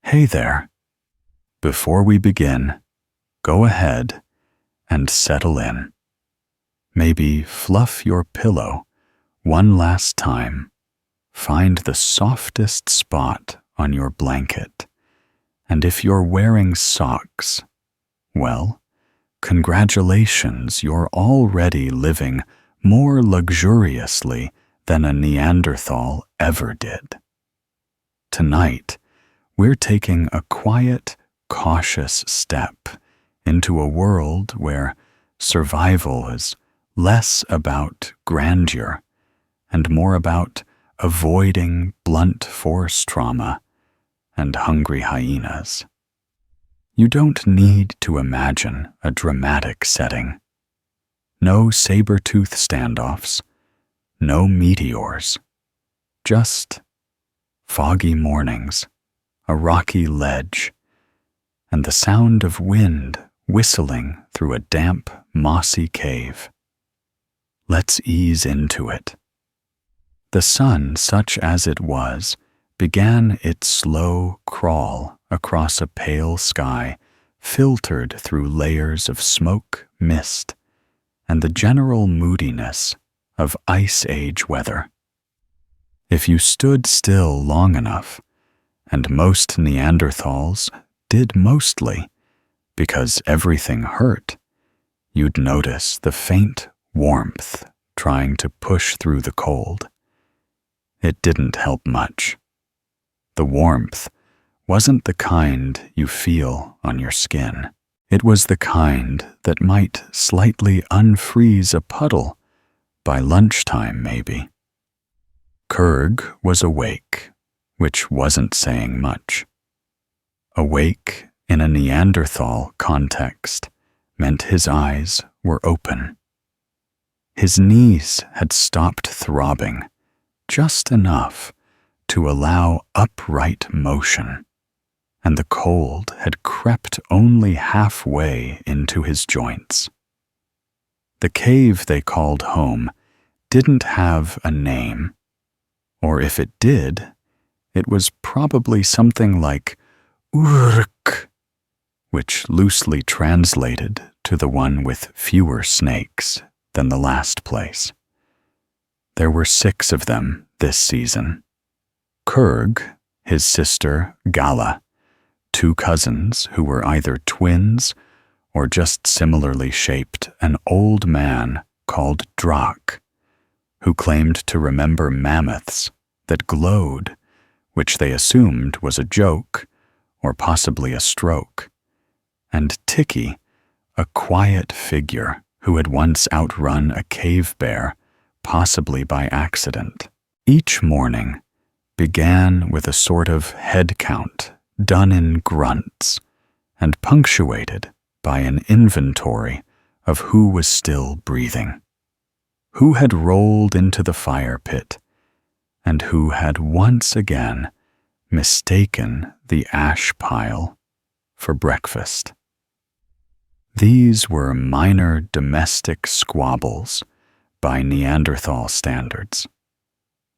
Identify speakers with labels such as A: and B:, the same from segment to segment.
A: Hey there. Before we begin, go ahead and settle in. Maybe fluff your pillow one last time. Find the softest spot on your blanket. And if you're wearing socks, well, congratulations, you're already living more luxuriously than a Neanderthal ever did. Tonight, we're taking a quiet, cautious step into a world where survival is less about grandeur and more about avoiding blunt force trauma and hungry hyenas. You don't need to imagine a dramatic setting. No saber-tooth standoffs, no meteors, just foggy mornings, a rocky ledge, and the sound of wind whistling through a damp, mossy cave. Let's ease into it. The sun, such as it was, began its slow crawl across a pale sky filtered through layers of smoke, mist, and the general moodiness of Ice Age weather. If you stood still long enough, and most Neanderthals did mostly, because everything hurt, you'd notice the faint warmth trying to push through the cold. It didn't help much. The warmth wasn't the kind you feel on your skin. It was the kind that might slightly unfreeze a puddle by lunchtime, maybe. Kurg was awake, which wasn't saying much. Awake in a Neanderthal context meant his eyes were open. His knees had stopped throbbing just enough to allow upright motion, and the cold had crept only halfway into his joints. The cave they called home didn't have a name, or if it did, it was probably something like Urk, which loosely translated to the one with fewer snakes than the last place. There were 6 of them this season. Kurg, his sister Gala, 2 cousins who were either twins or just similarly shaped, an old man called Drak, who claimed to remember mammoths that glowed, which they assumed was a joke or possibly a stroke, and Tiki, a quiet figure who had once outrun a cave bear, possibly by accident. Each morning began with a sort of head count done in grunts and punctuated by an inventory of who was still breathing, who had rolled into the fire pit, and who had once again mistaken the ash pile for breakfast. These were minor domestic squabbles by Neanderthal standards.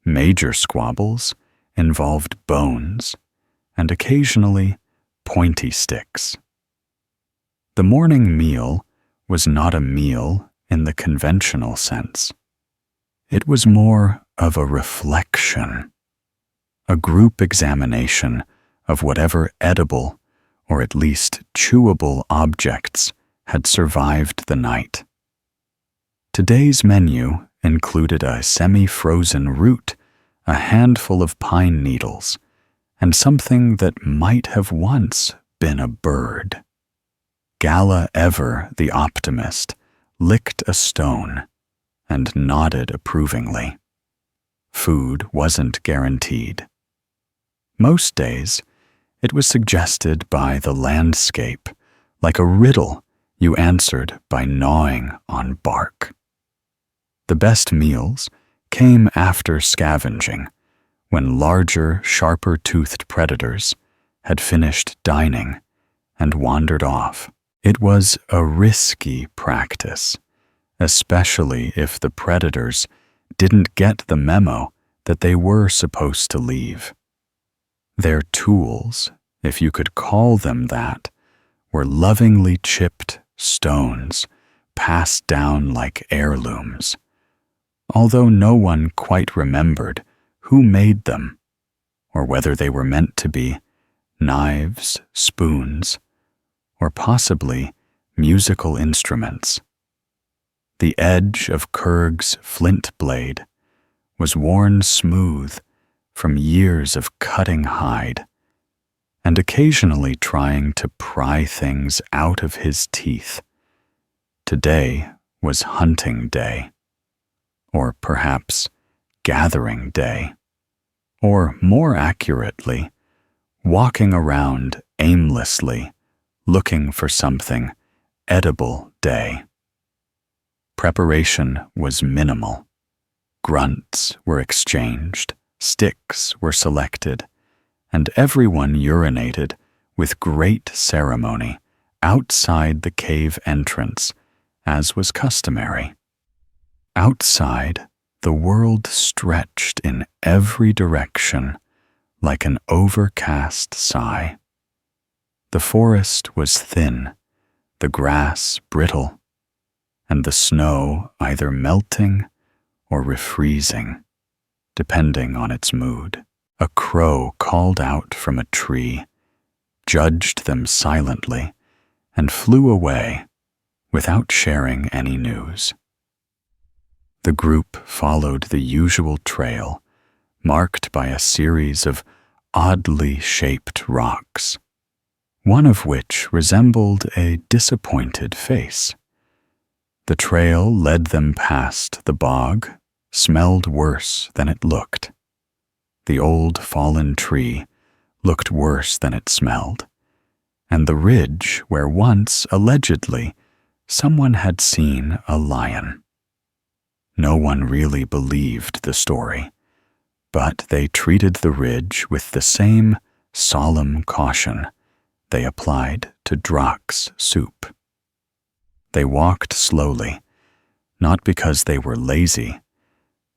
A: Major squabbles involved bones and occasionally pointy sticks. The morning meal was not a meal in the conventional sense. It was more of a reflection, a group examination of whatever edible or at least chewable objects had survived the night. Today's menu included a semi-frozen root, a handful of pine needles, and something that might have once been a bird. Gala Ever, the optimist, licked a stone and nodded approvingly. Food wasn't guaranteed. Most days, it was suggested by the landscape, like a riddle you answered by gnawing on bark. The best meals came after scavenging, when larger, sharper-toothed predators had finished dining and wandered off. It was a risky practice, especially if the predators didn't get the memo that they were supposed to leave. Their tools if you could call them that, were lovingly chipped stones, passed down like heirlooms, although no one quite remembered who made them, or whether they were meant to be knives, spoons, or possibly musical instruments. The edge of Kurg's flint blade was worn smooth from years of cutting hide, and occasionally trying to pry things out of his teeth. Today was hunting day, or perhaps gathering day, or more accurately, walking around aimlessly, looking for something edible day. Preparation was minimal. Grunts were exchanged, sticks were selected, and everyone urinated with great ceremony outside the cave entrance, as was customary. Outside, the world stretched in every direction like an overcast sigh. The forest was thin, the grass brittle, and the snow either melting or refreezing, depending on its mood. A crow called out from a tree, judged them silently, and flew away without sharing any news. The group followed the usual trail, marked by a series of oddly shaped rocks, one of which resembled a disappointed face. The trail led them past the bog, smelled worse than it looked. The old fallen tree looked worse than it smelled, and the ridge where once, allegedly, someone had seen a lion. No one really believed the story, but they treated the ridge with the same solemn caution they applied to Drake's soup. They walked slowly, not because they were lazy,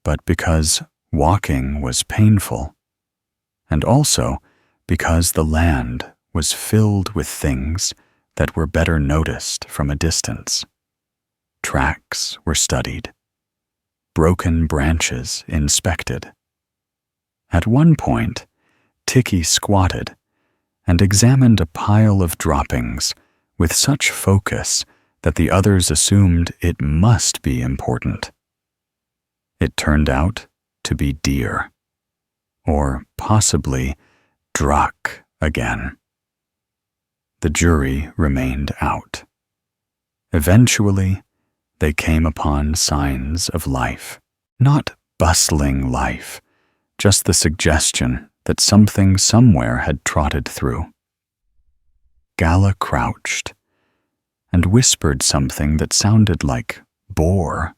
A: but because walking was painful, and also because the land was filled with things that were better noticed from a distance. Tracks were studied, broken branches inspected. At one point, Tiki squatted and examined a pile of droppings with such focus that the others assumed it must be important. It turned out to be deer, or possibly Drake again. The jury remained out. Eventually, they came upon signs of life. Not bustling life, just the suggestion that something somewhere had trotted through. Gala crouched and whispered something that sounded like boar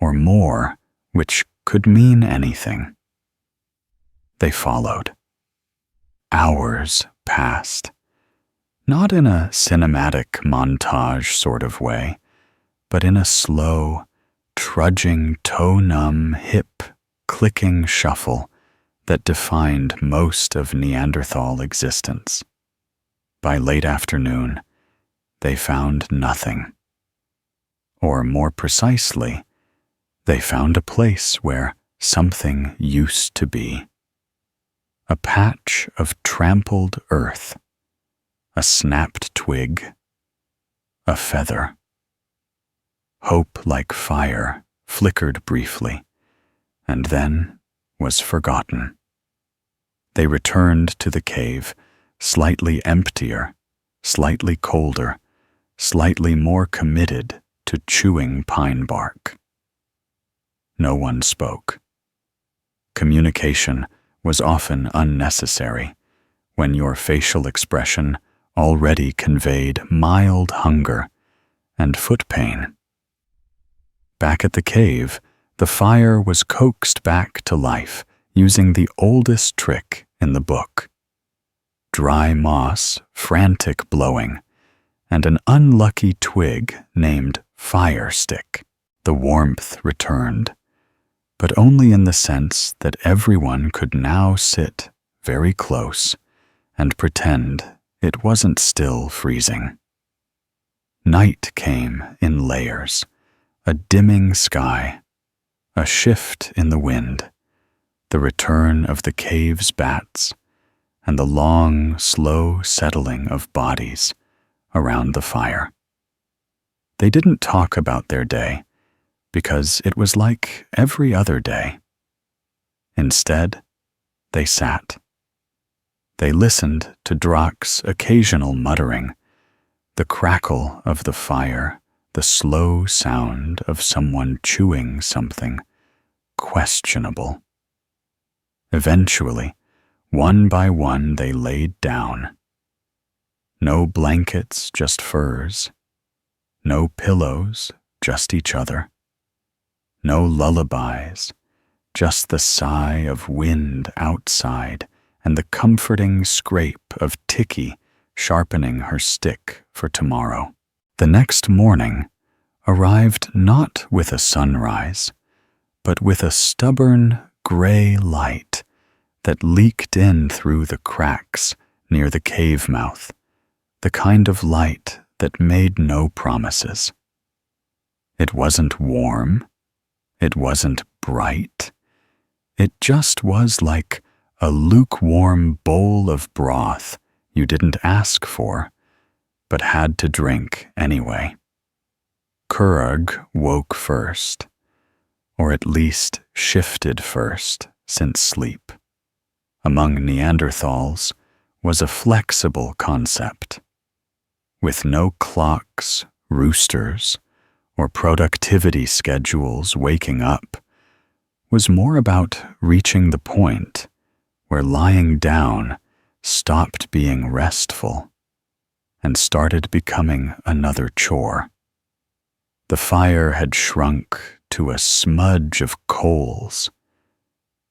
A: or more, which could mean anything. They followed. Hours passed, not in a cinematic montage sort of way, but in a slow, trudging, toe-numb, hip-clicking shuffle that defined most of Neanderthal existence. By late afternoon, they found nothing. Or more precisely, they found a place where something used to be. A patch of trampled earth, a snapped twig, a feather. Hope like fire flickered briefly, and then was forgotten. They returned to the cave, slightly emptier, slightly colder, slightly more committed to chewing pine bark. No one spoke. Communication was often unnecessary when your facial expression already conveyed mild hunger and foot pain. Back at the cave, the fire was coaxed back to life using the oldest trick in the book. Dry moss, frantic blowing, and an unlucky twig named Fire Stick. The warmth returned, but only in the sense that everyone could now sit very close and pretend it wasn't still freezing. Night came in layers, a dimming sky, a shift in the wind, the return of the cave's bats, and the long, slow settling of bodies around the fire. They didn't talk about their day, because it was like every other day. Instead, they sat. They listened to Drak's occasional muttering, the crackle of the fire, the slow sound of someone chewing something questionable. Eventually, one by one they laid down. No blankets, just furs. No pillows, just each other. No lullabies, just the sigh of wind outside and the comforting scrape of Tiki sharpening her stick for tomorrow. The next morning arrived not with a sunrise, but with a stubborn gray light that leaked in through the cracks near the cave mouth, the kind of light that made no promises. It wasn't warm. It wasn't bright. It just was like a lukewarm bowl of broth you didn't ask for, but had to drink anyway. Kurug woke first, or at least shifted first since sleep. Among Neanderthals was a flexible concept. With no clocks, roosters, or productivity schedules waking up, was more about reaching the point where lying down stopped being restful and started becoming another chore. The fire had shrunk to a smudge of coals.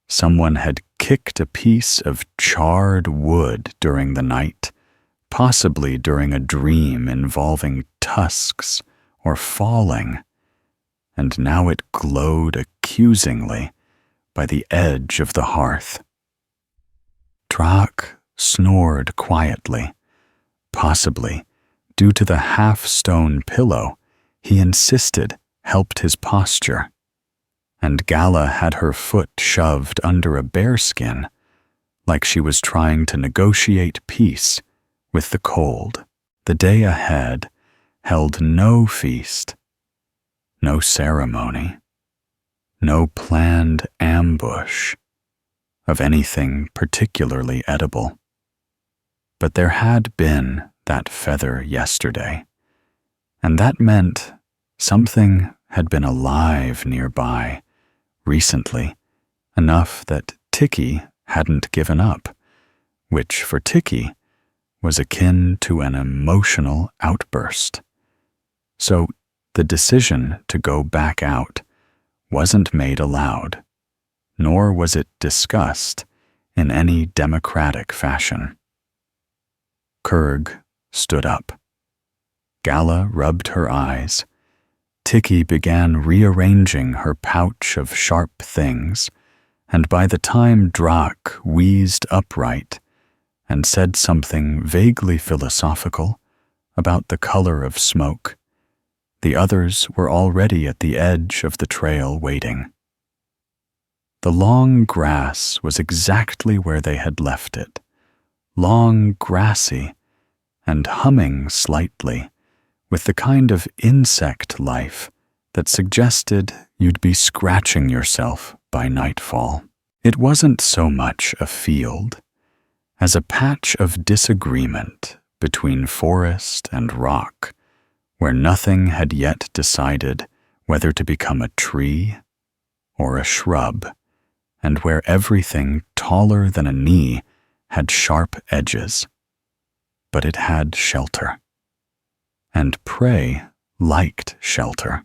A: Someone had kicked a piece of charred wood during the night, possibly during a dream involving tusks or falling, and now it glowed accusingly by the edge of the hearth. Drak snored quietly, possibly due to the half-stone pillow he insisted helped his posture, and Gala had her foot shoved under a bearskin like she was trying to negotiate peace with the cold. The day ahead held no feast, no ceremony, no planned ambush of anything particularly edible. But there had been that feather yesterday, and that meant something had been alive nearby recently, enough that Tiki hadn't given up, which for Tiki was akin to an emotional outburst. So the decision to go back out wasn't made aloud, nor was it discussed in any democratic fashion. Kurg stood up. Gala rubbed her eyes. Tiki began rearranging her pouch of sharp things, and by the time Drak wheezed upright and said something vaguely philosophical about the color of smoke, the others were already at the edge of the trail waiting. The long grass was exactly where they had left it, long, grassy, and humming slightly, with the kind of insect life that suggested you'd be scratching yourself by nightfall. It wasn't so much a field as a patch of disagreement between forest and rock, where nothing had yet decided whether to become a tree or a shrub, and where everything taller than a knee had sharp edges. But it had shelter, and prey liked shelter.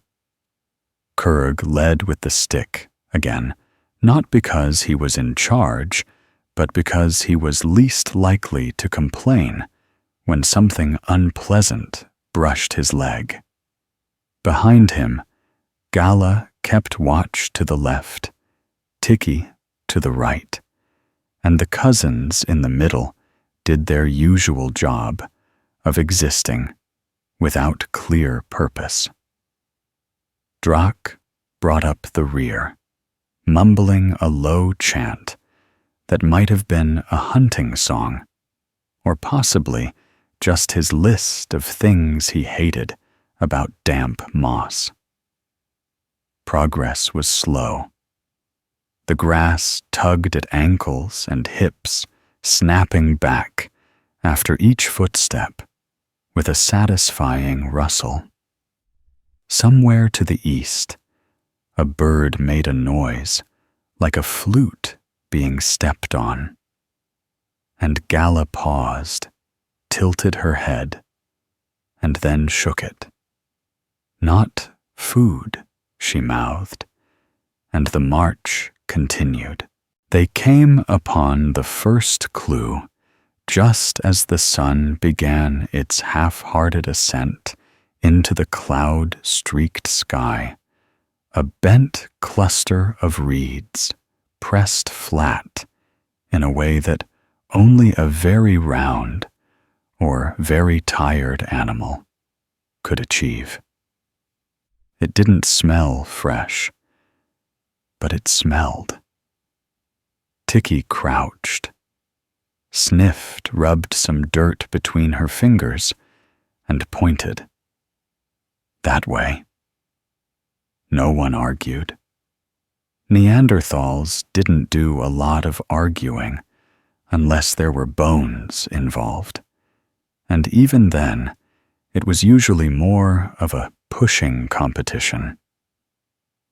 A: Kurg led with the stick again, not because he was in charge, but because he was least likely to complain when something unpleasant brushed his leg. Behind him, Gala kept watch to the left, Tiki to the right, and the cousins in the middle did their usual job of existing without clear purpose. Drak brought up the rear, mumbling a low chant that might have been a hunting song, or possibly just his list of things he hated about damp moss. Progress was slow. The grass tugged at ankles and hips, snapping back after each footstep with a satisfying rustle. Somewhere to the east, a bird made a noise like a flute being stepped on, and Gala paused, tilted her head, and then shook it. "Not food," she mouthed, and the march continued. They came upon the first clue just as the sun began its half-hearted ascent into the cloud-streaked sky, a bent cluster of reeds pressed flat in a way that only a very round or very tired animal could achieve. It didn't smell fresh, but it smelled. Tikki crouched, sniffed, rubbed some dirt between her fingers, and pointed. That way. No one argued. Neanderthals didn't do a lot of arguing unless there were bones involved, and even then, it was usually more of a pushing competition.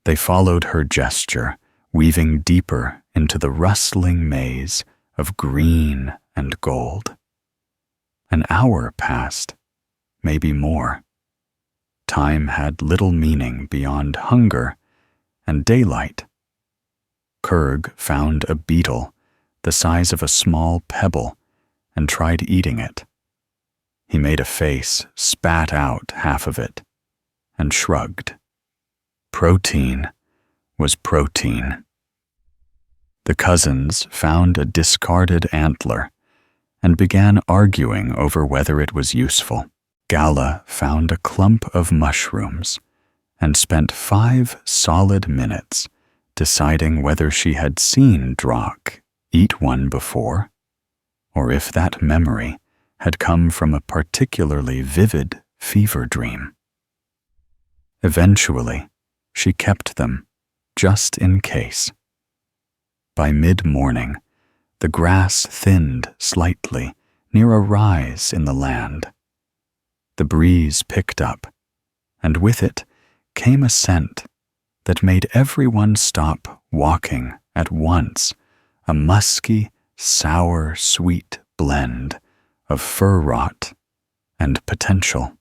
A: They followed her gesture, weaving deeper into the rustling maze of green and gold. An hour passed, maybe more. Time had little meaning beyond hunger and daylight. Kurg found a beetle the size of a small pebble and tried eating it. He made a face, spat out half of it, and shrugged. Protein was protein. The cousins found a discarded antler and began arguing over whether it was useful. Gala found a clump of mushrooms and spent 5 solid minutes deciding whether she had seen Drak eat one before, or if that memory had come from a particularly vivid fever dream. Eventually, she kept them, just in case. By mid-morning, the grass thinned slightly near a rise in the land. The breeze picked up, and with it came a scent that made everyone stop walking at once, a musky, sour, sweet blend of fur rot and potential.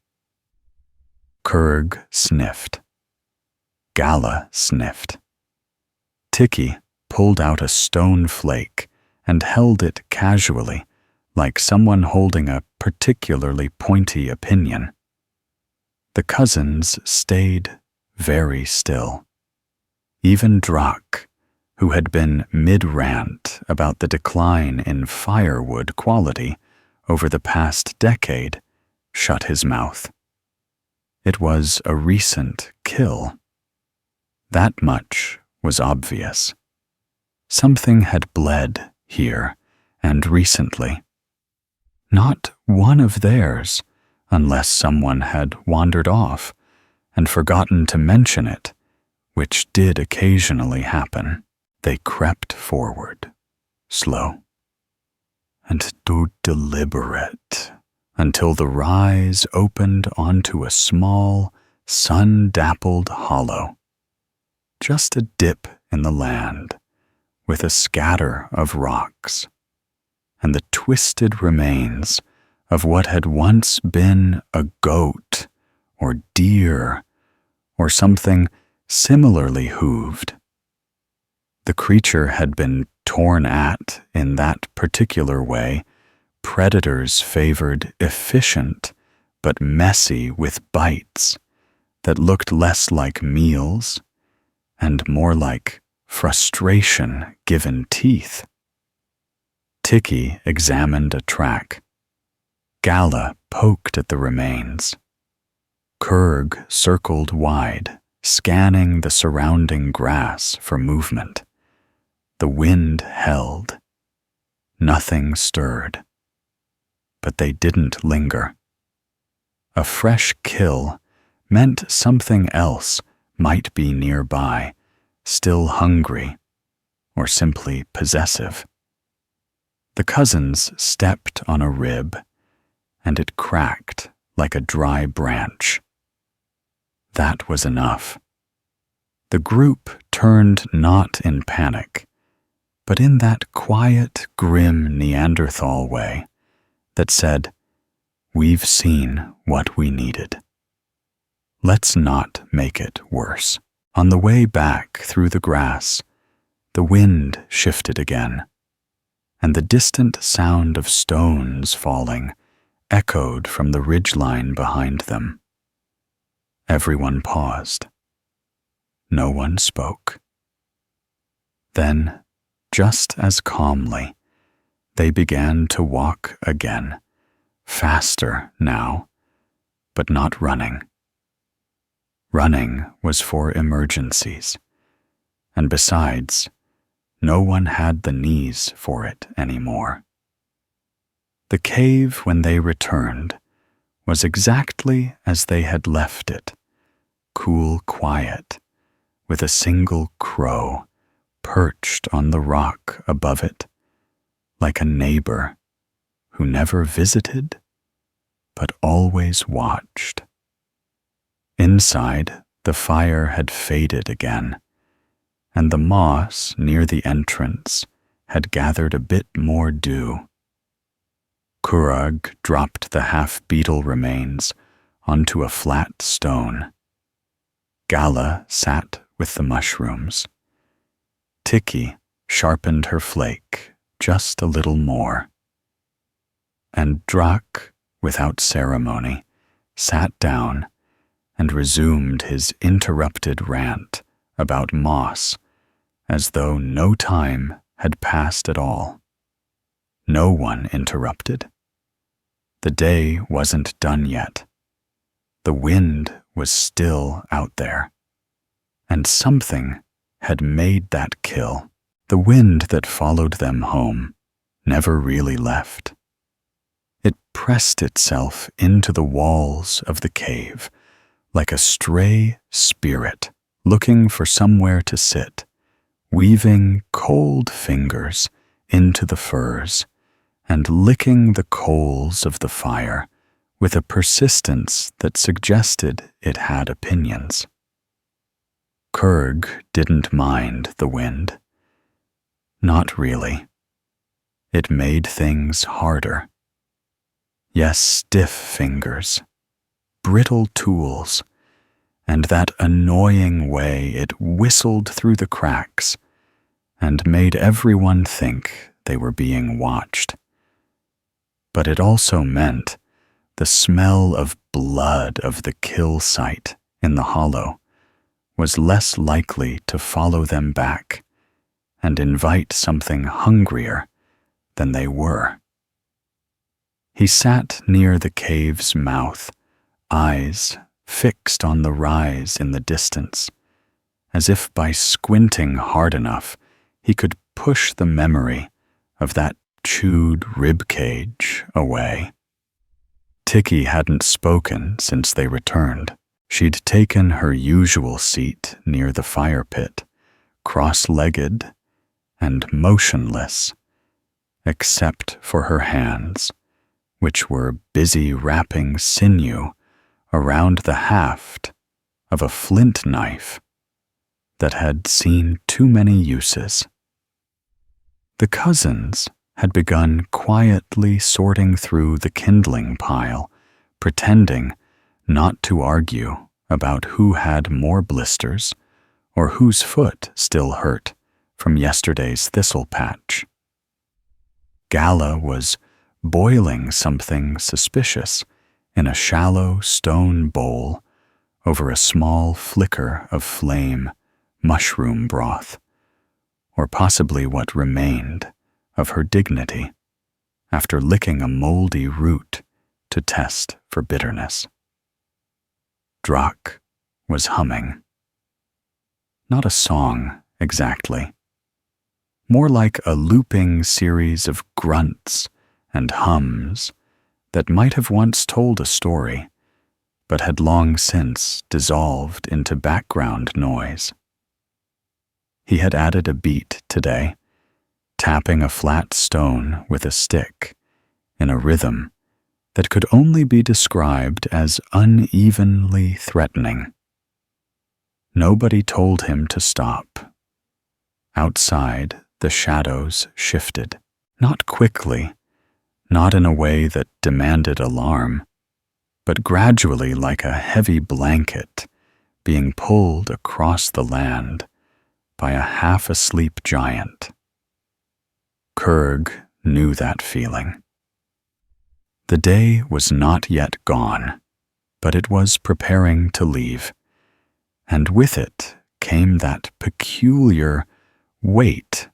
A: Kurg sniffed. Gala sniffed. Tikki pulled out a stone flake and held it casually, like someone holding a particularly pointy opinion. The cousins stayed very still. Even Drak, who had been mid-rant about the decline in firewood quality over the past decade, shut his mouth. It was a recent kill. That much was obvious. Something had bled here, and recently. Not one of theirs, unless someone had wandered off and forgotten to mention it, which did occasionally happen. They crept forward, slow and deliberate, until the rise opened onto a small, sun-dappled hollow. Just a dip in the land, with a scatter of rocks, and the twisted remains of what had once been a goat or deer or something similarly hooved. The creature had been torn at in that particular way predators favored efficient but messy with bites that looked less like meals and more like frustration given teeth. Tiki examined a track. Gala poked at the remains. Kurg circled wide, scanning the surrounding grass for movement. The wind held. Nothing stirred. But they didn't linger. A fresh kill meant something else might be nearby, still hungry, or simply possessive. The cousins stepped on a rib, and it cracked like a dry branch. That was enough. The group turned not in panic, but in that quiet, grim Neanderthal way that said, "We've seen what we needed. Let's not make it worse." On the way back through the grass, the wind shifted again, and the distant sound of stones falling echoed from the ridgeline behind them. Everyone paused. No one spoke. Then, just as calmly, they began to walk again, faster now, but not running. Running was for emergencies, and besides, no one had the knees for it anymore. The cave, when they returned, was exactly as they had left it, cool, quiet, with a single crow perched on the rock above it, like a neighbor who never visited, but always watched. Inside, the fire had faded again, and the moss near the entrance had gathered a bit more dew. Kurag dropped the half-beetle remains onto a flat stone. Gala sat with the mushrooms. Tiki sharpened her flake just a little more. And Drak, without ceremony, sat down and resumed his interrupted rant about moss as though no time had passed at all. No one interrupted. The day wasn't done yet. The wind was still out there, and something had made that kill. The wind that followed them home never really left. It pressed itself into the walls of the cave like a stray spirit looking for somewhere to sit, weaving cold fingers into the furs and licking the coals of the fire with a persistence that suggested it had opinions. Kurg didn't mind the wind. Not really. It made things harder. Yes, stiff fingers, brittle tools, and that annoying way it whistled through the cracks and made everyone think they were being watched. But it also meant the smell of blood of the kill site in the hollow was less likely to follow them back and invite something hungrier than they were. He sat near the cave's mouth, eyes fixed on the rise in the distance, as if by squinting hard enough he could push the memory of that chewed ribcage away. Tiki hadn't spoken since they returned. She'd taken her usual seat near the fire pit, cross-legged and motionless, except for her hands, which were busy wrapping sinew around the haft of a flint knife that had seen too many uses. The cousins had begun quietly sorting through the kindling pile, pretending not to argue about who had more blisters or whose foot still hurt from yesterday's thistle patch. Gala was boiling something suspicious in a shallow stone bowl over a small flicker of flame mushroom broth, or possibly what remained of her dignity after licking a moldy root to test for bitterness. Drak was humming. Not a song, exactly. More like a looping series of grunts and hums that might have once told a story, but had long since dissolved into background noise. He had added a beat today, tapping a flat stone with a stick in a rhythm that could only be described as unevenly threatening. Nobody told him to stop. Outside, the shadows shifted, not quickly, not in a way that demanded alarm, but gradually like a heavy blanket being pulled across the land by a half-asleep giant. Kurg knew that feeling. The day was not yet gone, but it was preparing to leave, and with it came that peculiar weight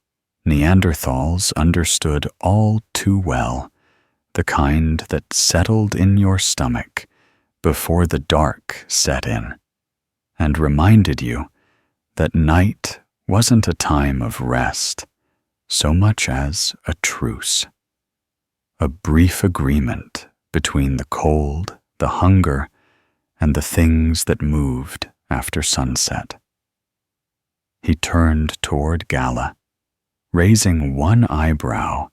A: Neanderthals understood all too well, the kind that settled in your stomach before the dark set in, and reminded you that night wasn't a time of rest so much as a truce, a brief agreement between the cold, the hunger, and the things that moved after sunset. He turned toward Gala, raising one eyebrow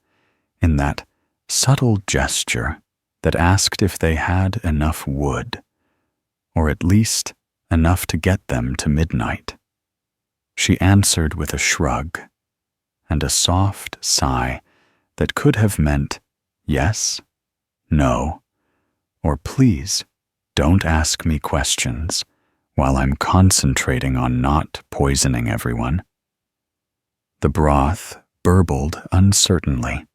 A: in that subtle gesture that asked if they had enough wood, or at least enough to get them to midnight. She answered with a shrug and a soft sigh that could have meant yes, no, or please don't ask me questions while I'm concentrating on not poisoning everyone. The broth burbled uncertainly.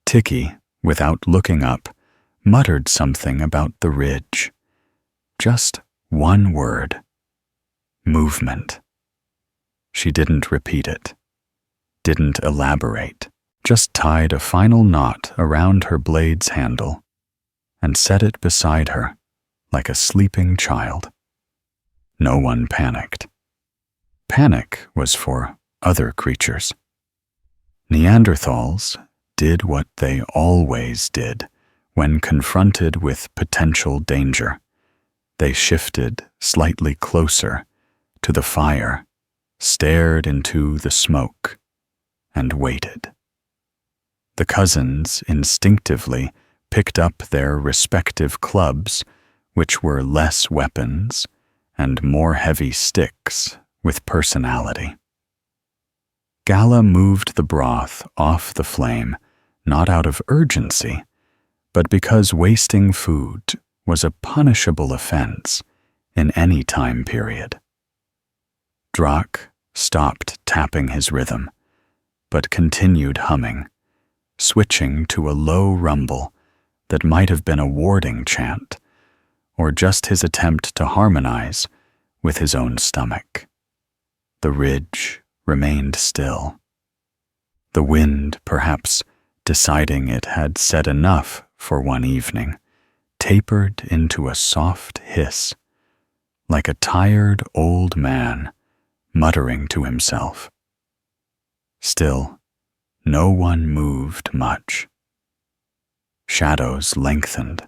A: Tiki, without looking up, muttered something about the ridge. Just one word. Movement. She didn't repeat it, didn't elaborate, just tied a final knot around her blade's handle and set it beside her like a sleeping child. No one panicked. Panic was for other creatures. Neanderthals did what they always did when confronted with potential danger. They shifted slightly closer to the fire, stared into the smoke, and waited. The cousins instinctively picked up their respective clubs, which were less weapons and more heavy sticks with personality. Gala moved the broth off the flame, not out of urgency, but because wasting food was a punishable offense in any time period. Drak stopped tapping his rhythm, but continued humming, switching to a low rumble that might have been a warding chant, or just his attempt to harmonize with his own stomach. The ridge remained still. The wind, perhaps deciding it had said enough for one evening, tapered into a soft hiss, like a tired old man muttering to himself. Still, no one moved much. Shadows lengthened.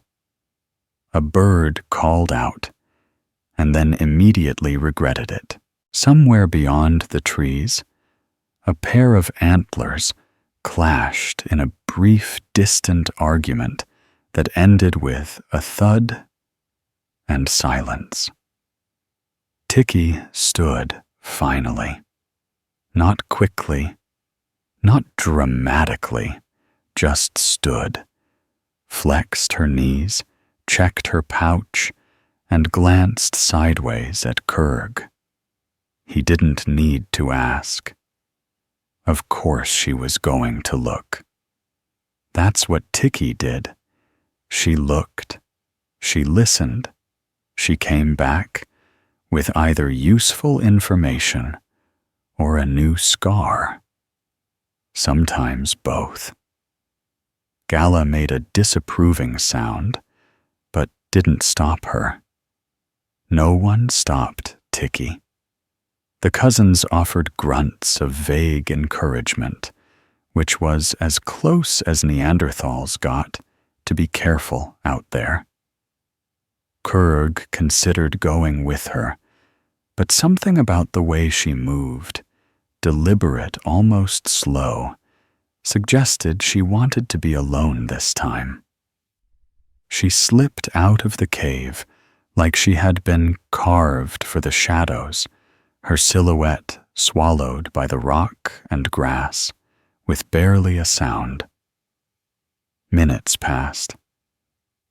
A: A bird called out, and then immediately regretted it. Somewhere beyond the trees, a pair of antlers clashed in a brief, distant argument that ended with a thud and silence. Tiki stood finally, not quickly, not dramatically, just stood, flexed her knees, checked her pouch, and glanced sideways at Kurg. He didn't need to ask. Of course she was going to look. That's what Tiki did. She looked, she listened, she came back with either useful information or a new scar. sometimes both. Gala made a disapproving sound, but didn't stop her. No one stopped Tiki. The cousins offered grunts of vague encouragement, which was as close as Neanderthals got to be careful out there. Kurg considered going with her, but something about the way she moved, deliberate, almost slow, suggested she wanted to be alone this time. She slipped out of the cave like she had been carved for the shadows, her silhouette swallowed by the rock and grass, with barely a sound. Minutes passed,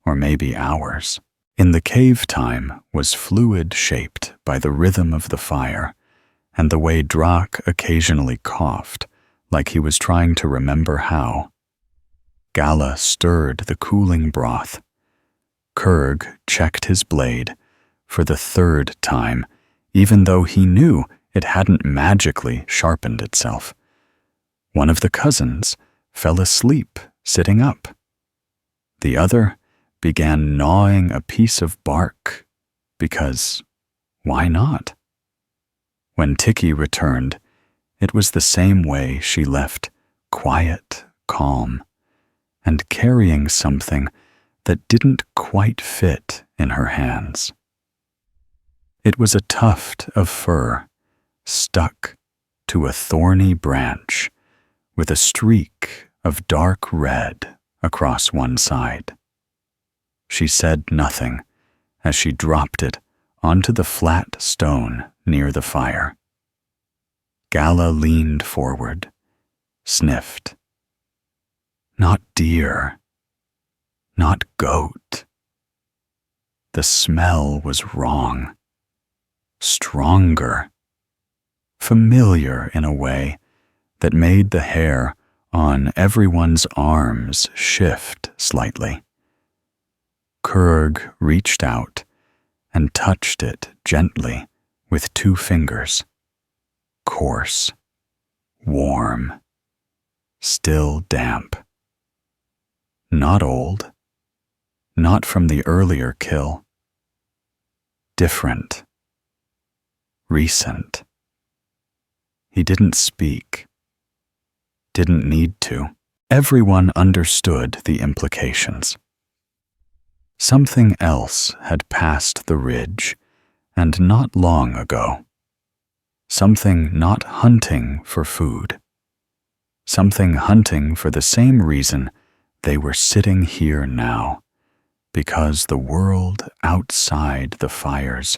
A: or maybe hours. In the cave, time was fluid-shaped by the rhythm of the fire and the way Drak occasionally coughed, like he was trying to remember how. Gala stirred the cooling broth. Kurg checked his blade for the third time, even though he knew it hadn't magically sharpened itself. One of the cousins fell asleep sitting up. The other began gnawing a piece of bark, because why not? When Tiki returned, it was the same way she left, quiet, calm, and carrying something that didn't quite fit in her hands. It was a tuft of fur stuck to a thorny branch with a streak of dark red across one side. She said nothing as she dropped it onto the flat stone near the fire. Gala leaned forward, sniffed. Not deer, not goat. The smell was wrong, stronger, familiar in a way that made the hair on everyone's arms shift slightly. Kurg reached out and touched it gently with 2 fingers. Coarse, warm, still damp. Not old, not from the earlier kill. Different, recent. He didn't speak, didn't need to. Everyone understood the implications. Something else had passed the ridge, and not long ago. Something not hunting for food. Something hunting for the same reason they were sitting here now, because the world outside the fire's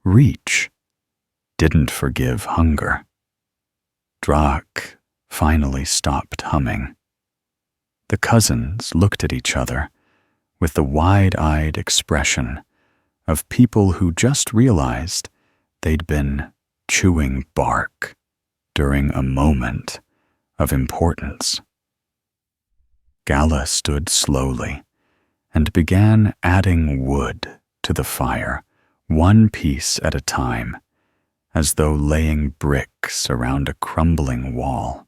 A: reach didn't forgive hunger. Drak finally stopped humming. The cousins looked at each other with the wide-eyed expression of people who just realized they'd been chewing bark during a moment of importance. Gala stood slowly and began adding wood to the fire, 1 piece at a time, as though laying bricks around a crumbling wall.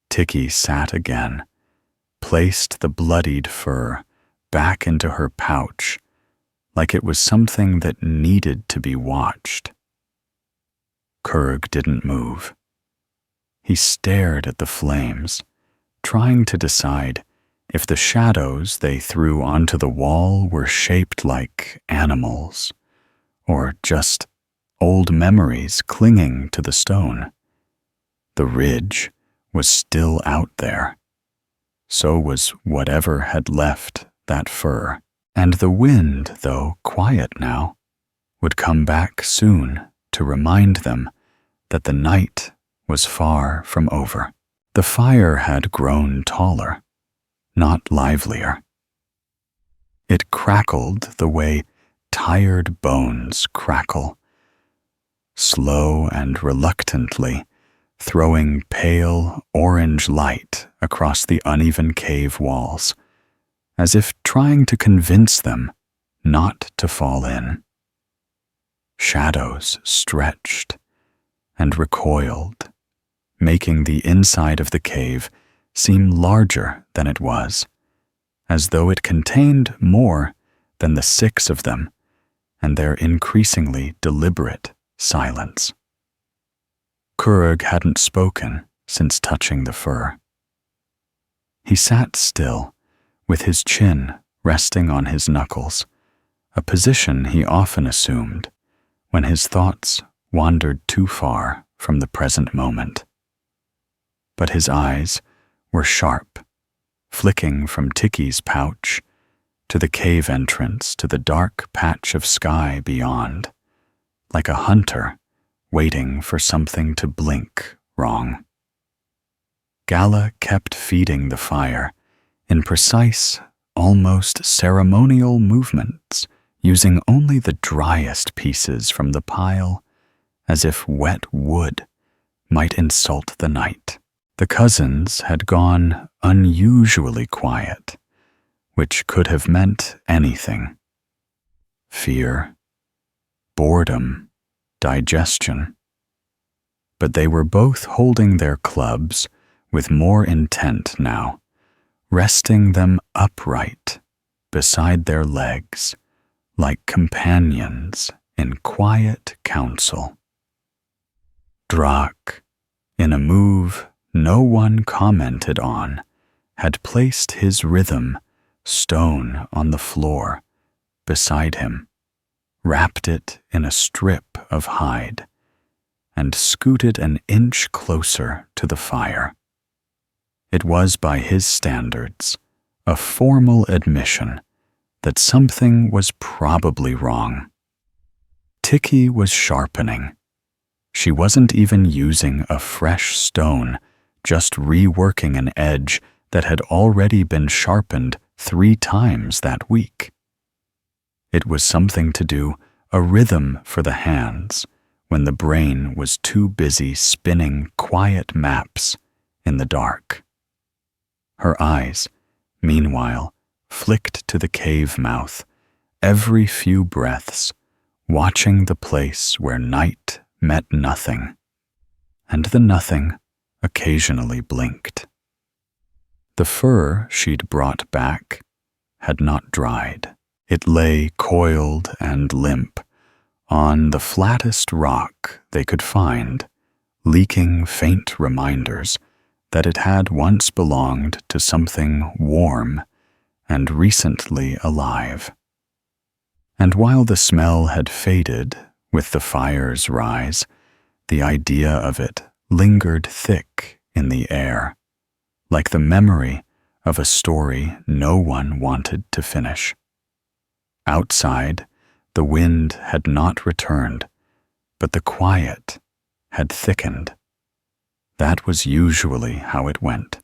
A: Tiki sat again, placed the bloodied fur back into her pouch like it was something that needed to be watched. Kurg didn't move. He stared at the flames, trying to decide if the shadows they threw onto the wall were shaped like animals or just old memories clinging to the stone. The ridge was still out there. So was whatever had left that fur. And the wind, though quiet now, would come back soon to remind them that the night was far from over. The fire had grown taller, not livelier. It crackled the way tired bones crackle, slow and reluctantly, throwing pale orange light across the uneven cave walls, as if trying to convince them not to fall in. Shadows stretched and recoiled, making the inside of the cave seem larger than it was, as though it contained more than the 6 of them and their increasingly deliberate silence. Kurug hadn't spoken since touching the fur. He sat still, with his chin resting on his knuckles, a position he often assumed when his thoughts wandered too far from the present moment. But his eyes were sharp, flicking from Tiki's pouch to the cave entrance to the dark patch of sky beyond, like a hunter waiting for something to blink wrong. Gala kept feeding the fire in precise, almost ceremonial movements, using only the driest pieces from the pile, as if wet wood might insult the night. The cousins had gone unusually quiet, which could have meant anything. Fear, boredom, digestion. But they were both holding their clubs with more intent now, resting them upright beside their legs, like companions in quiet counsel. Drak, in a move no one commented on, had placed his rhythm stone on the floor beside him, wrapped it in a strip of hide, and scooted an inch closer to the fire. It was, by his standards, a formal admission that something was probably wrong. Tiki was sharpening. She wasn't even using a fresh stone, just reworking an edge that had already been sharpened 3 times that week. It was something to do, a rhythm for the hands, when the brain was too busy spinning quiet maps in the dark. Her eyes, meanwhile, flicked to the cave mouth every few breaths, watching the place where night met nothing, and the nothing occasionally blinked. The fur she'd brought back had not dried. It lay coiled and limp on the flattest rock they could find, leaking faint reminders that it had once belonged to something warm and recently alive. And while the smell had faded with the fire's rise, the idea of it lingered thick in the air, like the memory of a story no one wanted to finish. Outside, the wind had not returned, but the quiet had thickened. That was usually how it went.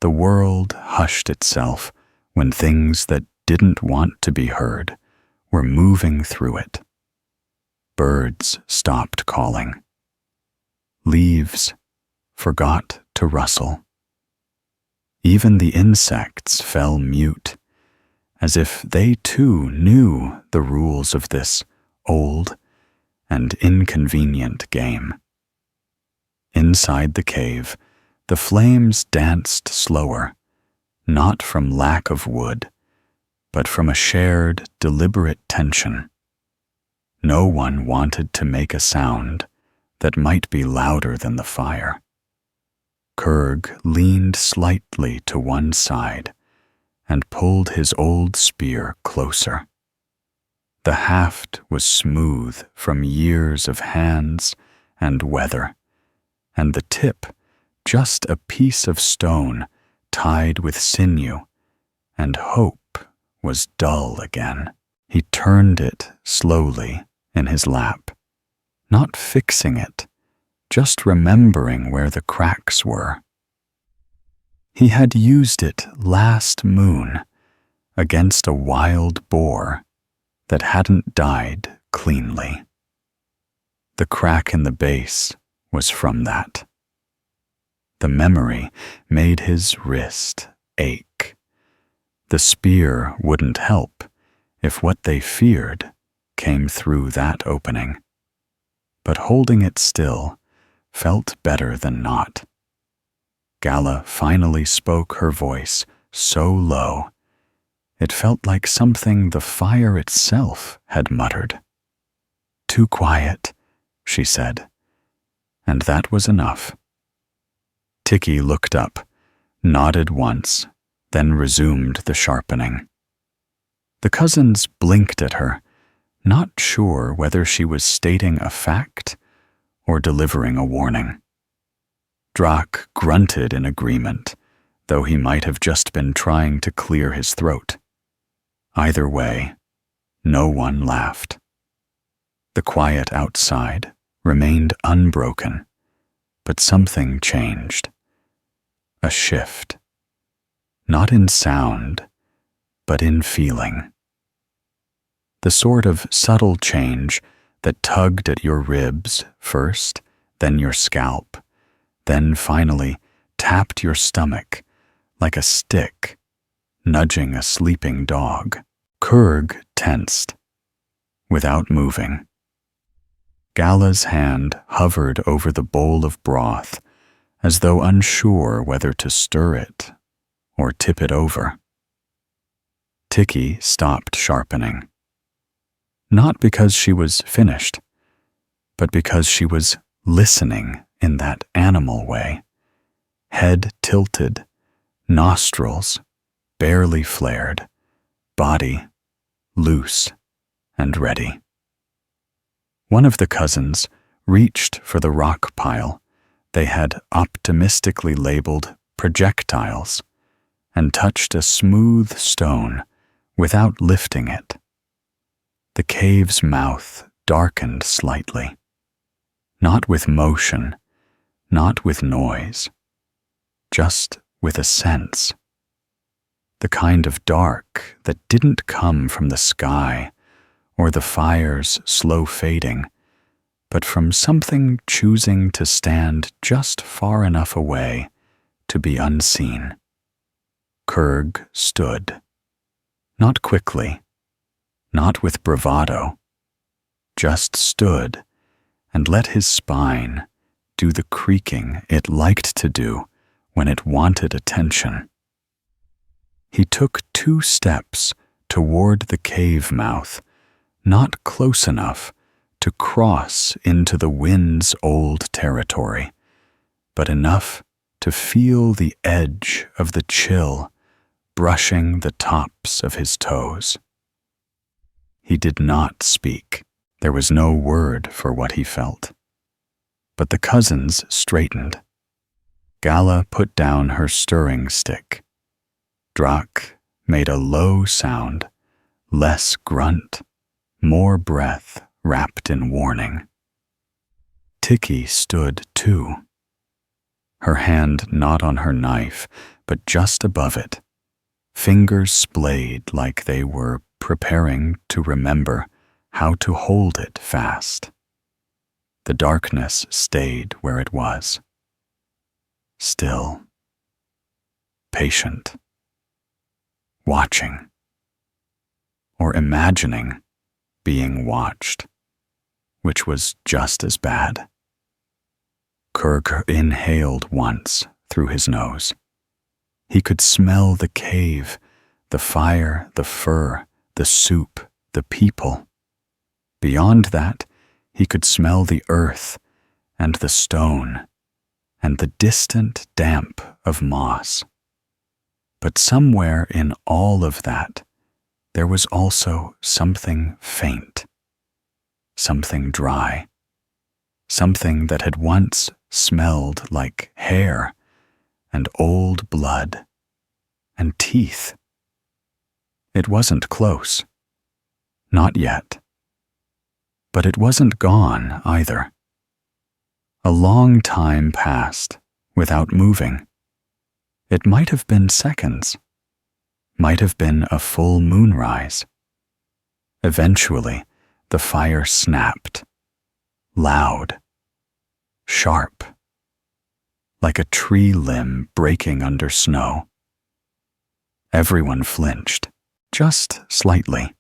A: The world hushed itself when things that didn't want to be heard were moving through it. Birds stopped calling. Leaves forgot to rustle. Even the insects fell mute, as if they too knew the rules of this old and inconvenient game. Inside the cave, the flames danced slower, not from lack of wood, but from a shared, deliberate tension. No one wanted to make a sound that might be louder than the fire. Kurg leaned slightly to one side and pulled his old spear closer. The haft was smooth from years of hands and weather, and the tip just a piece of stone tied with sinew, and hope was dull again. He turned it slowly in his lap, not fixing it, just remembering where the cracks were. He had used it last moon against a wild boar that hadn't died cleanly. The crack in the base was from that. The memory made his wrist ache. The spear wouldn't help if what they feared came through that opening. But holding it still, felt better than not. Gala finally spoke her voice so low, it felt like something the fire itself had muttered. "Too quiet," she said, and that was enough. Tikki looked up, nodded once, then resumed the sharpening. The cousins blinked at her, not sure whether she was stating a fact or delivering a warning. Drak grunted in agreement, though he might have just been trying to clear his throat. Either way, no one laughed. The quiet outside remained unbroken, but something changed. A shift. Not in sound, but in feeling. The sort of subtle change that tugged at your ribs first, then your scalp, then finally tapped your stomach like a stick, nudging a sleeping dog. Kurg tensed, without moving. Gala's hand hovered over the bowl of broth, as though unsure whether to stir it or tip it over. Tikki stopped sharpening. Not because she was finished, but because she was listening in that animal way, head tilted, nostrils barely flared, body loose and ready. One of the cousins reached for the rock pile they had optimistically labeled projectiles and touched a smooth stone without lifting it. The cave's mouth darkened slightly, not with motion, not with noise, just with a sense. The kind of dark that didn't come from the sky or the fire's slow fading, but from something choosing to stand just far enough away to be unseen. Kurg stood. Not quickly, not with bravado, just stood and let his spine do the creaking it liked to do when it wanted attention. He took 2 steps toward the cave mouth, not close enough to cross into the wind's old territory, but enough to feel the edge of the chill brushing the tops of his toes. He did not speak. There was no word for what he felt. But the cousins straightened. Gala put down her stirring stick. Drak made a low sound, less grunt, more breath wrapped in warning. Tikki stood too, her hand not on her knife, but just above it, fingers splayed like they were preparing to remember how to hold it fast. The darkness stayed where it was. Still. Patient. Watching. Or imagining being watched, which was just as bad. Kurg inhaled once through his nose. He could smell the cave, the fire, the fur, the soup, the people. Beyond that, he could smell the earth and the stone and the distant damp of moss. But somewhere in all of that, there was also something faint, something dry, something that had once smelled like hair and old blood and teeth. It wasn't close. Not yet. But it wasn't gone either. A long time passed without moving. It might have been seconds, might have been a full moonrise. Eventually, the fire snapped, loud, sharp, like a tree limb breaking under snow. Everyone flinched, just slightly,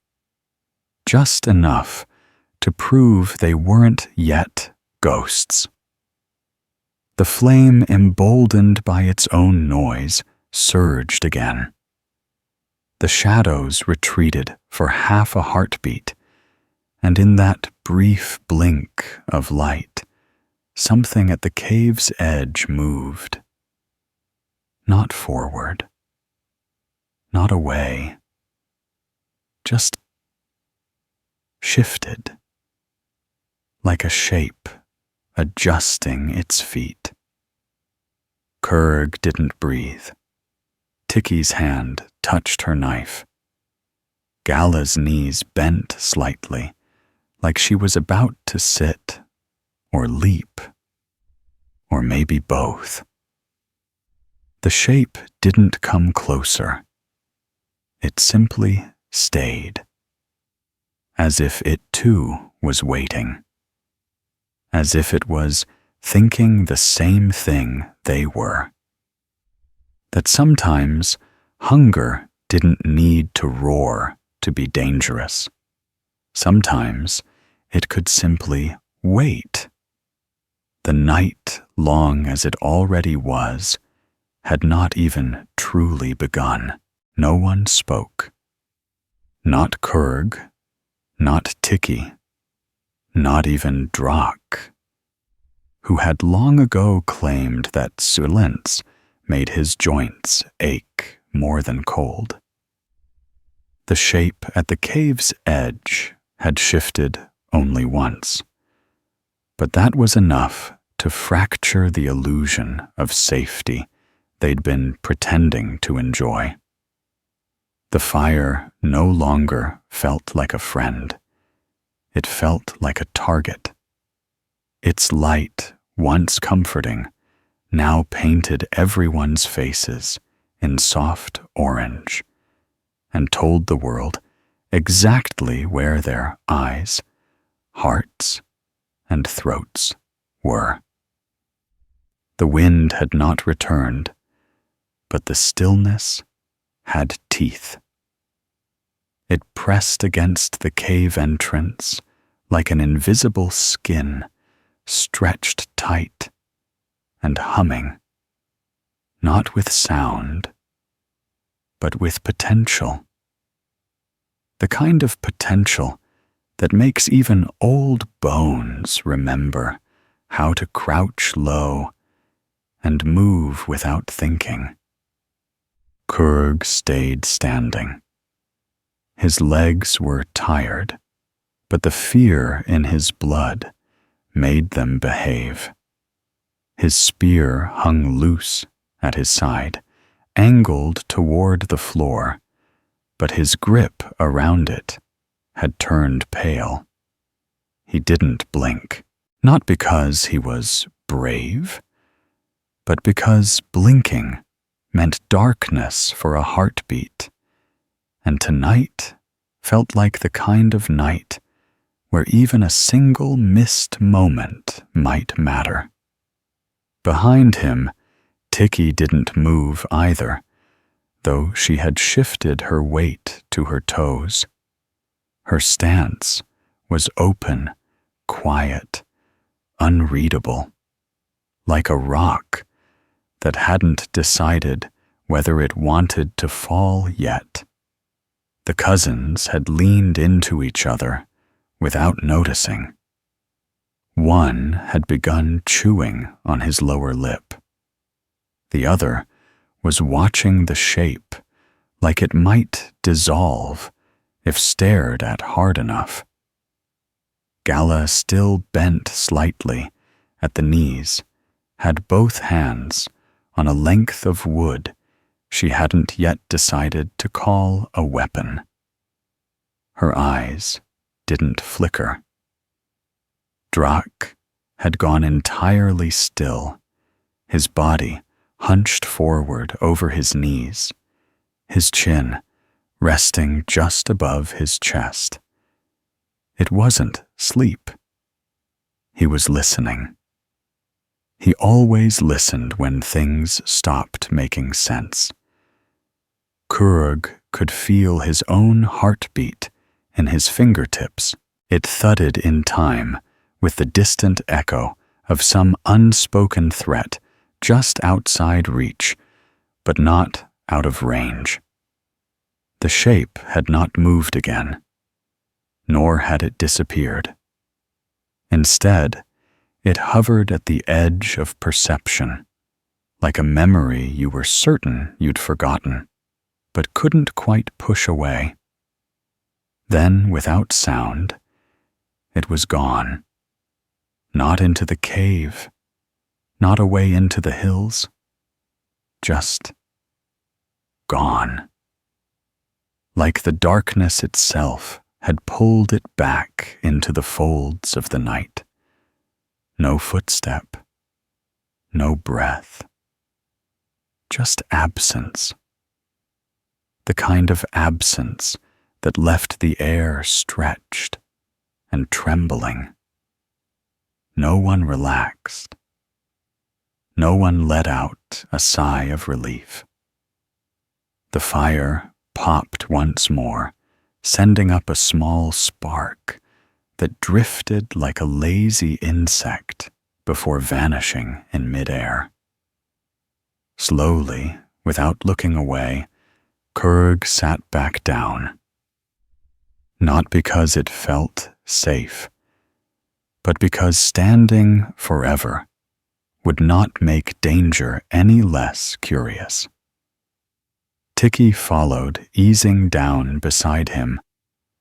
A: just enough to prove they weren't yet ghosts. The flame, emboldened by its own noise, surged again. The shadows retreated for half a heartbeat, and in that brief blink of light, something at the cave's edge moved. Not forward, not away, just shifted, like a shape adjusting its feet. Kurg didn't breathe. Tiki's hand touched her knife. Gala's knees bent slightly, like she was about to sit, or leap, or maybe both. The shape didn't come closer. It simply stayed, as if it too was waiting, as if it was thinking the same thing they were. That sometimes hunger didn't need to roar to be dangerous. Sometimes it could simply wait. The night, long as it already was, had not even truly begun. No one spoke. Not Kurg, not Tiki, not even Drak, who had long ago claimed that silence made his joints ache more than cold. The shape at the cave's edge had shifted only once, but that was enough to fracture the illusion of safety they'd been pretending to enjoy. The fire no longer felt like a friend. It felt like a target. Its light, once comforting, now painted everyone's faces in soft orange and told the world exactly where their eyes, hearts, and throats were. The wind had not returned, but the stillness had teeth. It pressed against the cave entrance like an invisible skin, stretched tight and humming, not with sound, but with potential. The kind of potential that makes even old bones remember how to crouch low and move without thinking. Kurg stayed standing. His legs were tired, but the fear in his blood made them behave. His spear hung loose at his side, angled toward the floor, but his grip around it had turned pale. He didn't blink, not because he was brave, but because blinking meant darkness for a heartbeat, and tonight felt like the kind of night where even a single missed moment might matter. Behind him, Tiki didn't move either, though she had shifted her weight to her toes. Her stance was open, quiet, unreadable, like a rock that hadn't decided whether it wanted to fall yet. The cousins had leaned into each other without noticing. One had begun chewing on his lower lip. The other was watching the shape like it might dissolve if stared at hard enough. Gala still bent slightly at the knees, had both hands on a length of wood she hadn't yet decided to call a weapon. Her eyes didn't flicker. Drak had gone entirely still, his body hunched forward over his knees, his chin resting just above his chest. It wasn't sleep. He was listening. He always listened when things stopped making sense. Kurg could feel his own heartbeat in his fingertips. It thudded in time with the distant echo of some unspoken threat just outside reach, but not out of range. The shape had not moved again, nor had it disappeared. Instead, it hovered at the edge of perception, like a memory you were certain you'd forgotten, but couldn't quite push away. Then, without sound, it was gone. Not into the cave, not away into the hills, just gone. Like the darkness itself had pulled it back into the folds of the night. No footstep, no breath, just absence. The kind of absence that left the air stretched and trembling. No one relaxed. No one let out a sigh of relief. The fire popped once more, sending up a small spark that drifted like a lazy insect before vanishing in midair. Slowly, without looking away, Kurg sat back down. Not because it felt safe, but because standing forever would not make danger any less curious. Tikki followed, easing down beside him,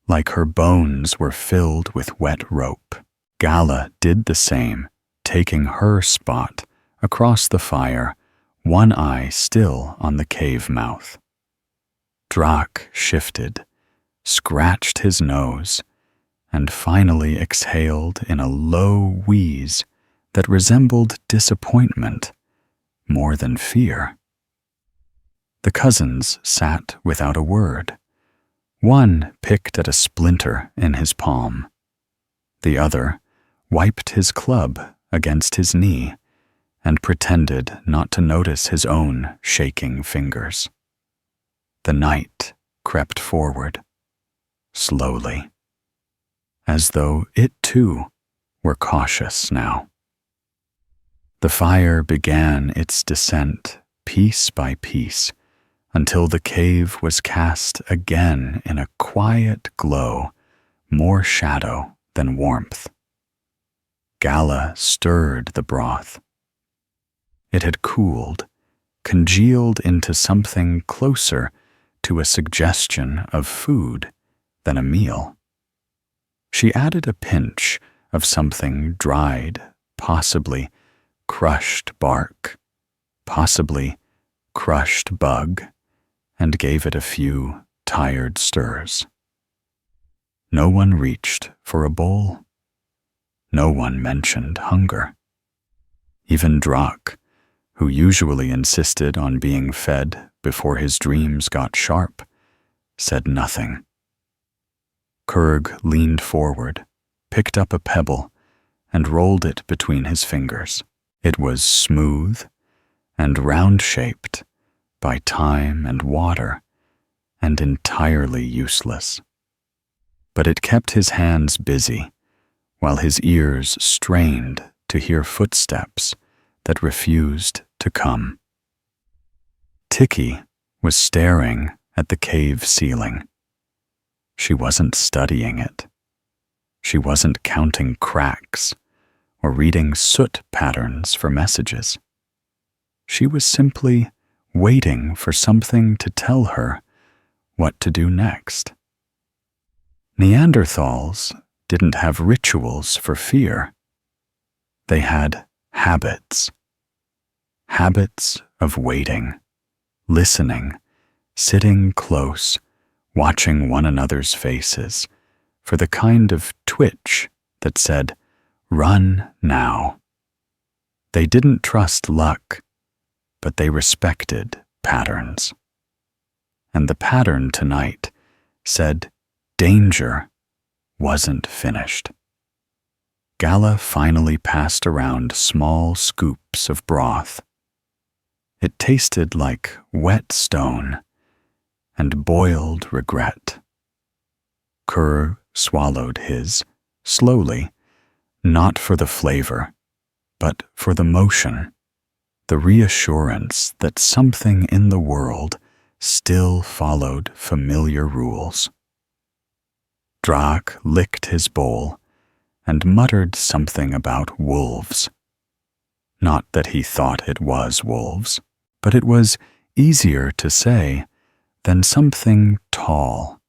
A: like her bones were filled with wet rope. Gala did the same, taking her spot across the fire, one eye still on the cave mouth. Drak shifted, scratched his nose, and finally exhaled in a low wheeze that resembled disappointment more than fear. The cousins sat without a word. One picked at a splinter in his palm. The other wiped his club against his knee and pretended not to notice his own shaking fingers. The night crept forward, slowly, as though it too were cautious now. The fire began its descent piece by piece until the cave was cast again in a quiet glow, more shadow than warmth. Gala stirred the broth. It had cooled, congealed into something closer to a suggestion of food than a meal. She added a pinch of something dried, possibly crushed bark, possibly crushed bug, and gave it a few tired stirs. No one reached for a bowl. No one mentioned hunger. Even Drak, who usually insisted on being fed before his dreams got sharp, said nothing. Kurg leaned forward, picked up a pebble, and rolled it between his fingers. It was smooth and round-shaped by time and water, and entirely useless. But it kept his hands busy, while his ears strained to hear footsteps that refused to come. Tikki was staring at the cave ceiling. She wasn't studying it. She wasn't counting cracks or reading soot patterns for messages. She was simply waiting for something to tell her what to do next. Neanderthals didn't have rituals for fear. They had habits. Habits of waiting, listening, sitting close, watching one another's faces for the kind of twitch that said, "Run now." They didn't trust luck, but they respected patterns. And the pattern tonight said danger wasn't finished. Gala finally passed around small scoops of broth. It tasted like wet stone and boiled regret. Kurg swallowed his, slowly, not for the flavor, but for the motion, the reassurance that something in the world still followed familiar rules. Draak licked his bowl and muttered something about wolves. Not that he thought it was wolves, but it was easier to say than something tall,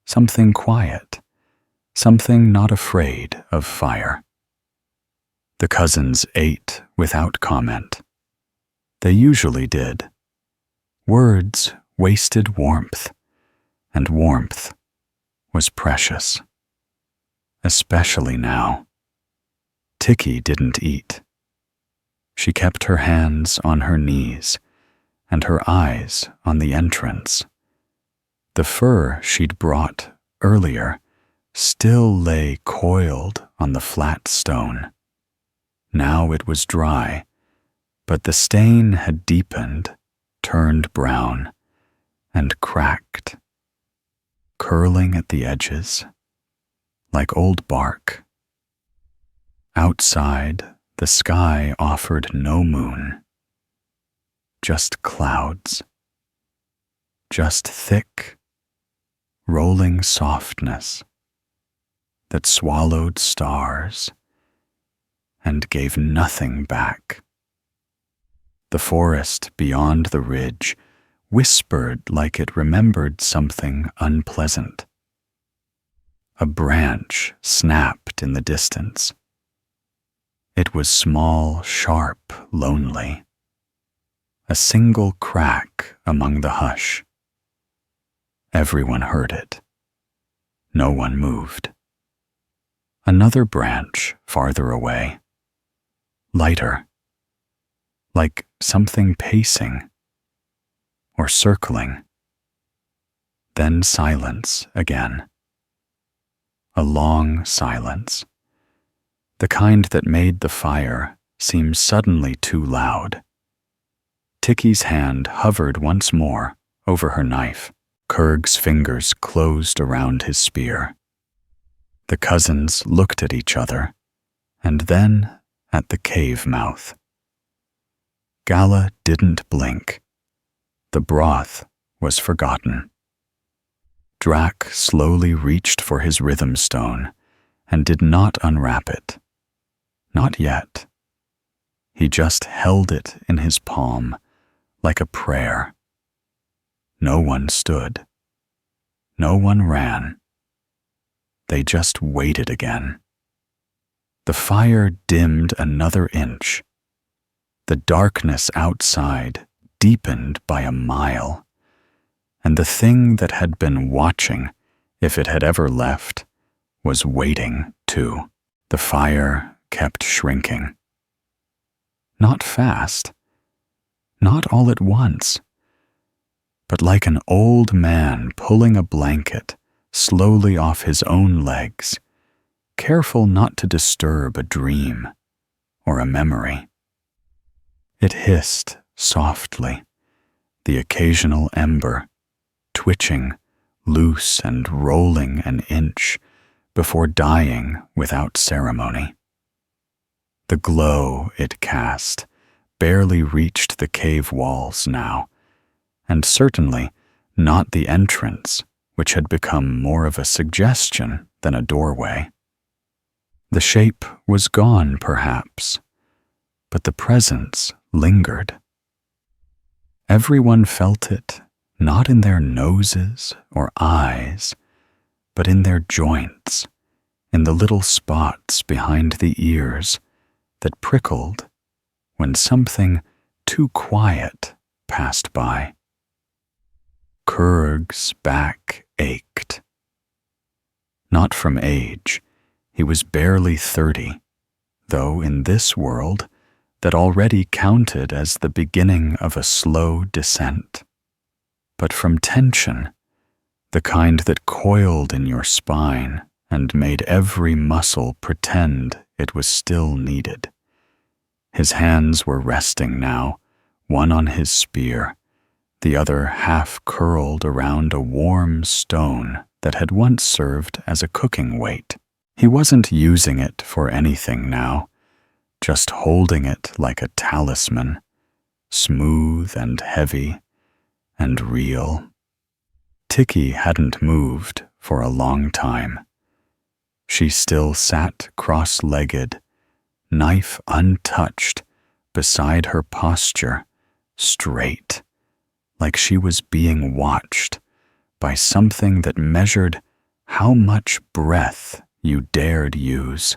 A: something quiet, something not afraid of fire. The cousins ate without comment. They usually did. Words wasted warmth, and warmth was precious. Especially now. Tikki didn't eat. She kept her hands on her knees and her eyes on the entrance. The fur she'd brought earlier still lay coiled on the flat stone. Now it was dry, but the stain had deepened, turned brown, and cracked, curling at the edges, like old bark. Outside, the sky offered no moon, just clouds, just thick, rolling softness that swallowed stars and gave nothing back. The forest beyond the ridge whispered like it remembered something unpleasant. A branch snapped in the distance. It was small, sharp, lonely. A single crack among the hush. Everyone heard it. No one moved. Another branch farther away. Lighter. Like something pacing or circling. Then silence again. A long silence. The kind that made the fire seem suddenly too loud. Tikki's hand hovered once more over her knife. Kurg's fingers closed around his spear. The cousins looked at each other, and then at the cave mouth. Gala didn't blink. The broth was forgotten. Draak slowly reached for his rhythm stone and did not unwrap it. Not yet. He just held it in his palm like a prayer. No one stood. No one ran. They just waited again. The fire dimmed another inch. The darkness outside deepened by a mile, and the thing that had been watching, if it had ever left, was waiting too. The fire kept shrinking. Not fast, not all at once, but like an old man pulling a blanket slowly off his own legs, careful not to disturb a dream or a memory. It hissed softly, the occasional ember, twitching, loose and rolling an inch before dying without ceremony. The glow it cast barely reached the cave walls now, and certainly not the entrance, which had become more of a suggestion than a doorway. The shape was gone, perhaps, but the presence lingered. Everyone felt it, not in their noses or eyes, but in their joints, in the little spots behind the ears that prickled when something too quiet passed by. Kurg's back ached. Not from age. He was barely 30, though in this world that already counted as the beginning of a slow descent. But from tension, the kind that coiled in your spine and made every muscle pretend it was still needed. His hands were resting now, one on his spear, the other half curled around a warm stone that had once served as a cooking weight. He wasn't using it for anything now, just holding it like a talisman, smooth and heavy and real. Tiki hadn't moved for a long time. She still sat cross-legged, knife untouched, beside her posture, straight, like she was being watched by something that measured how much breath you dared use.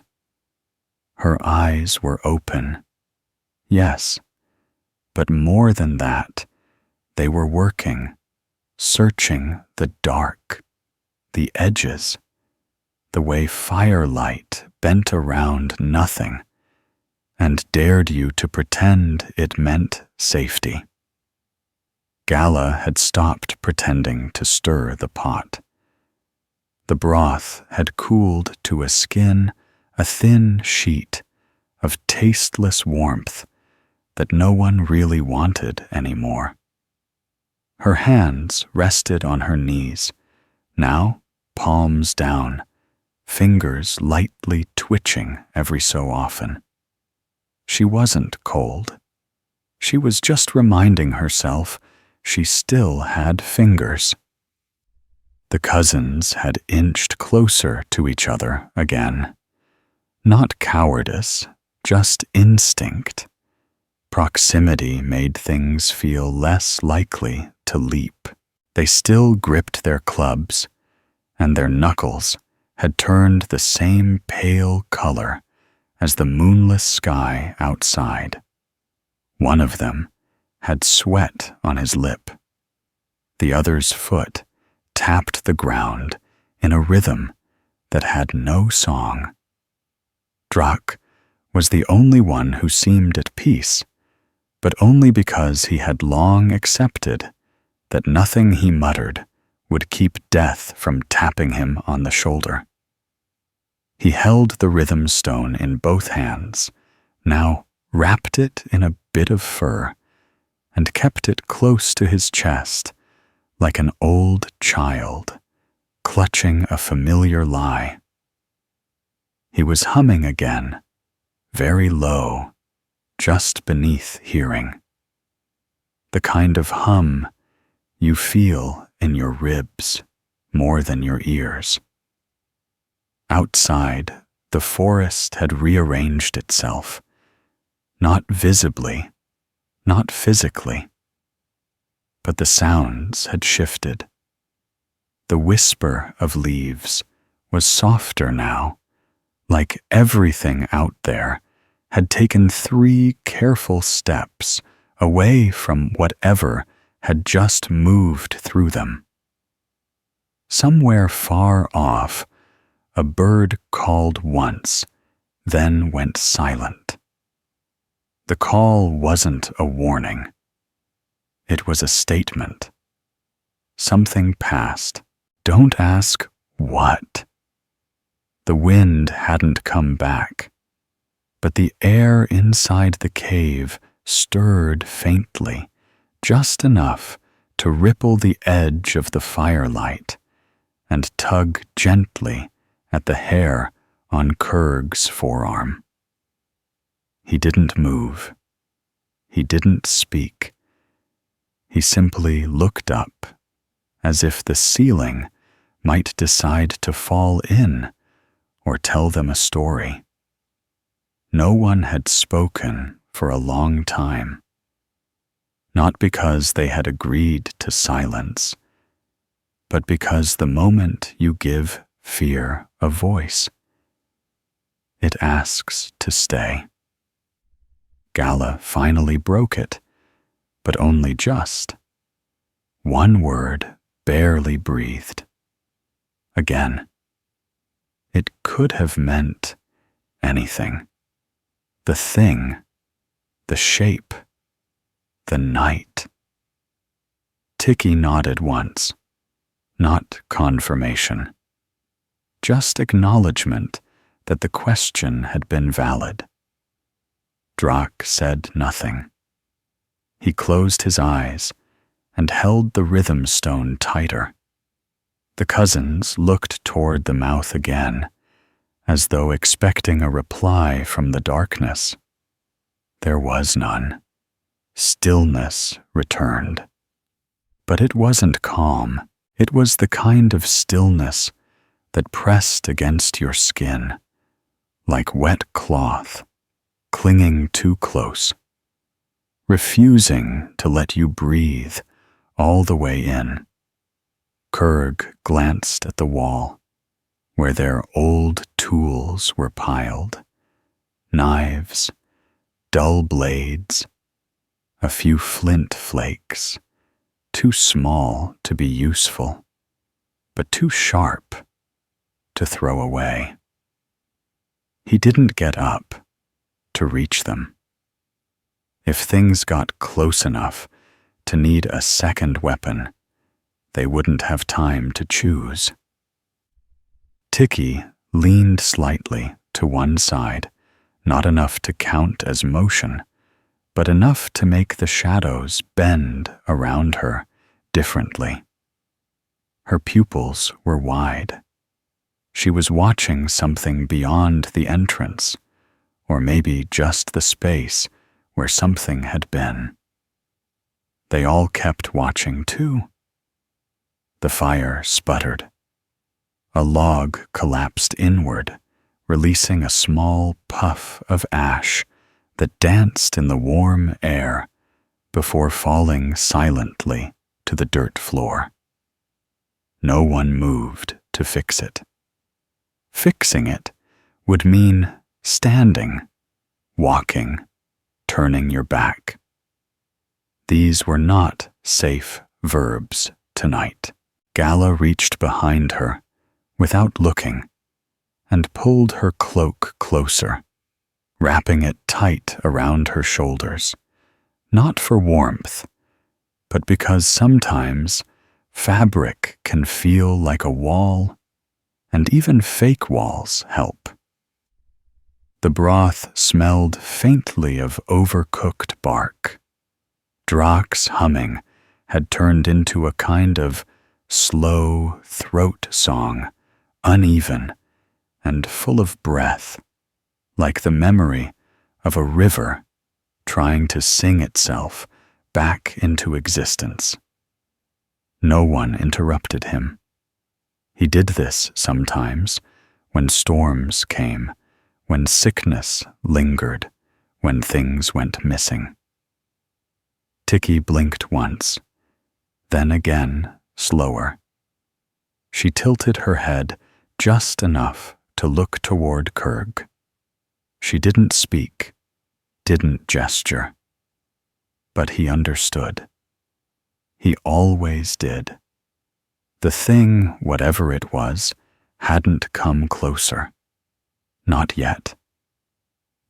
A: Her eyes were open, yes, but more than that, they were working, searching the dark, the edges, the way firelight bent around nothing and dared you to pretend it meant safety. Gala had stopped pretending to stir the pot. The broth had cooled to a skin, a thin sheet of tasteless warmth that no one really wanted anymore. Her hands rested on her knees, now palms down, fingers lightly twitching every so often. She wasn't cold. She was just reminding herself she still had fingers. The cousins had inched closer to each other again. Not cowardice, just instinct. Proximity made things feel less likely to leap. They still gripped their clubs, and their knuckles had turned the same pale color as the moonless sky outside. One of them had sweat on his lip. The other's foot tapped the ground in a rhythm that had no song. Drak was the only one who seemed at peace, but only because he had long accepted that nothing he muttered would keep death from tapping him on the shoulder. He held the rhythm stone in both hands, now wrapped it in a bit of fur, and kept it close to his chest, like an old child, clutching a familiar lie. He was humming again, very low, just beneath hearing. The kind of hum you feel in your ribs more than your ears. Outside, the forest had rearranged itself, not visibly, not physically, but the sounds had shifted. The whisper of leaves was softer now, like everything out there had taken 3 careful steps away from whatever had just moved through them. Somewhere far off, a bird called once, then went silent. The call wasn't a warning. It was a statement. Something passed. Don't ask what. The wind hadn't come back, but the air inside the cave stirred faintly, just enough to ripple the edge of the firelight and tug gently at the hair on Kurg's forearm. He didn't move. He didn't speak. He simply looked up, as if the ceiling might decide to fall in or tell them a story. No one had spoken for a long time. Not because they had agreed to silence, but because the moment you give fear a voice, it asks to stay. Gala finally broke it, but only just. One word barely breathed. Again. It could have meant anything. The thing, the shape, the night. Tiki nodded once, not confirmation. Just acknowledgement that the question had been valid. Drak said nothing. He closed his eyes and held the rhythm stone tighter. The cousins looked toward the mouth again, as though expecting a reply from the darkness There was none. Stillness returned. But it wasn't calm. It was the kind of stillness that pressed against your skin, like wet cloth, clinging too close, refusing to let you breathe all the way in. Kurg glanced at the wall, where their old tools were piled, knives, dull blades, a few flint flakes, too small to be useful, but too sharp to throw away. He didn't get up to reach them. If things got close enough to need a second weapon, they wouldn't have time to choose. Tiki leaned slightly to one side, not enough to count as motion, but enough to make the shadows bend around her differently. Her pupils were wide. She was watching something beyond the entrance, or maybe just the space where something had been. They all kept watching too. The fire sputtered. A log collapsed inward, releasing a small puff of ash that danced in the warm air before falling silently to the dirt floor. No one moved to fix it. Fixing it would mean standing, walking, turning your back. These were not safe verbs tonight. Gala reached behind her without looking and pulled her cloak closer, wrapping it tight around her shoulders, not for warmth, but because sometimes fabric can feel like a wall, and even fake walls help. The broth smelled faintly of overcooked bark. Drak's humming had turned into a kind of slow throat song, uneven and full of breath, like the memory of a river trying to sing itself back into existence. No one interrupted him. He did this sometimes when storms came, when sickness lingered, when things went missing. Tiki blinked once, then again slower. She tilted her head just enough to look toward Kurg. She didn't speak, didn't gesture, but he understood. He always did. The thing, whatever it was, hadn't come closer. Not yet.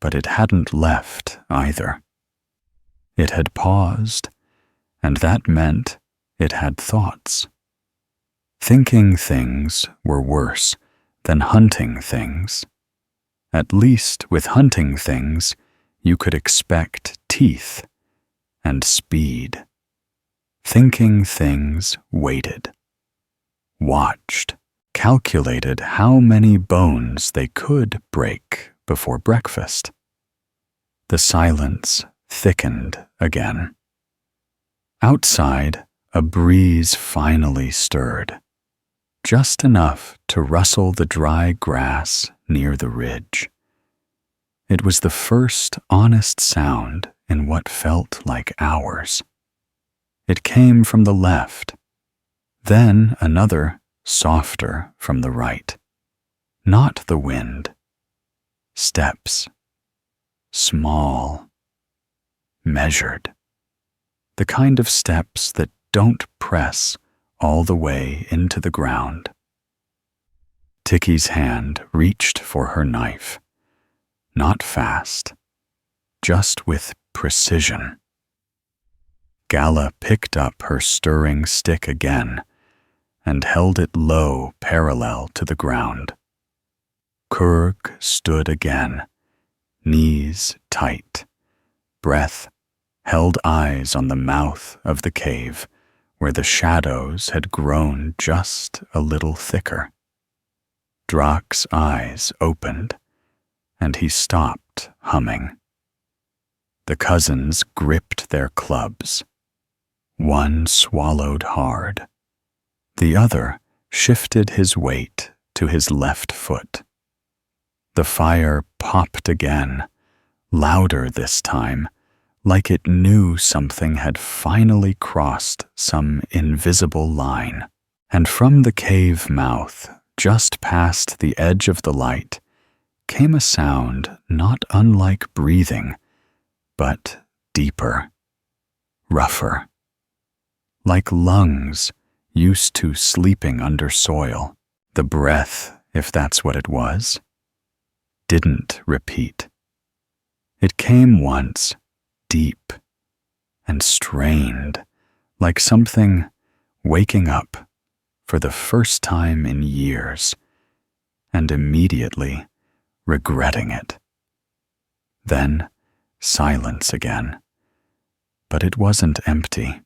A: But it hadn't left either. It had paused, and that meant it had thoughts. Thinking things were worse than hunting things. At least with hunting things, you could expect teeth and speed. Thinking things waited, watched, calculated how many bones they could break before breakfast. The silence thickened again. Outside, a breeze finally stirred, just enough to rustle the dry grass near the ridge. It was the first honest sound in what felt like hours. It came from the left, then another, softer, from the right. Not the wind. Steps. Small. Measured. The kind of steps that don't press all the way into the ground. Tiki's hand reached for her knife. Not fast, just with precision. Gala picked up her stirring stick again and held it low parallel to the ground. Kurg stood again, knees tight, breath held eyes on the mouth of the cave where the shadows had grown just a little thicker. Drak's eyes opened, and he stopped humming. The cousins gripped their clubs. One swallowed hard. The other shifted his weight to his left foot. The fire popped again, louder this time, like it knew something had finally crossed some invisible line. And from the cave mouth, just past the edge of the light, came a sound not unlike breathing, but deeper, rougher, like lungs used to sleeping under soil. The breath, if that's what it was, didn't repeat. It came once, deep and strained, like something waking up for the first time in years, and immediately regretting it. Then silence again. But it wasn't empty.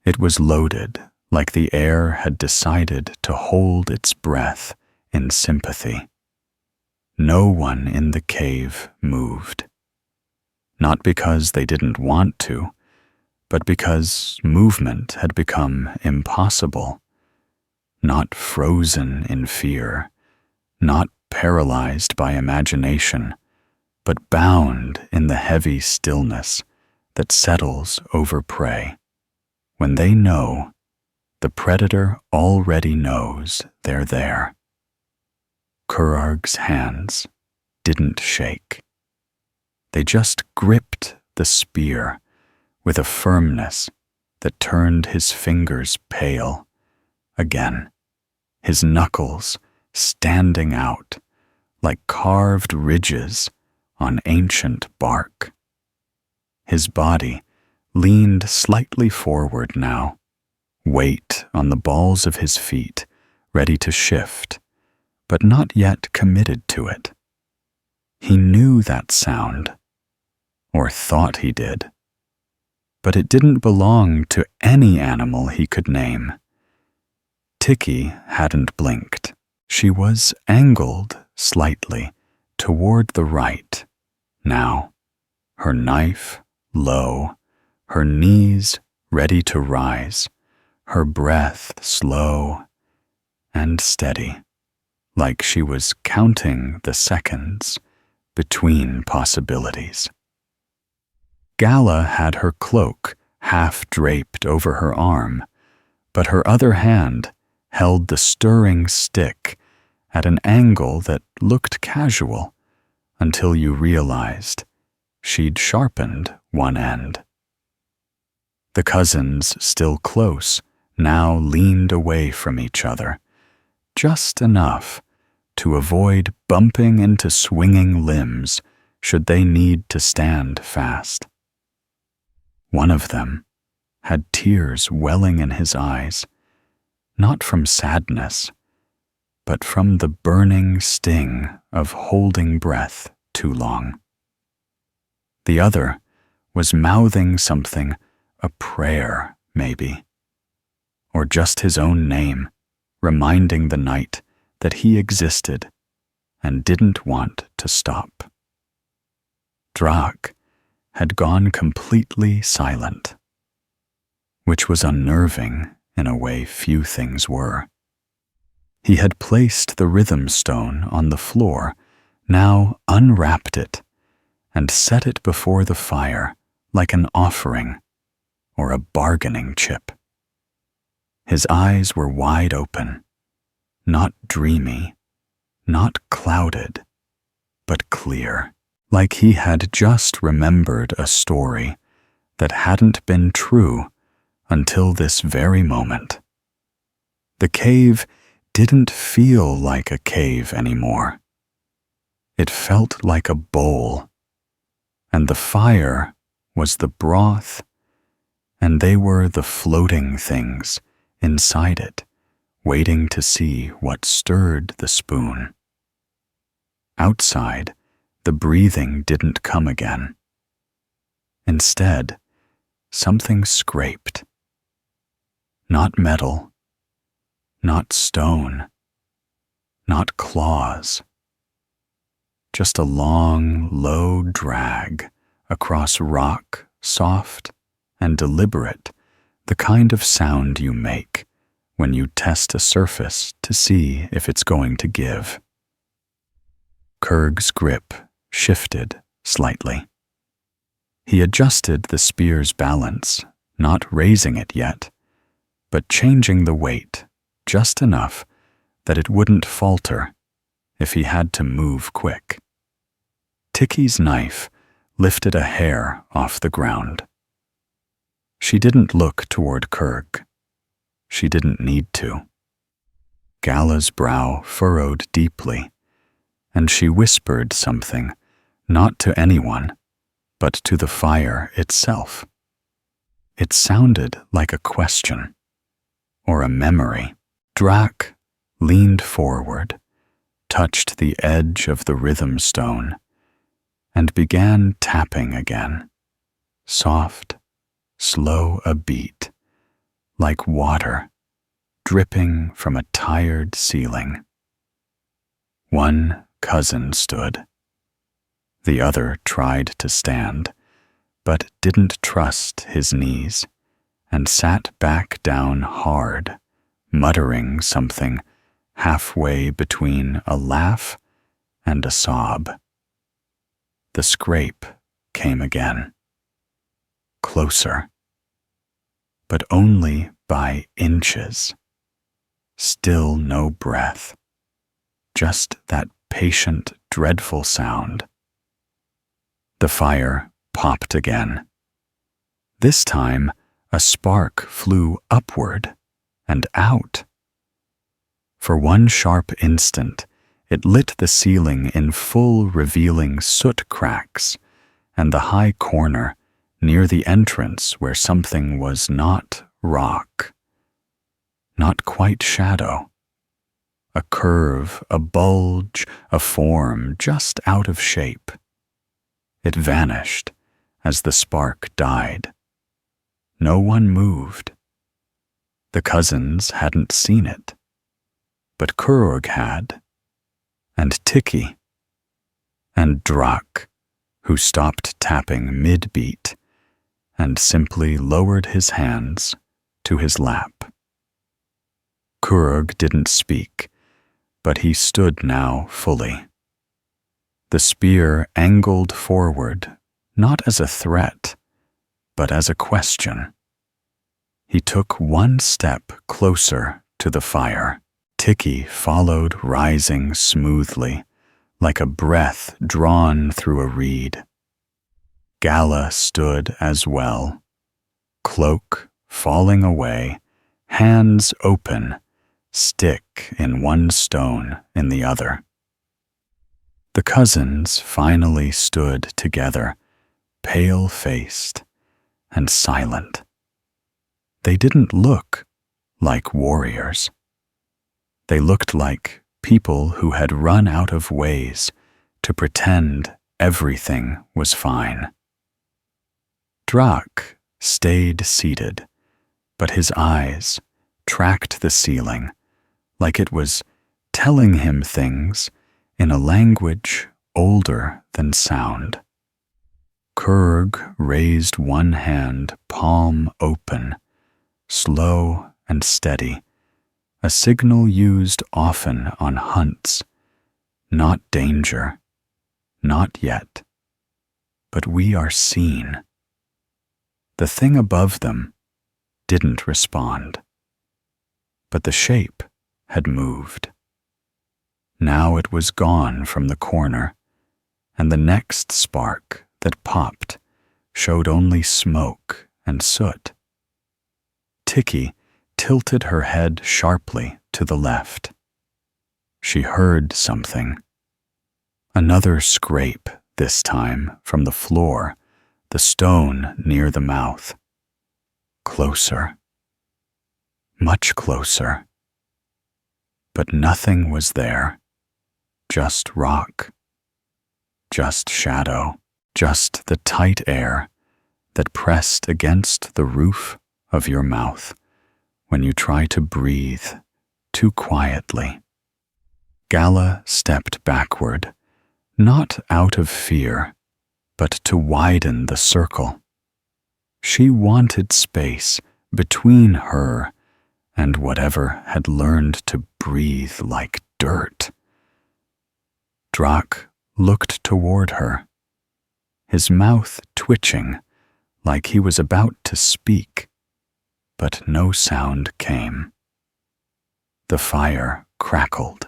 A: It was loaded, like the air had decided to hold its breath in sympathy. No one in the cave moved. Not because they didn't want to, but because movement had become impossible. Not frozen in fear, not paralyzed by imagination, but bound in the heavy stillness that settles over prey. When they know, the predator already knows they're there. Kurarg's hands didn't shake. They just gripped the spear with a firmness that turned his fingers pale again, his knuckles standing out like carved ridges on ancient bark. His body leaned slightly forward now, weight on the balls of his feet, ready to shift, but not yet committed to it. He knew that sound, or thought he did, but it didn't belong to any animal he could name. Tiki hadn't blinked. She was angled slightly toward the right now, her knife low, her knees ready to rise, her breath slow and steady, like she was counting the seconds between possibilities. Gala had her cloak half draped over her arm, but her other hand held the stirring stick at an angle that looked casual until you realized she'd sharpened one end. The cousins, still close, now leaned away from each other, just enough to avoid bumping into swinging limbs should they need to stand fast. One of them had tears welling in his eyes, not from sadness, but from the burning sting of holding breath too long. The other was mouthing something, a prayer, maybe, or just his own name, reminding the night that he existed and didn't want to stop. Drak had gone completely silent, which was unnerving in a way few things were. He had placed the rhythm stone on the floor, now unwrapped it, and set it before the fire like an offering or a bargaining chip. His eyes were wide open, not dreamy, not clouded, but clear, like he had just remembered a story that hadn't been true until this very moment. The cave didn't feel like a cave anymore. It felt like a bowl, and the fire was the broth, and they were the floating things inside it, waiting to see what stirred the spoon. Outside, the breathing didn't come again. Instead, something scraped. Not metal, not stone, not claws. Just a long, low drag across rock, soft and deliberate, the kind of sound you make when you test a surface to see if it's going to give. Kurg's grip shifted slightly. He adjusted the spear's balance, not raising it yet, but changing the weight just enough that it wouldn't falter if he had to move quick. Ticky's knife lifted a hair off the ground. She didn't look toward Kurg. She didn't need to. Gala's brow furrowed deeply, and she whispered something, not to anyone, but to the fire itself. It sounded like a question, or a memory. Drak leaned forward, touched the edge of the rhythm stone, and began tapping again, soft, slow a beat, like water dripping from a tired ceiling. One cousin stood. The other tried to stand, but didn't trust his knees, and sat back down hard, muttering something halfway between a laugh and a sob. The scrape came again. Closer. But only by inches. Still no breath. Just that patient, dreadful sound. The fire popped again. This time, a spark flew upward and out. For one sharp instant, it lit the ceiling in full, revealing soot cracks, and the high corner near the entrance where something was not rock, not quite shadow. A curve, a bulge, a form just out of shape. It vanished as the spark died. No one moved. The cousins hadn't seen it, but Kurg had, and Ticky, and Drak, who stopped tapping mid-beat and simply lowered his hands to his lap. Kurg didn't speak, but he stood now fully. The spear angled forward, not as a threat, but as a question. He took one step closer to the fire. Ticky followed, rising smoothly, like a breath drawn through a reed. Gala stood as well, cloak falling away, hands open, stick in one stone in the other. The cousins finally stood together, pale-faced and silent. They didn't look like warriors. They looked like people who had run out of ways to pretend everything was fine. Drak stayed seated, but his eyes tracked the ceiling like it was telling him things in a language older than sound. Kurg raised one hand, palm open, slow and steady, a signal used often on hunts. Not danger, not yet, but we are seen. The thing above them didn't respond, but the shape had moved. Now it was gone from the corner, and the next spark that popped showed only smoke and soot. Ticky tilted her head sharply to the left. She heard something. Another scrape, this time from the floor, the stone near the mouth. Closer. Much closer. But nothing was there. Just rock. Just shadow. Just the tight air that pressed against the roof of your mouth when you try to breathe too quietly. Gala stepped backward, not out of fear, but to widen the circle. She wanted space between her and whatever had learned to breathe like dirt. Drac looked toward her, his mouth twitching like he was about to speak, but no sound came. The fire crackled.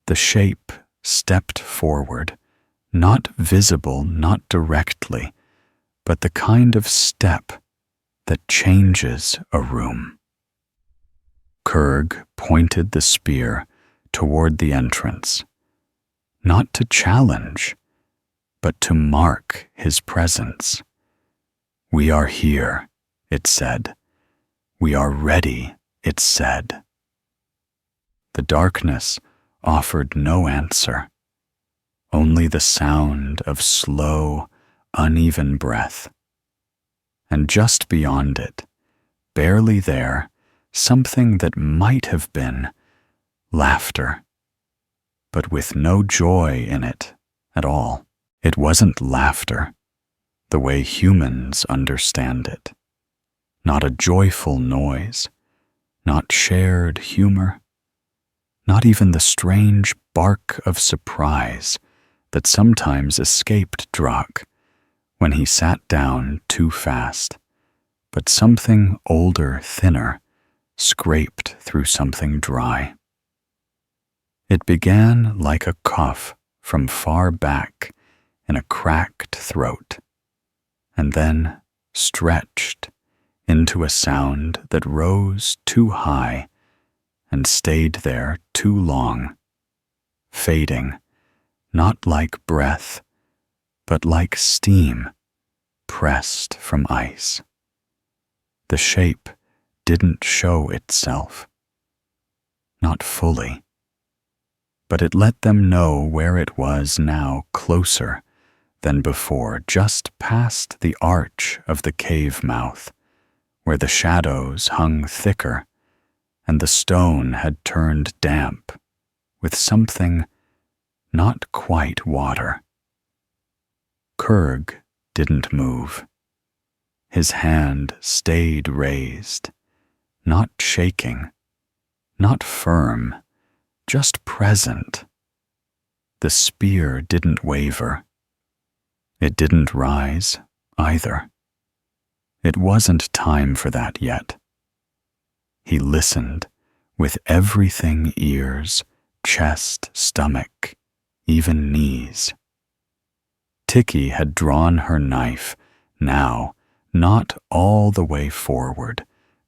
A: The shape stepped forward, not visible, not directly, but the kind of step that changes a room. Kurg pointed the spear toward the entrance, not to challenge, but to mark his presence. "We are here," it said. "We are ready," it said. The darkness offered no answer, only the sound of slow, uneven breath. And just beyond it, barely there, something that might have been laughter, but with no joy in it at all. It wasn't laughter, the way humans understand it. Not a joyful noise, not shared humor, not even the strange bark of surprise that sometimes escaped Drac when he sat down too fast, but something older, thinner, scraped through something dry. It began like a cough from far back in a cracked throat, and then stretched into a sound that rose too high and stayed there too long, fading, not like breath, but like steam pressed from ice. The shape didn't show itself, not fully, but it let them know where it was now, closer than before, just past the arch of the cave mouth, where the shadows hung thicker and the stone had turned damp with something not quite water. Kurg didn't move. His hand stayed raised, not shaking, not firm, just present. The spear didn't waver. It didn't rise either. It wasn't time for that yet. He listened with everything: ears, chest, stomach, even knees. Tiki had drawn her knife, now not all the way forward,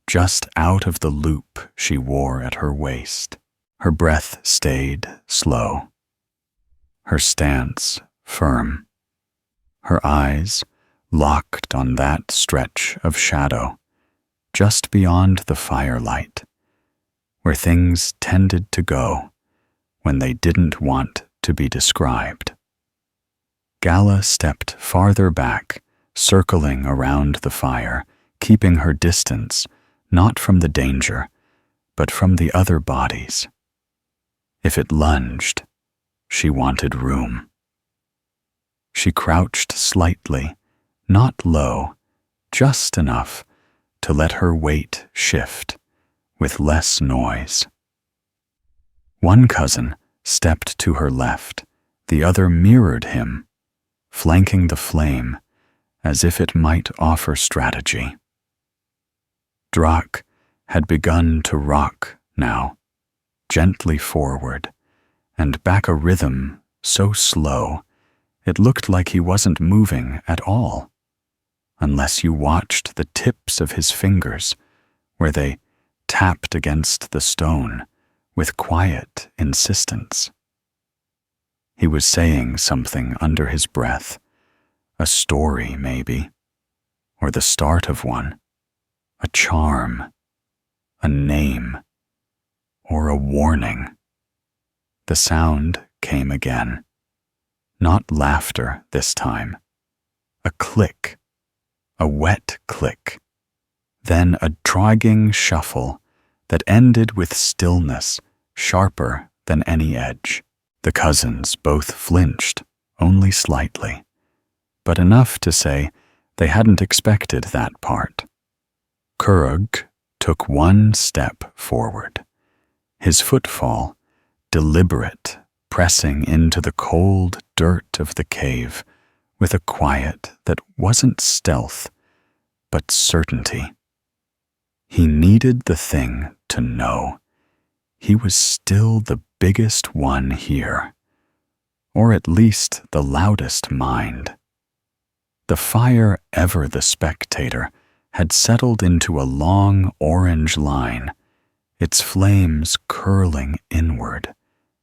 A: just out of the loop she wore at her waist. Her breath stayed slow, her stance firm, her eyes locked on that stretch of shadow just beyond the firelight, where things tended to go when they didn't want to be described. Gala stepped farther back, circling around the fire, keeping her distance, not from the danger, but from the other bodies. If it lunged, she wanted room. She crouched slightly, not low, just enough to let her weight shift with less noise. One cousin stepped to her left, the other mirrored him, flanking the flame as if it might offer strategy. Drac had begun to rock now, gently forward, and back a rhythm so slow it looked like he wasn't moving at all, unless you watched the tips of his fingers where they tapped against the stone with quiet insistence. He was saying something under his breath, a story maybe, or the start of one, a charm, a name, or a warning. The sound came again, not laughter this time, a click, a wet click, then a dragging shuffle that ended with stillness sharper than any edge. The cousins both flinched, only slightly, but enough to say they hadn't expected that part. Kurug took one step forward, his footfall deliberate, pressing into the cold dirt of the cave with a quiet that wasn't stealth, but certainty. He needed the thing to know he was still the biggest one here, or at least the loudest mind. The fire, ever the spectator, had settled into a long orange line, its flames curling inward,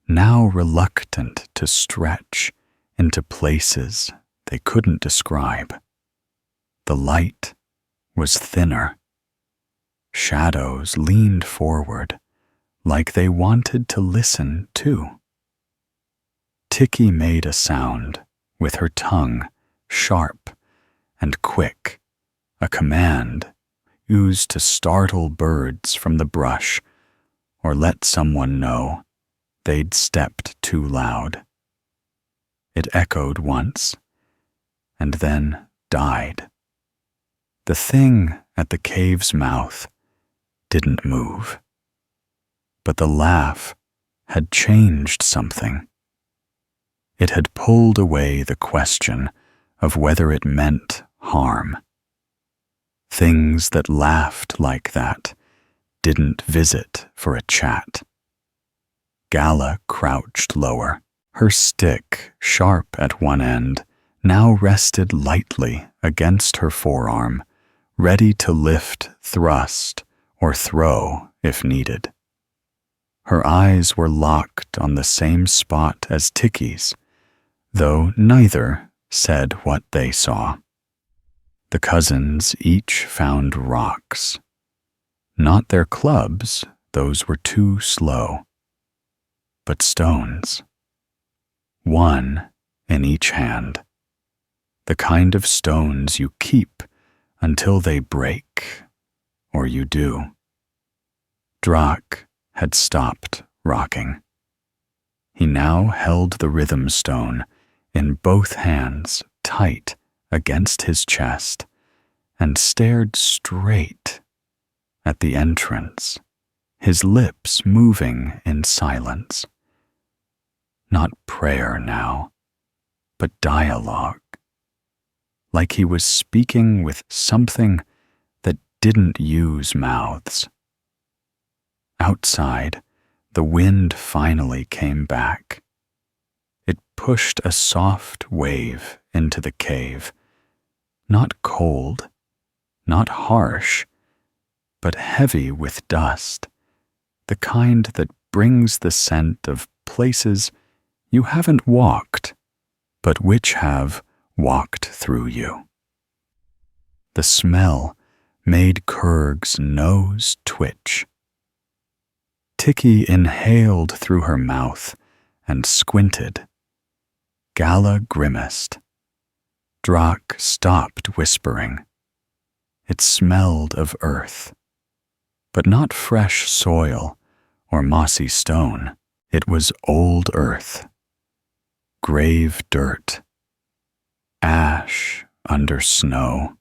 A: now reluctant to stretch into places they couldn't describe. The light was thinner. Shadows leaned forward, like they wanted to listen too. Tiki made a sound with her tongue, sharp and quick, a command used to startle birds from the brush or let someone know they'd stepped too loud. It echoed once and then died. The thing at the cave's mouth didn't move, but the laugh had changed something. It had pulled away the question of whether it meant harm. Things that laughed like that didn't visit for a chat. Gala crouched lower, her stick, sharp at one end, now rested lightly against her forearm, ready to lift, thrust, or throw if needed. Her eyes were locked on the same spot as Tiki's, though neither said what they saw. The cousins each found rocks. Not their clubs, those were too slow, but stones. One in each hand. The kind of stones you keep until they break, or you do. Drak had stopped rocking. He now held the rhythm stone in both hands tight against his chest and stared straight at the entrance, his lips moving in silence. Not prayer now, but dialogue, like he was speaking with something that didn't use mouths. Outside, the wind finally came back. It pushed a soft wave into the cave, not cold, not harsh, but heavy with dust, the kind that brings the scent of places you haven't walked, but which have walked through you. The smell made Kurg's nose twitch. Tiki inhaled through her mouth and squinted. Gala grimaced. Drak stopped whispering. It smelled of earth, but not fresh soil or mossy stone. It was old earth, grave dirt, ash under snow,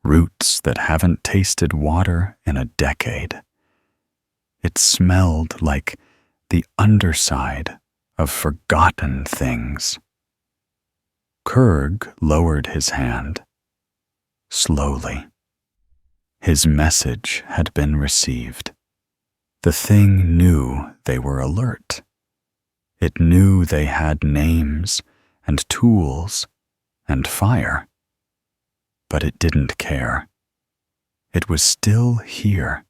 A: roots that haven't tasted water in a decade. It smelled like the underside of forgotten things. Kurg lowered his hand, slowly. His message had been received. The thing knew they were alert. It knew they had names and tools and fire. But it didn't care. It was still here,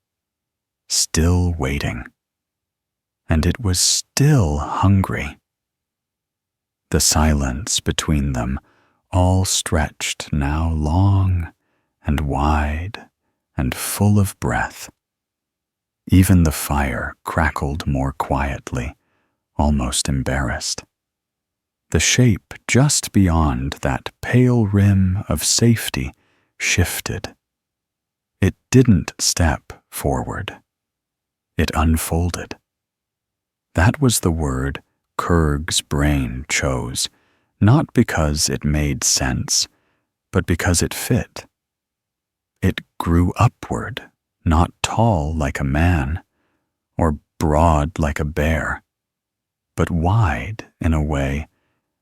A: still waiting. And it was still hungry. The silence between them all stretched now long and wide and full of breath. Even the fire crackled more quietly, almost embarrassed. The shape just beyond that pale rim of safety shifted. It didn't step forward. It unfolded. That was the word Kurg's brain chose, not because it made sense, but because it fit. It grew upward, not tall like a man, or broad like a bear, but wide in a way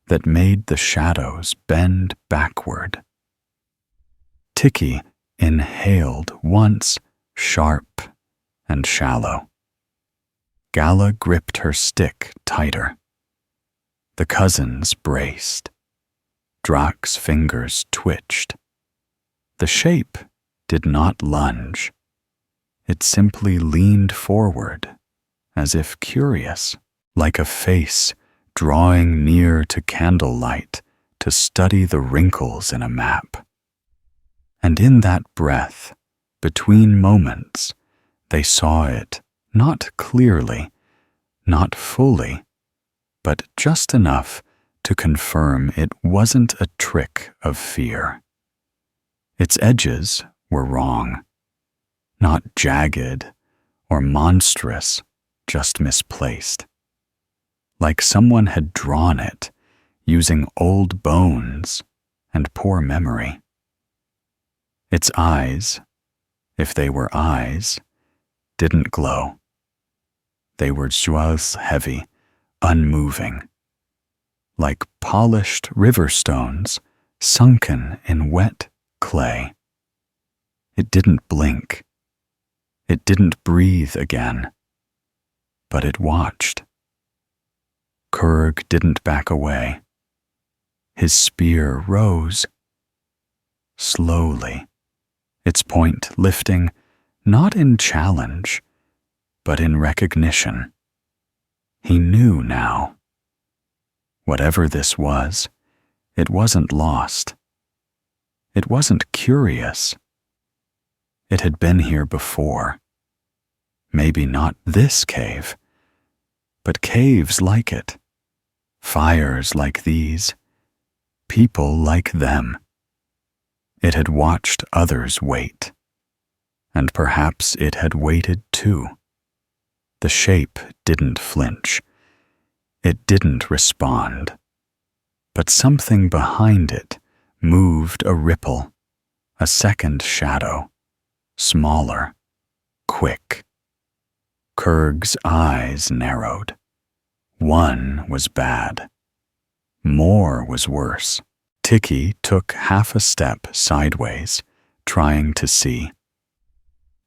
A: that made the shadows bend backward. Tiki inhaled once, sharp and shallow. Gala gripped her stick tighter. The cousins braced. Drak's fingers twitched. The shape did not lunge. It simply leaned forward, as if curious, like a face drawing near to candlelight to study the wrinkles in a map. And in that breath, between moments, they saw it, not clearly, not fully, but just enough to confirm it wasn't a trick of fear. Its edges were wrong, not jagged or monstrous, just misplaced. Like someone had drawn it, using old bones and poor memory. Its eyes, if they were eyes, didn't glow. They were jewels heavy, unmoving, like polished river stones sunken in wet clay. It didn't blink. It didn't breathe again. But it watched. Kurg didn't back away. His spear rose. Slowly, its point lifting not in challenge, but in recognition. He knew now. Whatever this was, it wasn't lost. It wasn't curious. It had been here before. Maybe not this cave, but caves like it, fires like these, people like them. It had watched others wait, and perhaps it had waited too. The shape didn't flinch. It didn't respond. But something behind it moved a ripple, a second shadow, smaller, quick. Kurg's eyes narrowed. One was bad. More was worse. Tiki took half a step sideways, trying to see.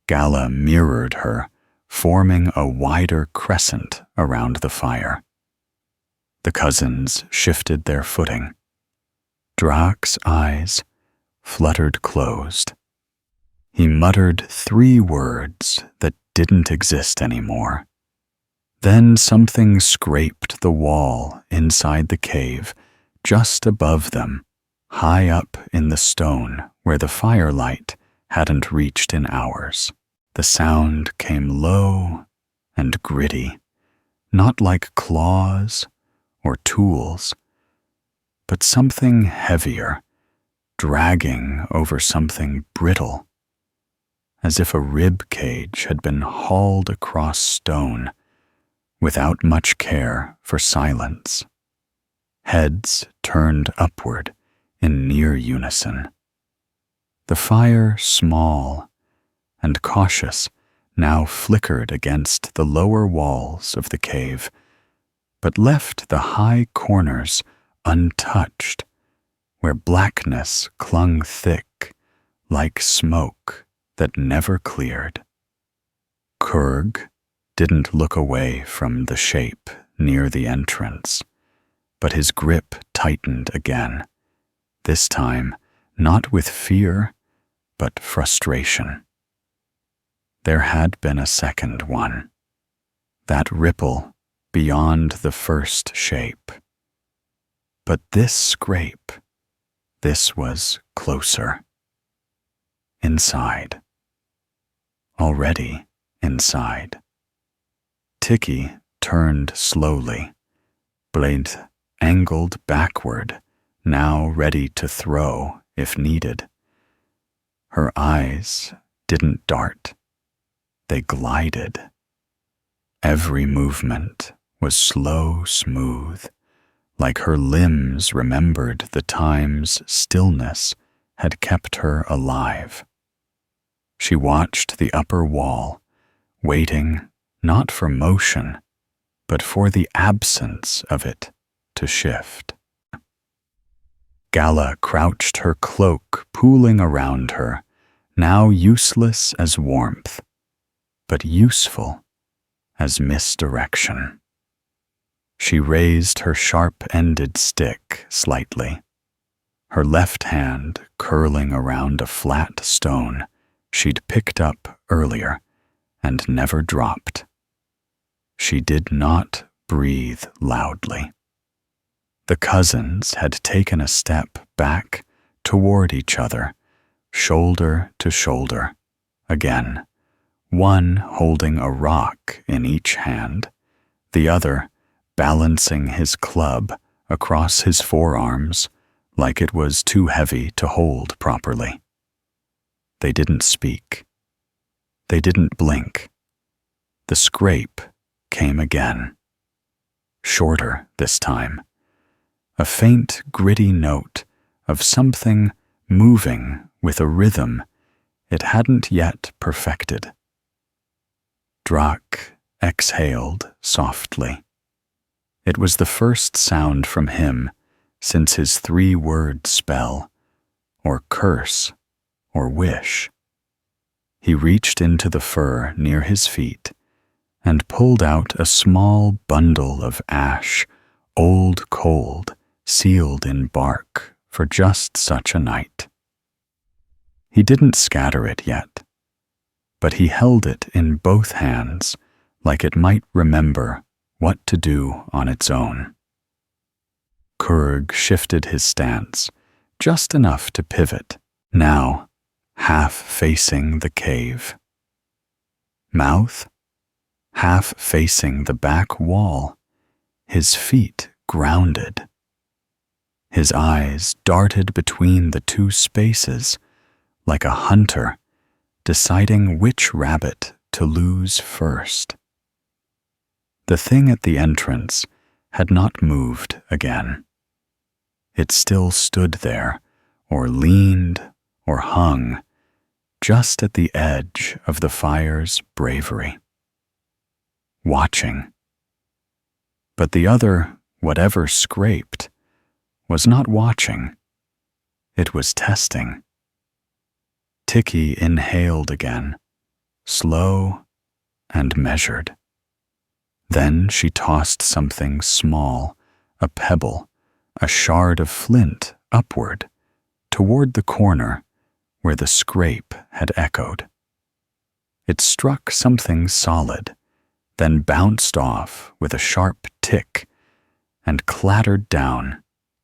A: Gala mirrored her, forming a wider crescent around the fire. The cousins shifted their footing. Drak's eyes fluttered closed. He muttered 3 words that didn't exist anymore. Then something scraped the wall inside the cave, just above them, high up in the stone where the firelight hadn't reached in hours. The sound came low and gritty, not like claws or tools, but something heavier, dragging over something brittle, as if a rib cage had been hauled across stone without much care for silence. Heads turned upward in near unison. The fire, small and cautious, now flickered against the lower walls of the cave, but left the high corners untouched, where blackness clung thick like smoke that never cleared. Kurg didn't look away from the shape near the entrance, but his grip tightened again, this time not with fear, but frustration. There had been a second one, that ripple beyond the first shape. But this scrape, this was closer. Inside. Already inside. Tiki turned slowly, blade angled backward, now ready to throw if needed. Her eyes didn't dart. They glided. Every movement was slow, smooth, like her limbs remembered the times stillness had kept her alive. She watched the upper wall, waiting not for motion, but for the absence of it to shift. Gala crouched, her cloak pooling around her, now useless as warmth, but useful as misdirection. She raised her sharp-ended stick slightly, her left hand curling around a flat stone she'd picked up earlier and never dropped. She did not breathe loudly. The cousins had taken a step back toward each other, shoulder to shoulder, again, one holding a rock in each hand, the other balancing his club across his forearms like it was too heavy to hold properly. They didn't speak. They didn't blink. The scrape came again, shorter this time, a faint, gritty note of something moving with a rhythm it hadn't yet perfected. Drak exhaled softly. It was the first sound from him since his 3-word spell, or curse, or wish. He reached into the fur near his feet and pulled out a small bundle of ash, old cold, sealed in bark for just such a night. He didn't scatter it yet, but he held it in both hands like it might remember what to do on its own. Kurg shifted his stance, just enough to pivot, now half facing the cave. Mouth half facing the back wall, his feet grounded. His eyes darted between the two spaces like a hunter deciding which rabbit to lose first. The thing at the entrance had not moved again. It still stood there, or leaned, or hung, just at the edge of the fire's bravery, watching. But the other, whatever scraped, was not watching. It was testing. Tiki inhaled again, slow and measured. Then she tossed something small, a pebble, a shard of flint, upward, toward the corner where the scrape had echoed. It struck something solid, then bounced off with a sharp tick and clattered down,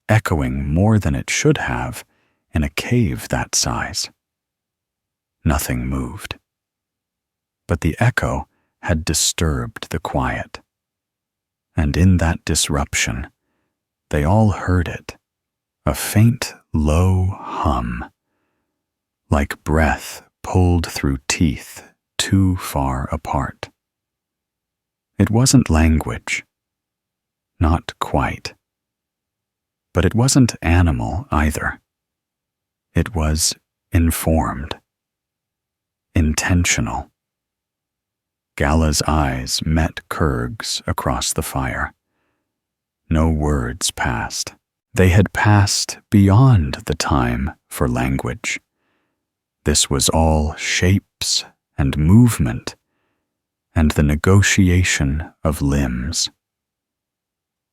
A: echoing more than it should have in a cave that size. Nothing moved. But the echo had disturbed the quiet. And in that disruption, they all heard it, a faint, low hum, like breath pulled through teeth too far apart. It wasn't language. Not quite. But it wasn't animal either. It was informed. Intentional. Gala's eyes met Kurg's across the fire. No words passed. They had passed beyond the time for language. This was all shapes and movement, and the negotiation of limbs.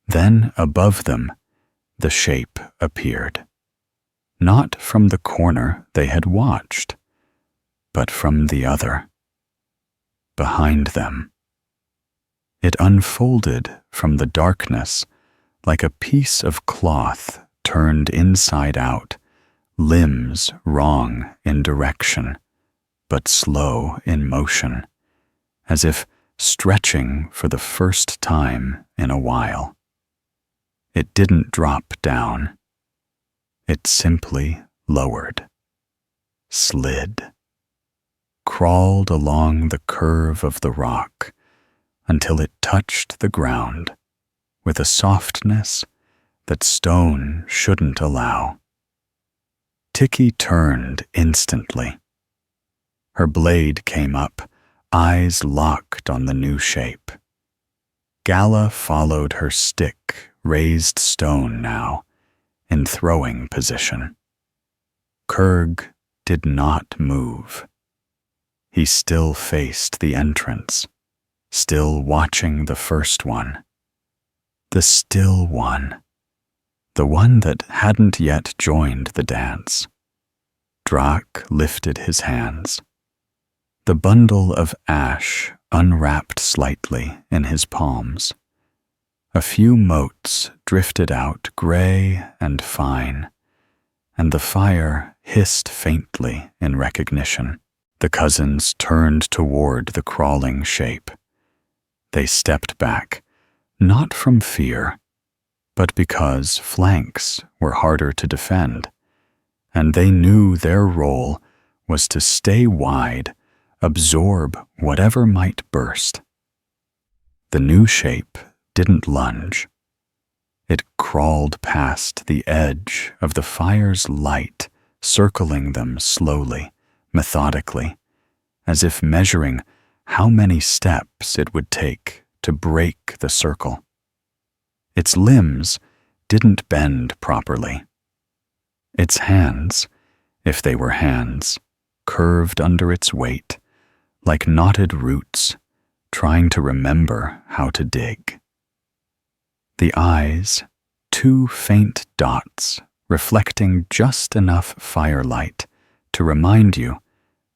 A: Then above them, the shape appeared, not from the corner they had watched, but from the other, behind them. It unfolded from the darkness like a piece of cloth turned inside out, limbs wrong in direction, but slow in motion, as if stretching for the first time in a while. It didn't drop down. It simply lowered, slid, crawled along the curve of the rock until it touched the ground with a softness that stone shouldn't allow. Tiki turned instantly. Her blade came up, eyes locked on the new shape. Gala followed her stick, raised stone now, in throwing position. Kurg did not move. He still faced the entrance, still watching the first one. The still one. The one that hadn't yet joined the dance. Drak lifted his hands. The bundle of ash unwrapped slightly in his palms. A few motes drifted out gray and fine, and the fire hissed faintly in recognition. The cousins turned toward the crawling shape. They stepped back, not from fear, but because flanks were harder to defend, and they knew their role was to stay wide, absorb whatever might burst. The new shape didn't lunge. It crawled past the edge of the fire's light, circling them slowly, methodically, as if measuring how many steps it would take to break the circle. Its limbs didn't bend properly. Its hands, if they were hands, curved under its weight, like knotted roots, trying to remember how to dig. The eyes, two faint dots reflecting just enough firelight to remind you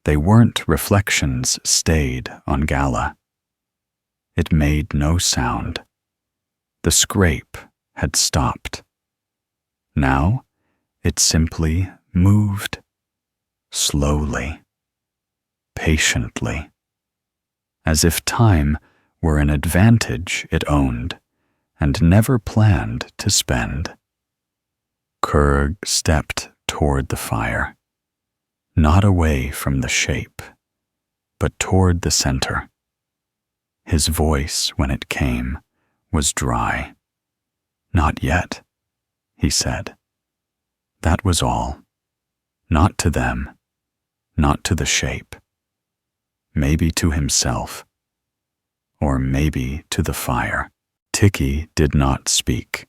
A: they weren't reflections stayed on Gala. It made no sound. The scrape had stopped. Now it simply moved, slowly, patiently, as if time were an advantage it owned and never planned to spend. Kurg stepped toward the fire, not away from the shape, but toward the center. His voice, when it came, was dry. "Not yet," he said. That was all. Not to them, not to the shape. Maybe to himself, or maybe to the fire. Tiki did not speak.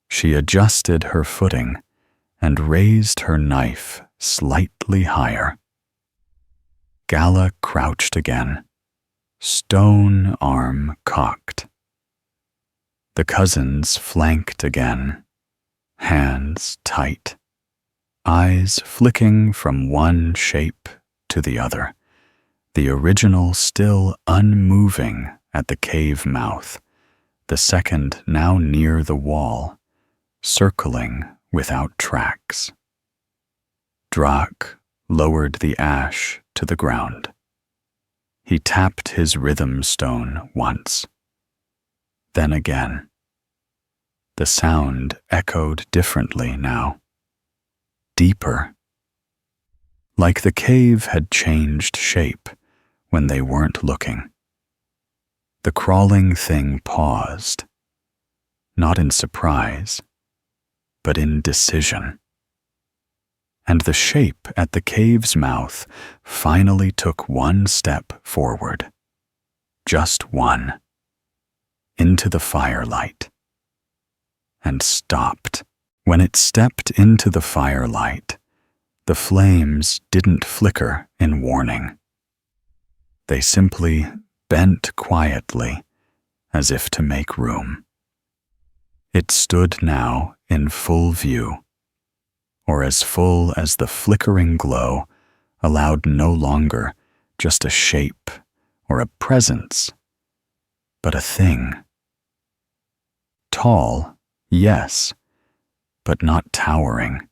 A: She adjusted her footing and raised her knife slightly higher. Gala crouched again, stone arm cocked. The cousins flanked again, hands tight, eyes flicking from one shape to the other, the original still unmoving at the cave mouth, the second now near the wall, circling without tracks. Drak lowered the ash to the ground. He tapped his rhythm stone once, then again. The sound echoed differently now, deeper, like the cave had changed shape when they weren't looking. The crawling thing paused, not in surprise, but in decision. And the shape at the cave's mouth finally took one step forward, just one, into the firelight, and stopped. When it stepped into the firelight, the flames didn't flicker in warning. They simply bent quietly, as if to make room. It stood now in full view, or as full as the flickering glow allowed no longer just a shape or a presence, but a thing. Tall, yes, but not towering.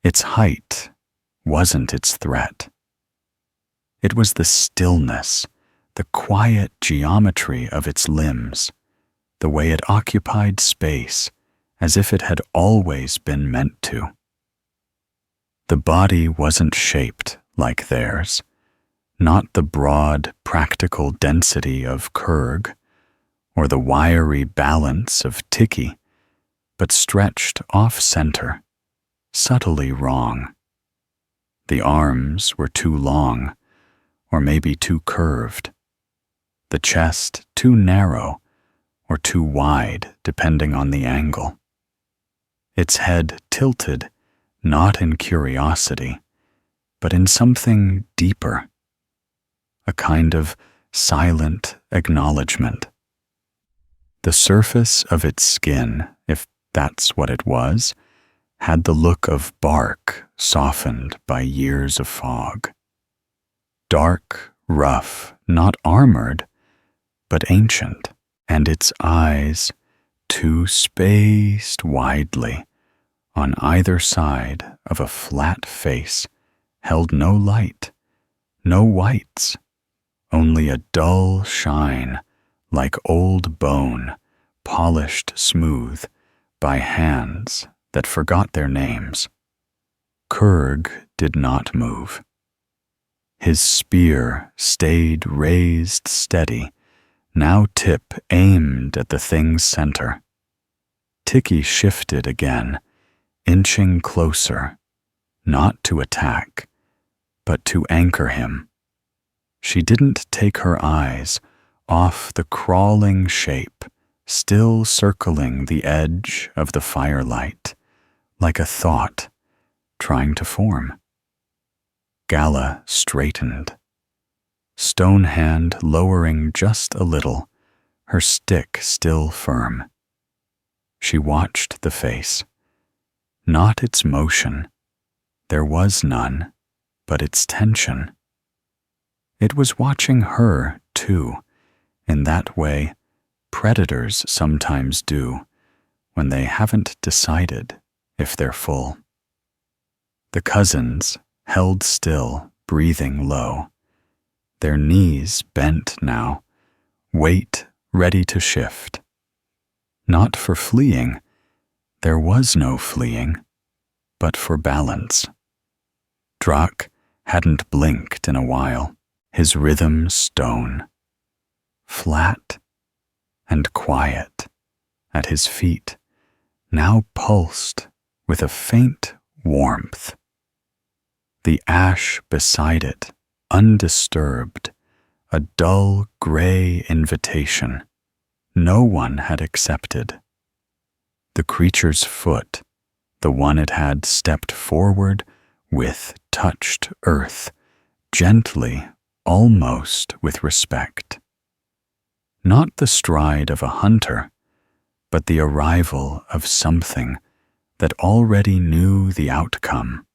A: Its height wasn't its threat. It was the stillness, the quiet geometry of its limbs, the way it occupied space as if it had always been meant to. The body wasn't shaped like theirs, not the broad, practical density of Kurg, or the wiry balance of Tiki, but stretched off-center, subtly wrong. The arms were too long, or maybe too curved. The chest too narrow, or too wide, depending on the angle. Its head tilted, not in curiosity, but in something deeper, a kind of silent acknowledgement. The surface of its skin, if that's what it was, had the look of bark softened by years of fog. Dark, rough, not armored, but ancient, and its eyes, too spaced widely, on either side of a flat face, held no light, no whites, only a dull shine like old bone, polished smooth by hands that forgot their names. Kurg did not move. His spear stayed raised steady, now tip aimed at the thing's center. Tiki shifted again, inching closer, not to attack, but to anchor him. She didn't take her eyes off the crawling shape, still circling the edge of the firelight, like a thought trying to form. Gala straightened, stone hand lowering just a little, her stick still firm. She watched the face, not its motion. There was none, but its tension. It was watching her, too, in that way predators sometimes do when they haven't decided if they're full. The cousins held still, breathing low, their knees bent now, weight ready to shift. Not for fleeing, there was no fleeing, but for balance. Drak hadn't blinked in a while, his rhythm stone, flat and quiet at his feet, now pulsed with a faint warmth. The ash beside it, undisturbed, a dull gray invitation no one had accepted. The creature's foot, the one it had stepped forward with, touched earth, gently, almost with respect. Not the stride of a hunter, but the arrival of something that already knew the outcome.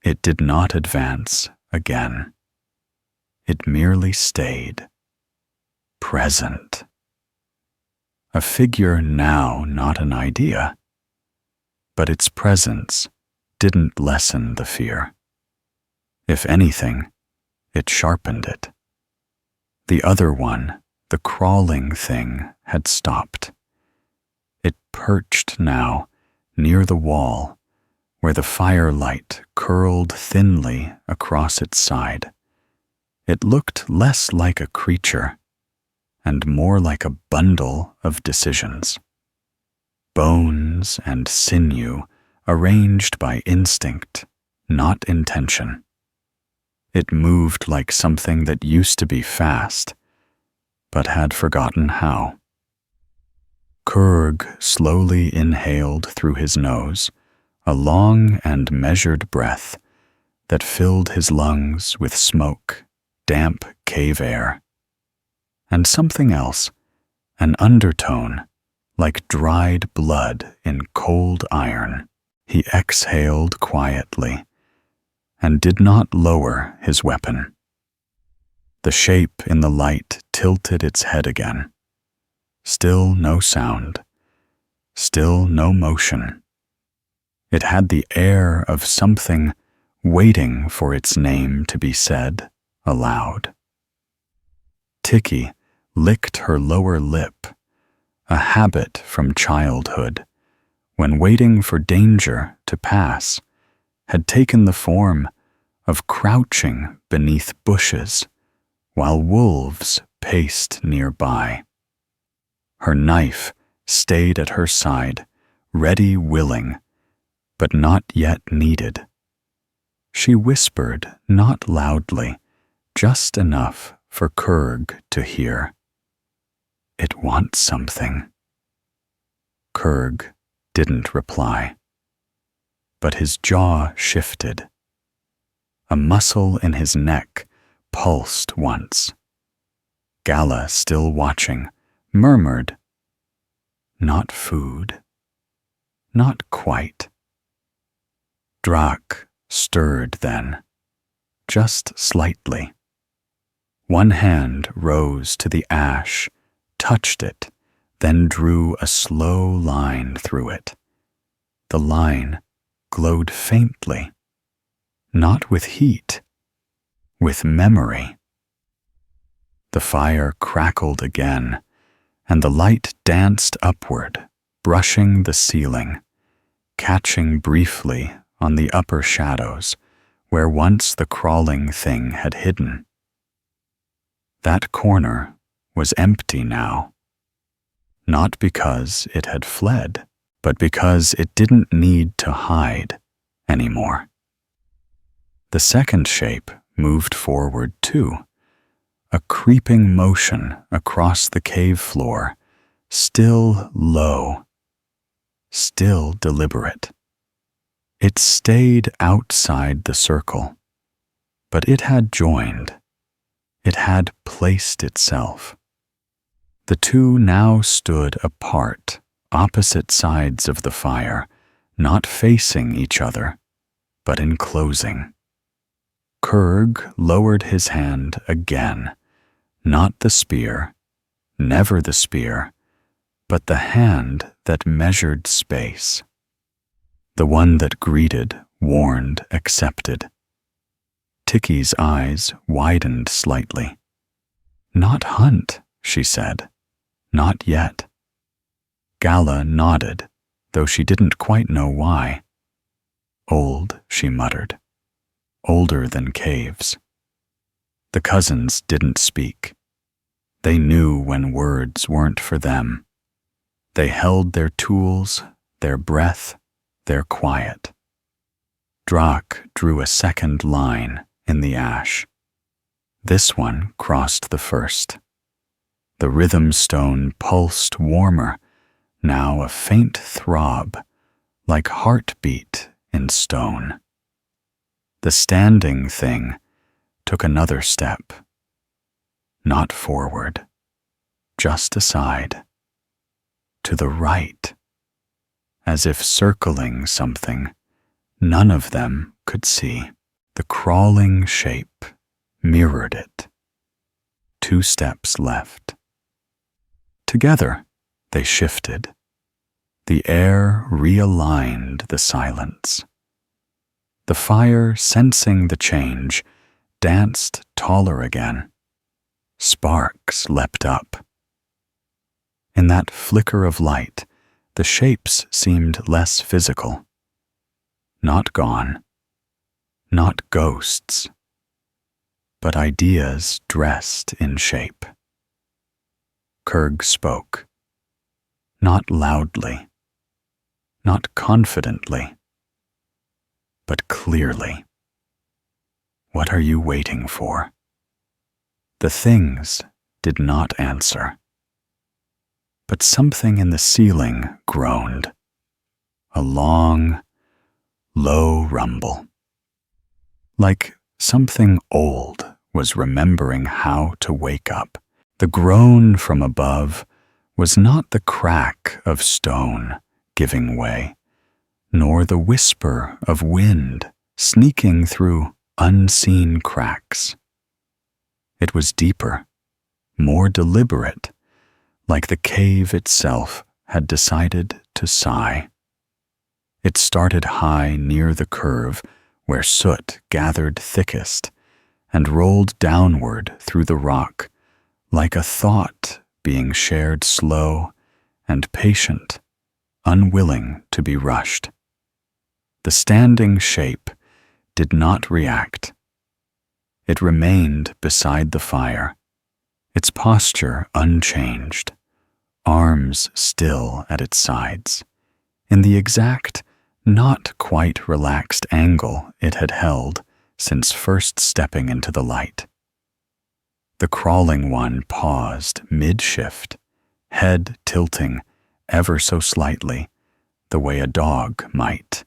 A: It did not advance again. It merely stayed, present. A figure now, not an idea, but its presence didn't lessen the fear. If anything, it sharpened it. The other one, the crawling thing, had stopped. It perched now near the wall, where the firelight curled thinly across its side. It looked less like a creature and more like a bundle of decisions. Bones and sinew arranged by instinct, not intention. It moved like something that used to be fast, but had forgotten how. Kurg slowly inhaled through his nose, a long and measured breath that filled his lungs with smoke, damp cave air. And something else, an undertone, like dried blood in cold iron. He exhaled quietly and did not lower his weapon. The shape in the light tilted its head again. Still no sound, still no motion. It had the air of something waiting for its name to be said aloud. Tiki licked her lower lip, a habit from childhood, when waiting for danger to pass, had taken the form of crouching beneath bushes while wolves paced nearby. Her knife stayed at her side ready willing, but not yet needed. She whispered not loudly, just enough for Kurg to hear. It wants something. Kurg didn't reply, but his jaw shifted. A muscle in his neck pulsed once. Gala, still watching, murmured, "Not food. Not quite." Drak stirred then, just slightly. One hand rose to the ash, touched it, then drew a slow line through it. The line glowed faintly, not with heat, with memory. The fire crackled again, and the light danced upward, brushing the ceiling, catching briefly on the upper shadows where once the crawling thing had hidden. That corner was empty now, not because it had fled, but because it didn't need to hide anymore. The second shape moved forward too, a creeping motion across the cave floor, still low, still deliberate. It stayed outside the circle, but it had joined. It had placed itself. The two now stood apart, opposite sides of the fire, not facing each other, but enclosing. Kurg lowered his hand again, not the spear, never the spear, but the hand that measured space. The one that greeted, warned, accepted. Tiki's eyes widened slightly. "Not hunt," she said. "Not yet." Gala nodded, though she didn't quite know why. "Old," she muttered. "Older than caves." The cousins didn't speak. They knew when words weren't for them. They held their tools, their breath, their quiet. Drak drew a second line in the ash. This one crossed the first. The rhythm stone pulsed warmer, now a faint throb, like heartbeat in stone. The standing thing took another step. Not forward, just aside. To the right, as if circling something none of them could see. The crawling shape mirrored it. 2 steps left. Together, they shifted. The air realigned the silence. The fire, sensing the change, danced taller again. Sparks leapt up. In that flicker of light, the shapes seemed less physical. Not gone, not ghosts, but ideas dressed in shape. Kurg spoke, not loudly, not confidently, but clearly. "What are you waiting for?" The things did not answer, but something in the ceiling groaned, a long, low rumble, like something old was remembering how to wake up. The groan from above was not the crack of stone giving way, nor the whisper of wind sneaking through unseen cracks. It was deeper, more deliberate, like the cave itself had decided to sigh. It started high near the curve where soot gathered thickest and rolled downward through the rock like a thought being shared slow and patient, unwilling to be rushed. The standing shape did not react. It remained beside the fire, its posture unchanged, arms still at its sides, in the exact, not quite relaxed angle it had held since first stepping into the light. The crawling one paused mid-shift, head tilting ever so slightly, the way a dog might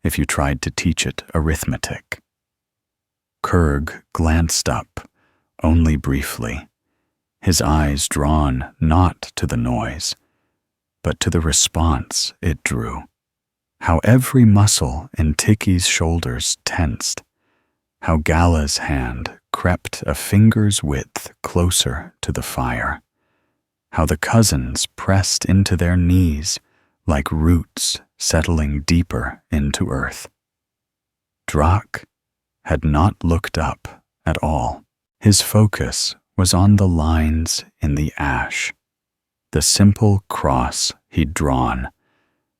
A: if you tried to teach it arithmetic. Kurg glanced up, only briefly, his eyes drawn not to the noise, but to the response it drew. How every muscle in Tiki's shoulders tensed, how Gala's hand crept a finger's width closer to the fire, how the cousins pressed into their knees like roots settling deeper into earth. Drak had not looked up at all. His focus was on the lines in the ash, the simple cross he'd drawn,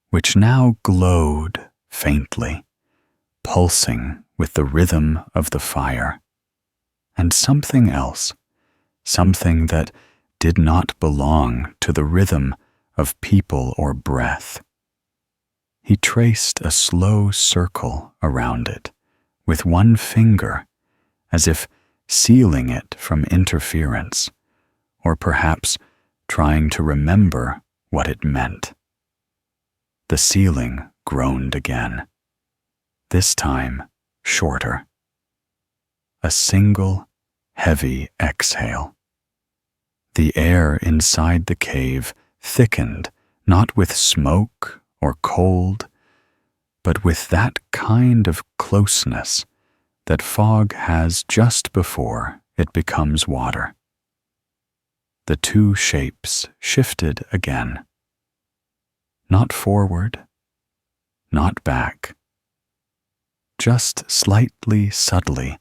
A: which now glowed faintly, pulsing with the rhythm of the fire. And something else, something that did not belong to the rhythm of people or breath. He traced a slow circle around it with one finger, as if sealing it from interference, or perhaps trying to remember what it meant. The ceiling groaned again, this time shorter. A single, heavy exhale. The air inside the cave thickened, not with smoke or cold, but with that kind of closeness that fog has just before it becomes water. The two shapes shifted again. Not forward, not back. Just slightly subtly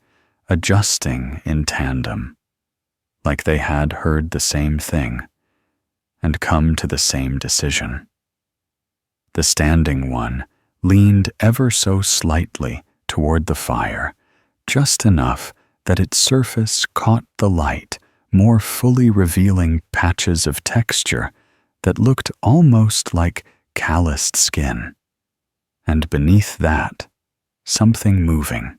A: adjusting in tandem, like they had heard the same thing and come to the same decision. The standing one leaned ever so slightly toward the fire, just enough that its surface caught the light, more fully revealing patches of texture that looked almost like calloused skin. And beneath that, something moving.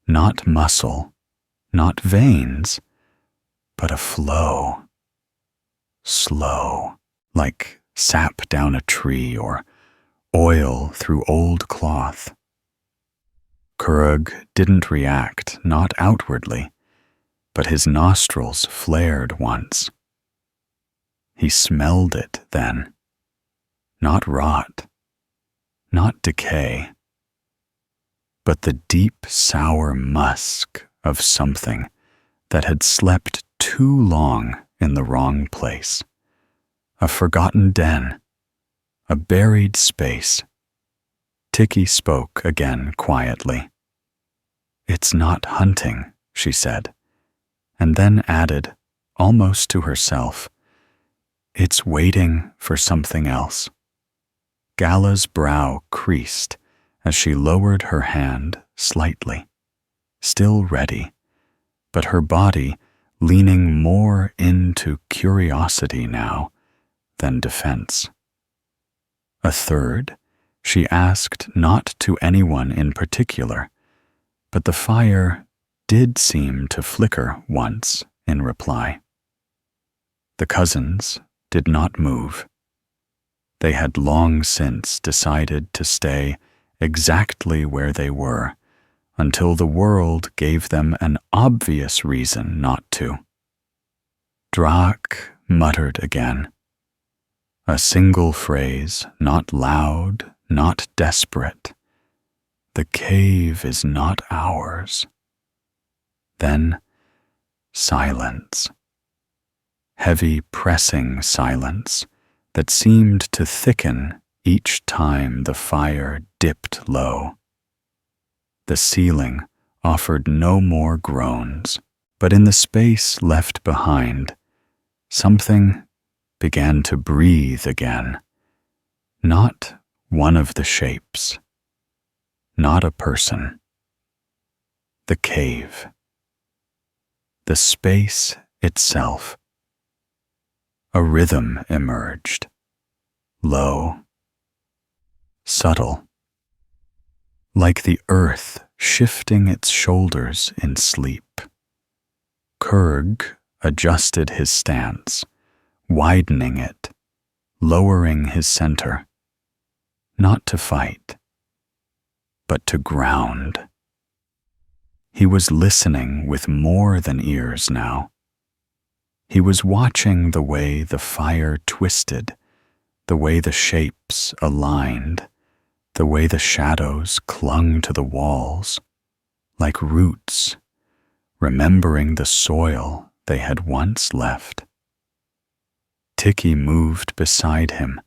A: Not muscle, not veins, but a flow. Slow, like sap down a tree or oil through old cloth. Kurg didn't react, not outwardly, but his nostrils flared once. He smelled it then. Not rot, not decay, but the deep sour musk of something that had slept too long in the wrong place. A forgotten den, a buried space. Tiki spoke again quietly. "It's not hunting," she said, and then added, almost to herself, "It's waiting for something else." Gala's brow creased as she lowered her hand slightly, still ready, but her body leaning more into curiosity now than defense. A third, she asked not to anyone in particular, but the fire did seem to flicker once in reply. The cousins did not move. They had long since decided to stay exactly where they were until the world gave them an obvious reason not to. Drak muttered again. A single phrase, not loud, not desperate. "The cave is not ours." Then silence. Heavy pressing silence that seemed to thicken each time the fire dipped low. The ceiling offered no more groans, but in the space left behind, something began to breathe again. Not one of the shapes, not a person. The cave. The space itself. A rhythm emerged, low, subtle, like the earth shifting its shoulders in sleep. Kurg adjusted his stance, widening it, lowering his center, not to fight, but to ground. He was listening with more than ears now. He was watching the way the fire twisted, the way the shapes aligned, the way the shadows clung to the walls, like roots, remembering the soil they had once left. Tiki moved beside him,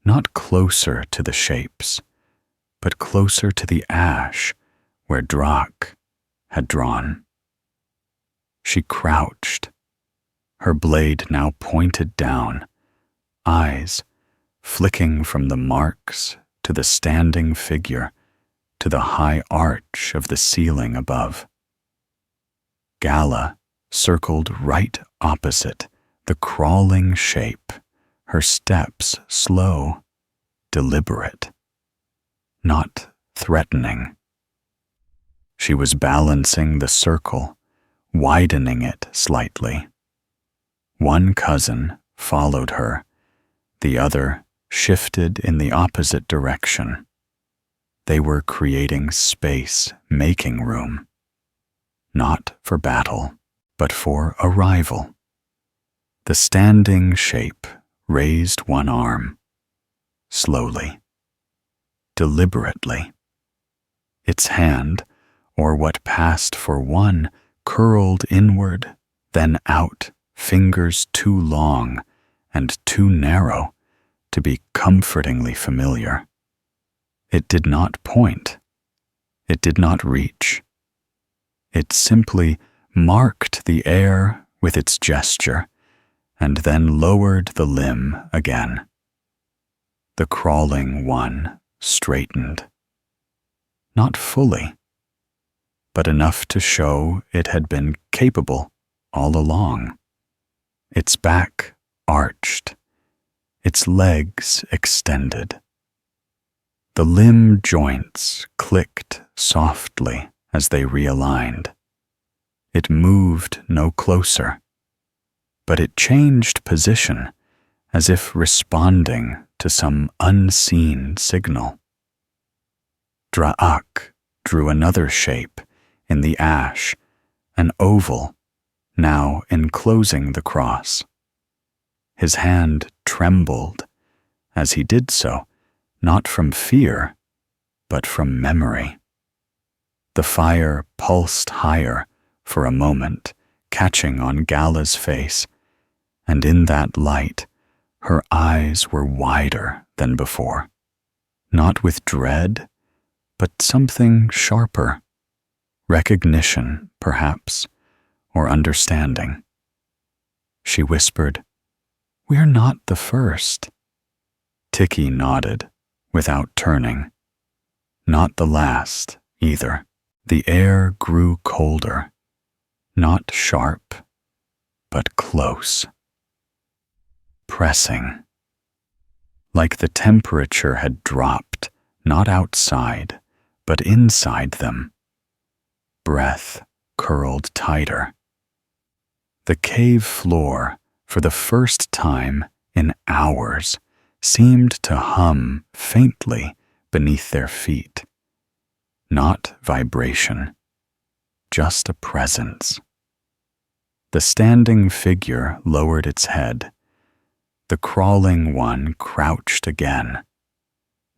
A: not closer to the shapes, but closer to the ash where Drak had drawn. She crouched, her blade now pointed down, eyes flicking from the marks to the standing figure to the high arch of the ceiling above. Gala circled right opposite the crawling shape, her steps slow, deliberate, not threatening. She was balancing the circle, widening it slightly. One cousin followed her, the other shifted in the opposite direction. They were creating space, making room, not for battle, but for arrival. The standing shape raised one arm, slowly, deliberately. Its hand, or what passed for one, curled inward, then out, fingers too long and too narrow to be comfortingly familiar. It did not point. It did not reach. It simply marked the air with its gesture and then lowered the limb again. The crawling one straightened. Not fully, but enough to show it had been capable all along. Its back arched, its legs extended. The limb joints clicked softly as they realigned. It moved no closer, but it changed position as if responding to some unseen signal. Draak drew another shape in the ash, an oval, now enclosing the cross. His hand trembled as he did so, not from fear, but from memory. The fire pulsed higher for a moment, catching on Gala's face, and in that light, her eyes were wider than before, not with dread, but something sharper, recognition, perhaps, or understanding. She whispered, "We're not the first." Tiki nodded, without turning. Not the last, either. The air grew colder, not sharp, but close. Pressing. Like the temperature had dropped, not outside, but inside them. Breath curled tighter. The cave floor, for the first time in hours, seemed to hum faintly beneath their feet. Not vibration, just a presence. The standing figure lowered its head. The crawling one crouched again,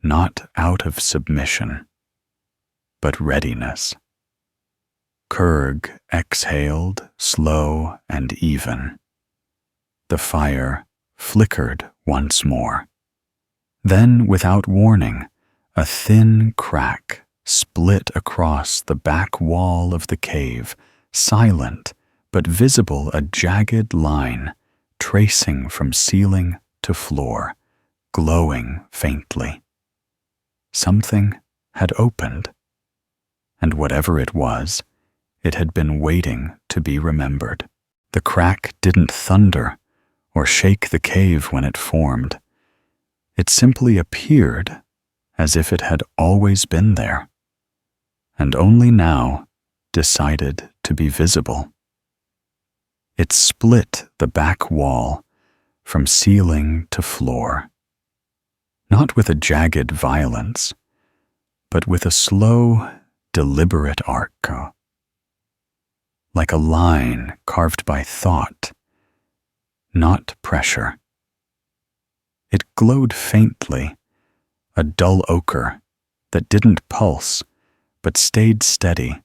A: not out of submission, but readiness. Kurg exhaled, slow and even. The fire flickered once more. Then, without warning, a thin crack split across the back wall of the cave, silent but visible, a jagged line tracing from ceiling to floor, glowing faintly. Something had opened, and whatever it was, it had been waiting to be remembered. The crack didn't thunder or shake the cave when it formed. It simply appeared, as if it had always been there, and only now decided to be visible. It split the back wall from ceiling to floor, not with a jagged violence, but with a slow, deliberate arc, like a line carved by thought, not pressure. It glowed faintly, a dull ochre that didn't pulse but stayed steady,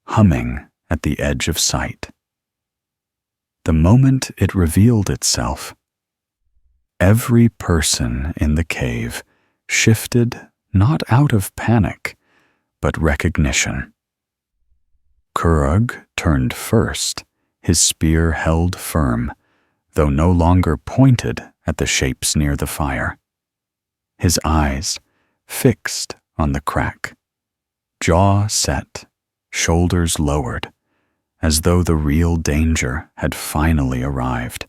A: humming at the edge of sight. The moment it revealed itself, every person in the cave shifted not out of panic, but recognition. Kurug turned first, his spear held firm, though no longer pointed at the shapes near the fire. His eyes fixed on the crack, jaw set, shoulders lowered, as though the real danger had finally arrived,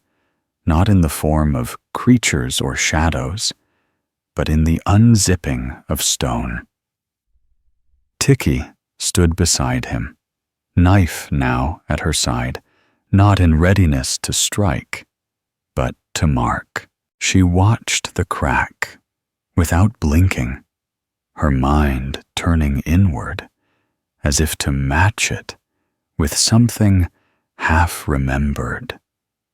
A: not in the form of creatures or shadows, but in the unzipping of stone. Tiki stood beside him, knife now at her side, not in readiness to strike, but to mark. She watched the crack, without blinking, her mind turning inward, as if to match it with something half-remembered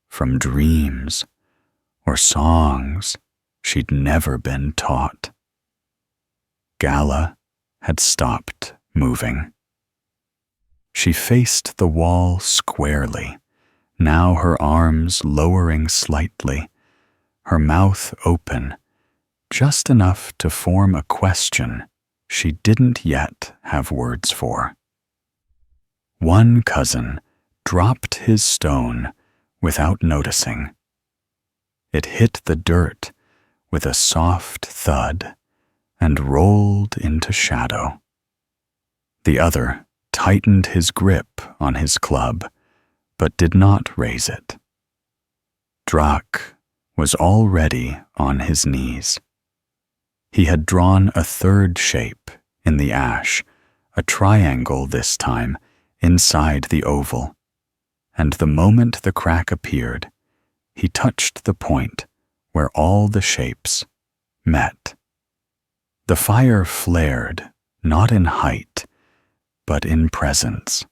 A: from dreams or songs she'd never been taught. Gala had stopped moving. She faced the wall squarely, now her arms lowering slightly, her mouth open, just enough to form a question she didn't yet have words for. One cousin dropped his stone without noticing. It hit the dirt with a soft thud and rolled into shadow. The other tightened his grip on his club, but did not raise it. Drak was already on his knees. He had drawn a third shape in the ash, a triangle this time, inside the oval, and the moment the crack appeared, he touched the point where all the shapes met. The fire flared, not in height, but in presence.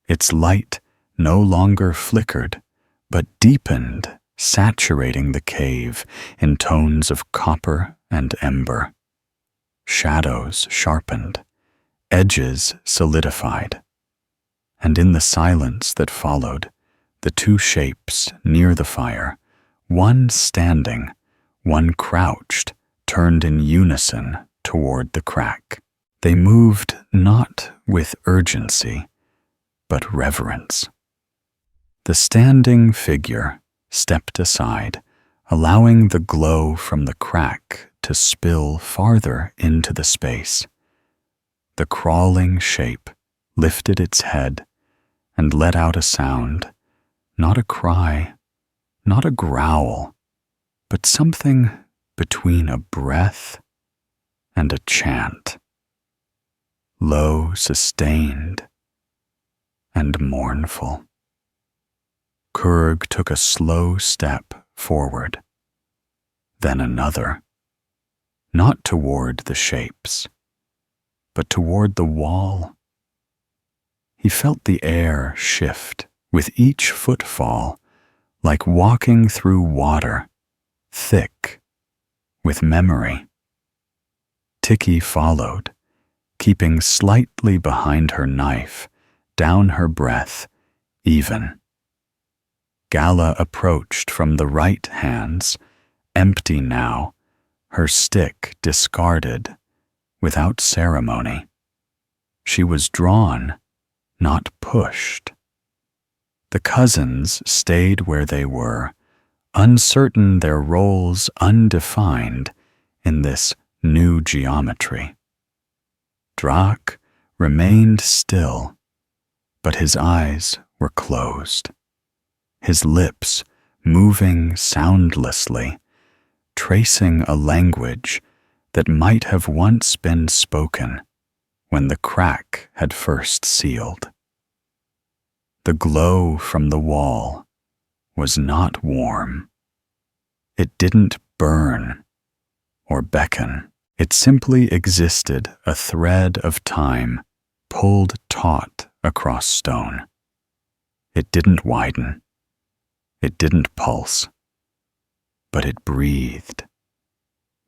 A: Its light no longer flickered, but deepened, saturating the cave in tones of copper and ember. Shadows sharpened, edges solidified, and in the silence that followed, the two shapes near the fire, one standing, one crouched, turned in unison toward the crack. They moved not with urgency, but reverence. The standing figure stepped aside, allowing the glow from the crack to spill farther into the space. The crawling shape lifted its head and let out a sound, not a cry, not a growl, but something between a breath and a chant, low, sustained, and mournful. Kurg took a slow step forward, then another, not toward the shapes, but toward the wall. He felt the air shift with each footfall, like walking through water, thick with memory. Tiki followed, keeping slightly behind her knife, down her breath, even. Gala approached from the right hands, empty now, her stick discarded, without ceremony. She was drawn, not pushed. The cousins stayed where they were, uncertain, their roles undefined in this new geometry. Drak remained still, but his eyes were closed, his lips moving soundlessly, tracing a language that might have once been spoken when the crack had first sealed. The glow from the wall was not warm. It didn't burn or beckon. It simply existed, a thread of time pulled taut across stone. It didn't widen. It didn't pulse. But it breathed.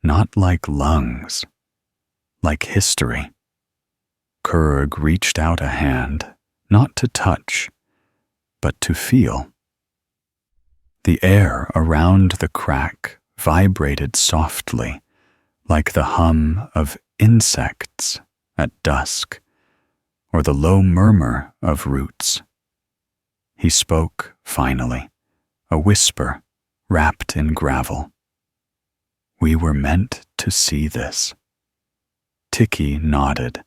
A: Not like lungs, like history. Kurg reached out a hand, not to touch, but to feel. The air around the crack vibrated softly, like the hum of insects at dusk, or the low murmur of roots. He spoke, finally, a whisper wrapped in gravel. We were meant to see this. Tiki nodded,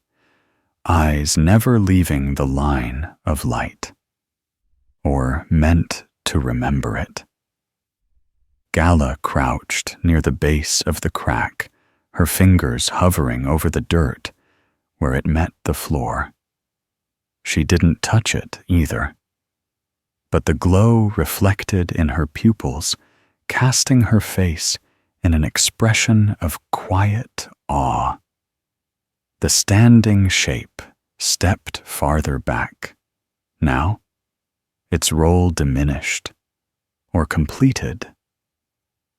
A: eyes never leaving the line of light. Or meant to remember it. Gala crouched near the base of the crack, her fingers hovering over the dirt where it met the floor. She didn't touch it either, but the glow reflected in her pupils, casting her face in an expression of quiet awe. The standing shape stepped farther back. Now, its role diminished or completed.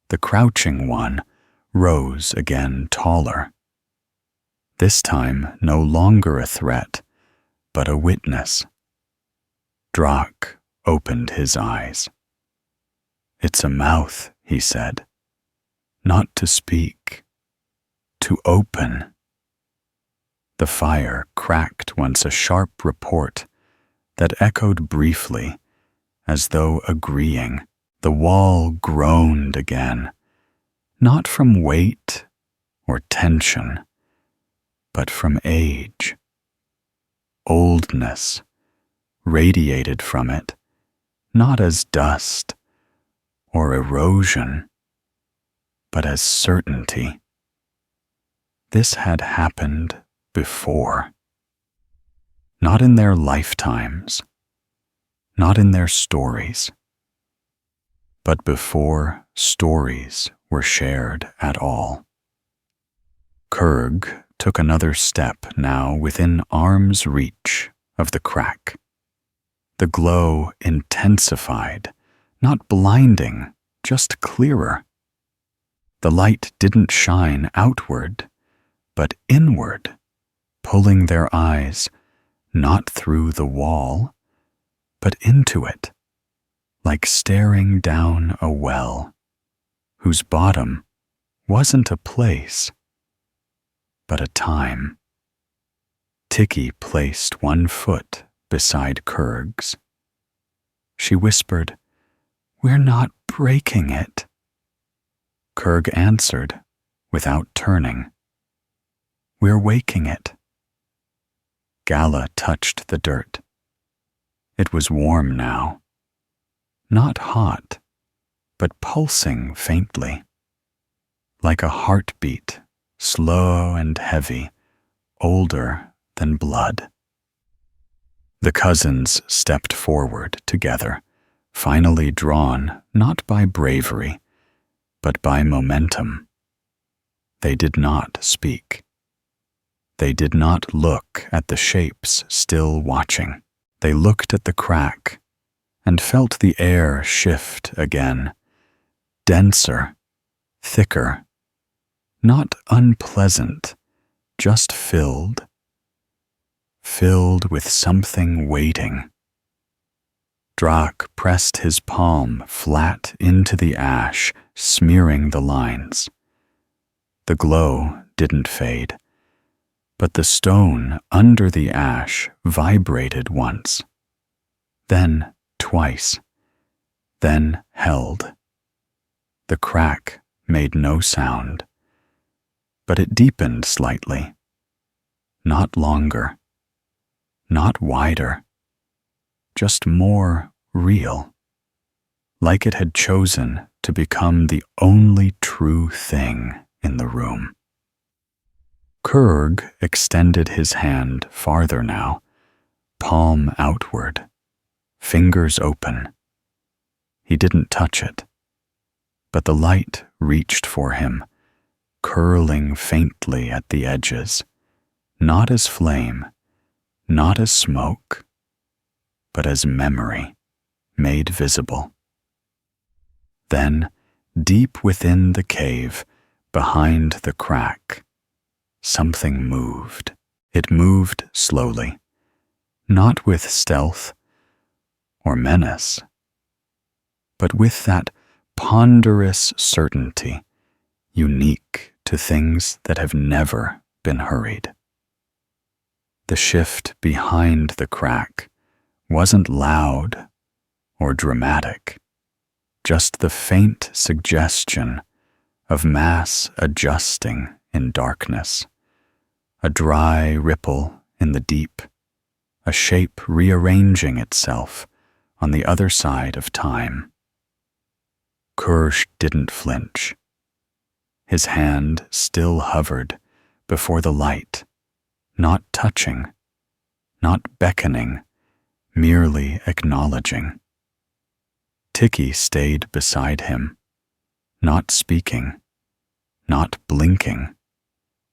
A: The crouching one rose again taller. This time no longer a threat, but a witness. Drak opened his eyes. It's a mouth, he said, not to speak, to open. The fire cracked once a sharp report that echoed briefly, as though agreeing. The wall groaned again, not from weight or tension, but from age. Oldness radiated from it, not as dust or erosion, but as certainty. This had happened before. Not in their lifetimes, not in their stories, but before stories were shared at all. Kurg took another step now within arm's reach of the crack. The glow intensified, not blinding, just clearer. The light didn't shine outward, but inward, pulling their eyes not through the wall, but into it, like staring down a well, whose bottom wasn't a place, but a time. Tiki placed one foot beside Kurg's. She whispered, "We're not breaking it." Kurg answered, without turning, "We're waking it." Gala touched the dirt. It was warm now. Not hot, but pulsing faintly, like a heartbeat, slow and heavy, older than blood. The cousins stepped forward together, finally drawn not by bravery, but by momentum. They did not speak. They did not look at the shapes still watching. They looked at the crack and felt the air shift again, denser, thicker, not unpleasant, just filled with something waiting. Drak pressed his palm flat into the ash, smearing the lines. The glow didn't fade, but the stone under the ash vibrated once, then twice, then held. The crack made no sound, but it deepened slightly. Not longer, not wider, just more real, like it had chosen to become the only true thing in the room. Kurg extended his hand farther now, palm outward, fingers open. He didn't touch it, but the light reached for him, curling faintly at the edges, not as flame, not as smoke, but as memory made visible. Then, deep within the cave, behind the crack, something moved. It moved slowly, not with stealth or menace, but with that ponderous certainty unique to things that have never been hurried. The shift behind the crack wasn't loud or dramatic, just the faint suggestion of mass adjusting in darkness, a dry ripple in the deep, a shape rearranging itself on the other side of time. Kurg didn't flinch. His hand still hovered before the light, not touching, not beckoning, merely acknowledging. Tiki stayed beside him, not speaking, not blinking,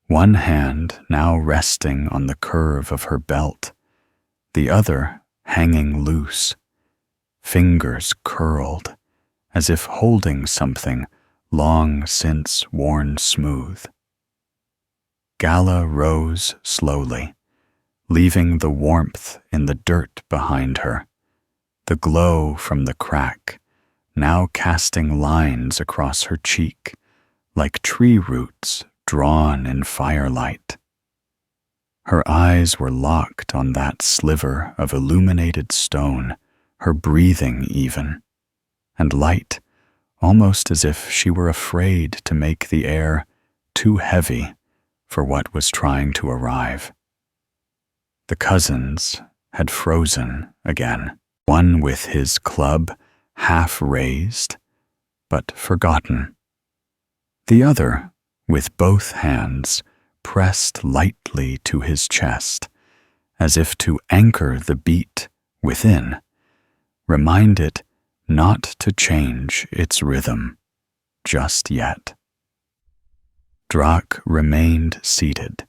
A: one hand now resting on the curve of her belt, the other hanging loose, fingers curled, as if holding something long since worn smooth. Gala rose slowly, leaving the warmth in the dirt behind her, the glow from the crack now casting lines across her cheek like tree roots drawn in firelight. Her eyes were locked on that sliver of illuminated stone, her breathing even, and light, almost as if she were afraid to make the air too heavy for what was trying to arrive. The cousins had frozen again, one with his club half raised, but forgotten. The other, with both hands, pressed lightly to his chest, as if to anchor the beat within, remind it not to change its rhythm just yet. Drak remained seated,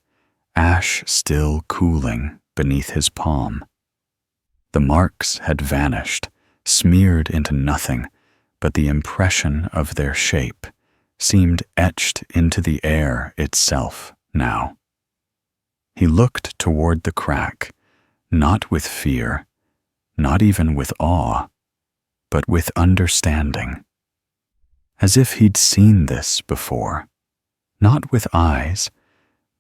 A: ash still cooling beneath his palm. The marks had vanished, smeared into nothing, but the impression of their shape seemed etched into the air itself now. He looked toward the crack, not with fear, not even with awe, but with understanding, as if he'd seen this before, not with eyes,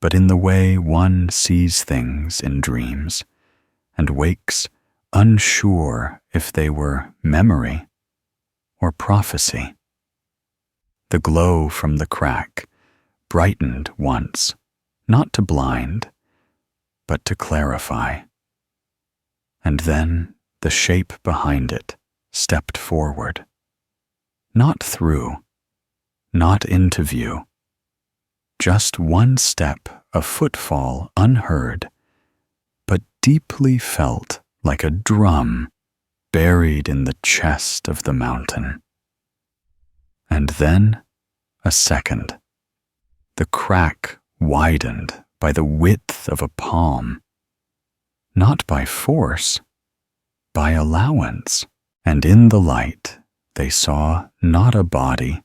A: but in the way one sees things in dreams, and wakes unsure if they were memory or prophecy. The glow from the crack brightened once, not to blind, but to clarify. And then the shape behind it stepped forward, not through, not into view, just one step, a footfall unheard, but deeply felt like a drum buried in the chest of the mountain. And then a second. The crack widened by the width of a palm, not by force, by allowance, and in the light they saw not a body,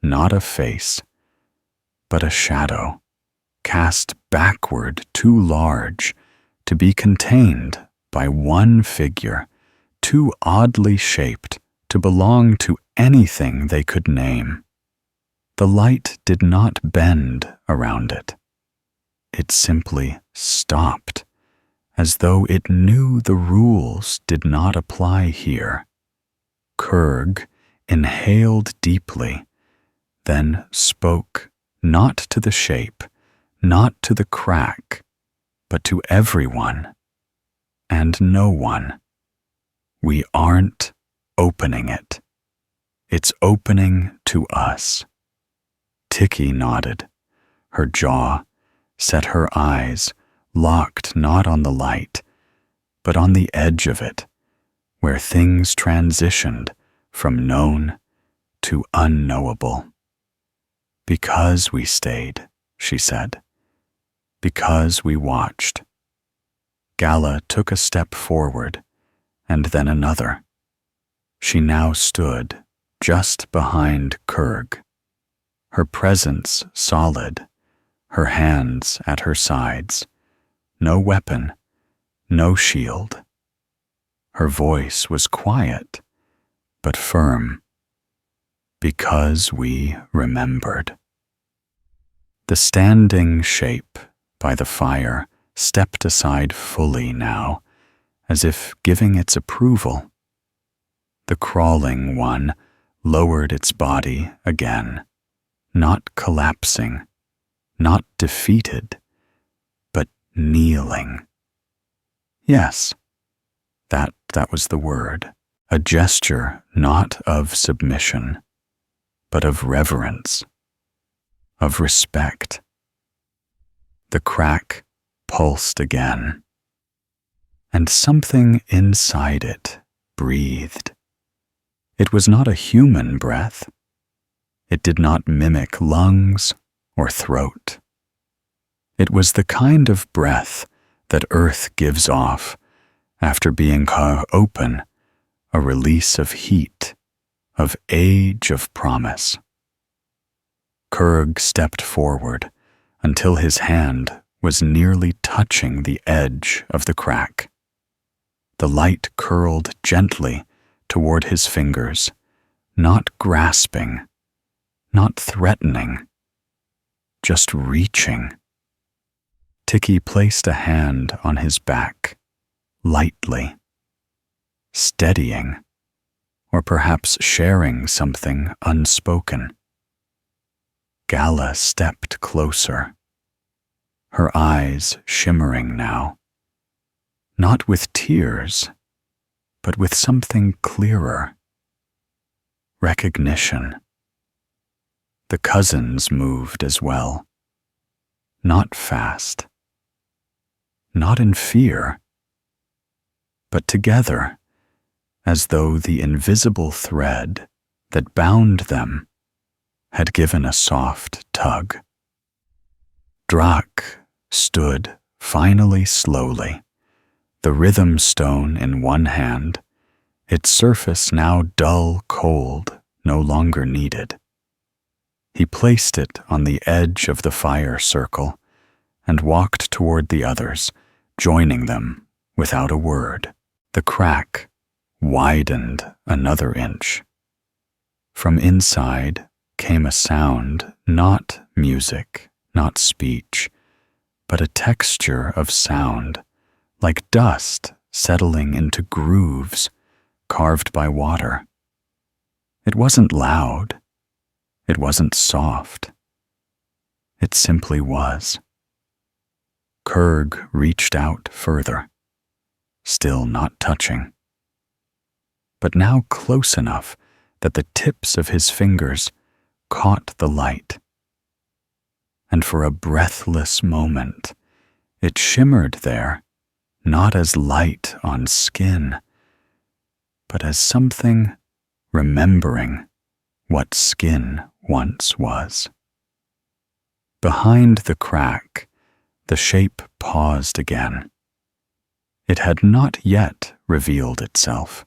A: not a face, but a shadow, cast backward too large to be contained by one figure, too oddly shaped to belong to anything they could name. The light did not bend around it. It simply stopped, as though it knew the rules did not apply here. Kurg inhaled deeply, then spoke not to the shape, not to the crack, but to everyone and no one. We aren't opening it. It's opening to us. Tiki nodded, her jaw set her eyes locked not on the light, but on the edge of it, where things transitioned from known to unknowable. Because we stayed, she said. Because we watched. Gala took a step forward, and then another. She now stood just behind Kurg, her presence solid, her hands at her sides, no weapon, no shield. Her voice was quiet, but firm. Because we remembered. The standing shape by the fire stepped aside fully now, as if giving its approval. The crawling one lowered its body again, not collapsing, not defeated, but kneeling. Yes, that was the word, a gesture not of submission, but of reverence, of respect. The crack pulsed again, and something inside it breathed. It was not a human breath. It did not mimic lungs or throat. It was the kind of breath that earth gives off after being open, a release of heat, of age of promise. Kurg stepped forward until his hand was nearly touching the edge of the crack. The light curled gently toward his fingers, not grasping, not threatening, just reaching. Tiki placed a hand on his back, lightly, steadying, or perhaps sharing something unspoken. Gala stepped closer, her eyes shimmering now, not with tears, but with something clearer. Recognition. The cousins moved as well, not fast, not in fear, but together, as though the invisible thread that bound them had given a soft tug. Drak stood finally slowly, the rhythm stone in one hand, its surface now dull cold, no longer needed. He placed it on the edge of the fire circle and walked toward the others, joining them without a word. The crack widened another inch. From inside came a sound, not music, not speech, but a texture of sound, like dust settling into grooves carved by water. It wasn't loud. It wasn't soft. It simply was. Kurg reached out further, still not touching, but now close enough that the tips of his fingers caught the light. And for a breathless moment, it shimmered there, not as light on skin, but as something remembering what skin once was. Behind the crack, the shape paused again. It had not yet revealed itself,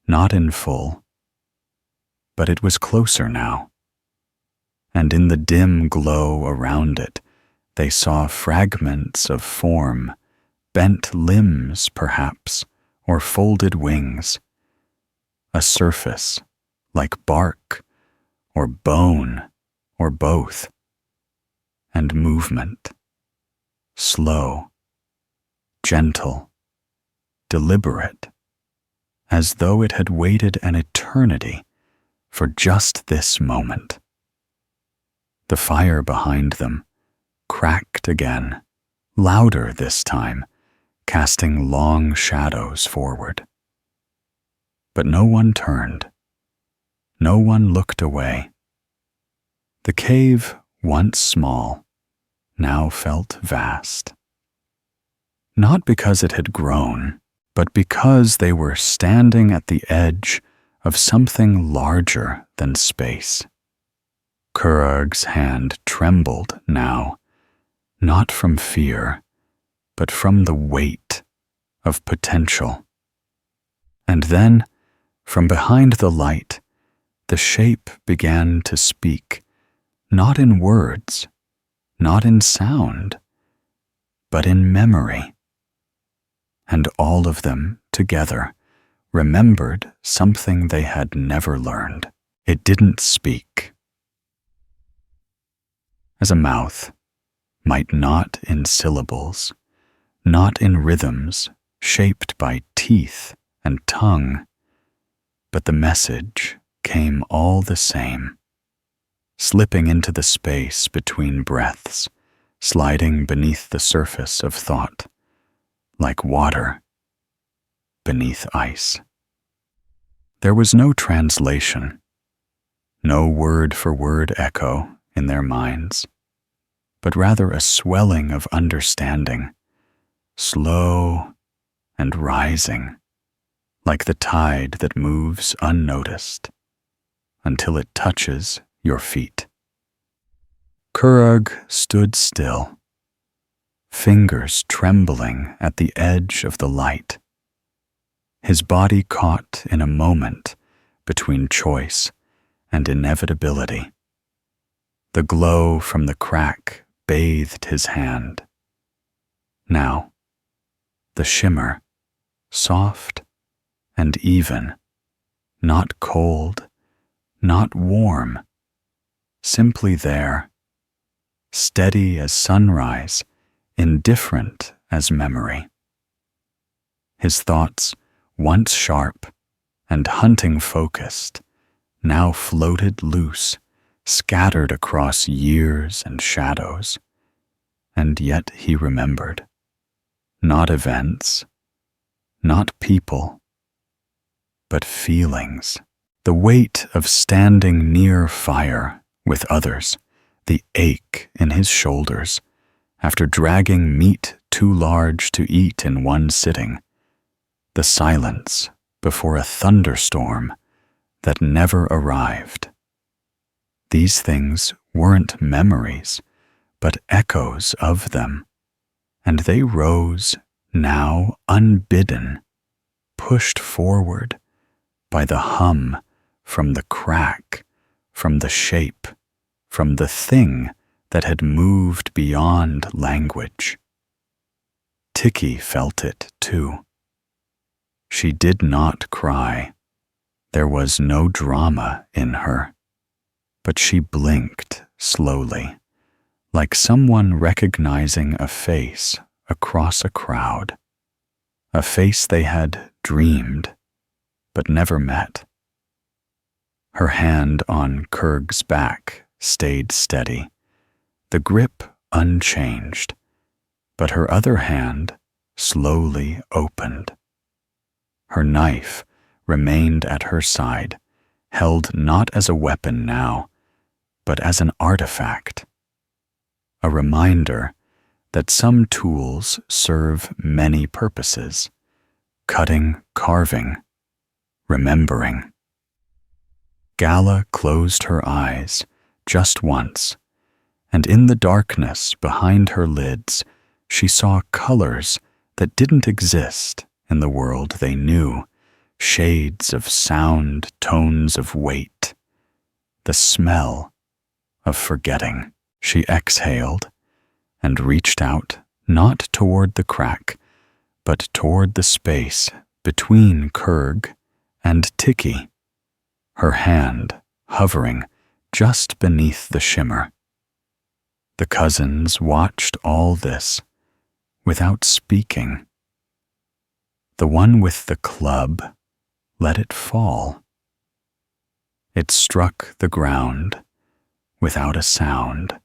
A: not in full, but it was closer now. And in the dim glow around it, they saw fragments of form, bent limbs perhaps, or folded wings, a surface like bark or bone or both, and movement, slow, gentle, deliberate, as though it had waited an eternity for just this moment. The fire behind them cracked again, louder this time, casting long shadows forward. But no one turned. No one looked away. The cave, once small, now felt vast. Not because it had grown, but because they were standing at the edge of something larger than space. Kurag's hand trembled now, not from fear, but from the weight of potential. And then, from behind the light, the shape began to speak, not in words, not in sound, but in memory. And all of them, together, remembered something they had never learned. It didn't speak. As a mouth might not in syllables, not in rhythms shaped by teeth and tongue, but the message came all the same, slipping into the space between breaths, sliding beneath the surface of thought, like water beneath ice. There was no translation, no word-for-word echo in their minds, but rather a swelling of understanding, slow and rising, like the tide that moves unnoticed until it touches your feet. Kurag stood still, fingers trembling at the edge of the light, his body caught in a moment between choice and inevitability. The glow from the crack bathed his hand. Now, the shimmer, soft and even, not cold, not warm, simply there, steady as sunrise, indifferent as memory. His thoughts, once sharp and hunting-focused, now floated loose, scattered across years and shadows. And yet he remembered. Not events, not people, but feelings. The weight of standing near fire with others, the ache in his shoulders after dragging meat too large to eat in one sitting, the silence before a thunderstorm that never arrived. These things weren't memories, but echoes of them, and they rose, now unbidden, pushed forward by the hum from the crack, from the shape, from the thing that had moved beyond language. Tiki felt it too. She did not cry. There was no drama in her, but she blinked slowly, like someone recognizing a face across a crowd, a face they had dreamed but never met. Her hand on Kurg's back stayed steady, the grip unchanged, but her other hand slowly opened. Her knife remained at her side, held not as a weapon now, but as an artifact, a reminder that some tools serve many purposes: cutting, carving, remembering. Gala closed her eyes just once, and in the darkness behind her lids she saw colors that didn't exist in the world they knew, shades of sound, tones of weight, the smell of forgetting. She exhaled and reached out, not toward the crack, but toward the space between Kurg and Tiki, her hand hovering just beneath the shimmer. The cousins watched all this without speaking. The one with the club let it fall. It struck the ground without a sound.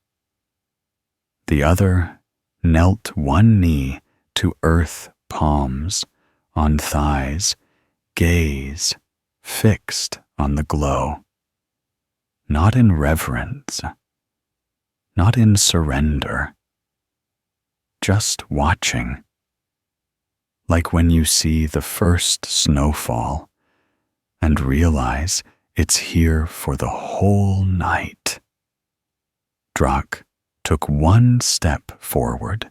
A: The other knelt one knee to earth, palms on thighs, gaze fixed on the glow. Not in reverence, not in surrender, just watching. Like when you see the first snowfall and realize it's here for the whole night. Drak took one step forward,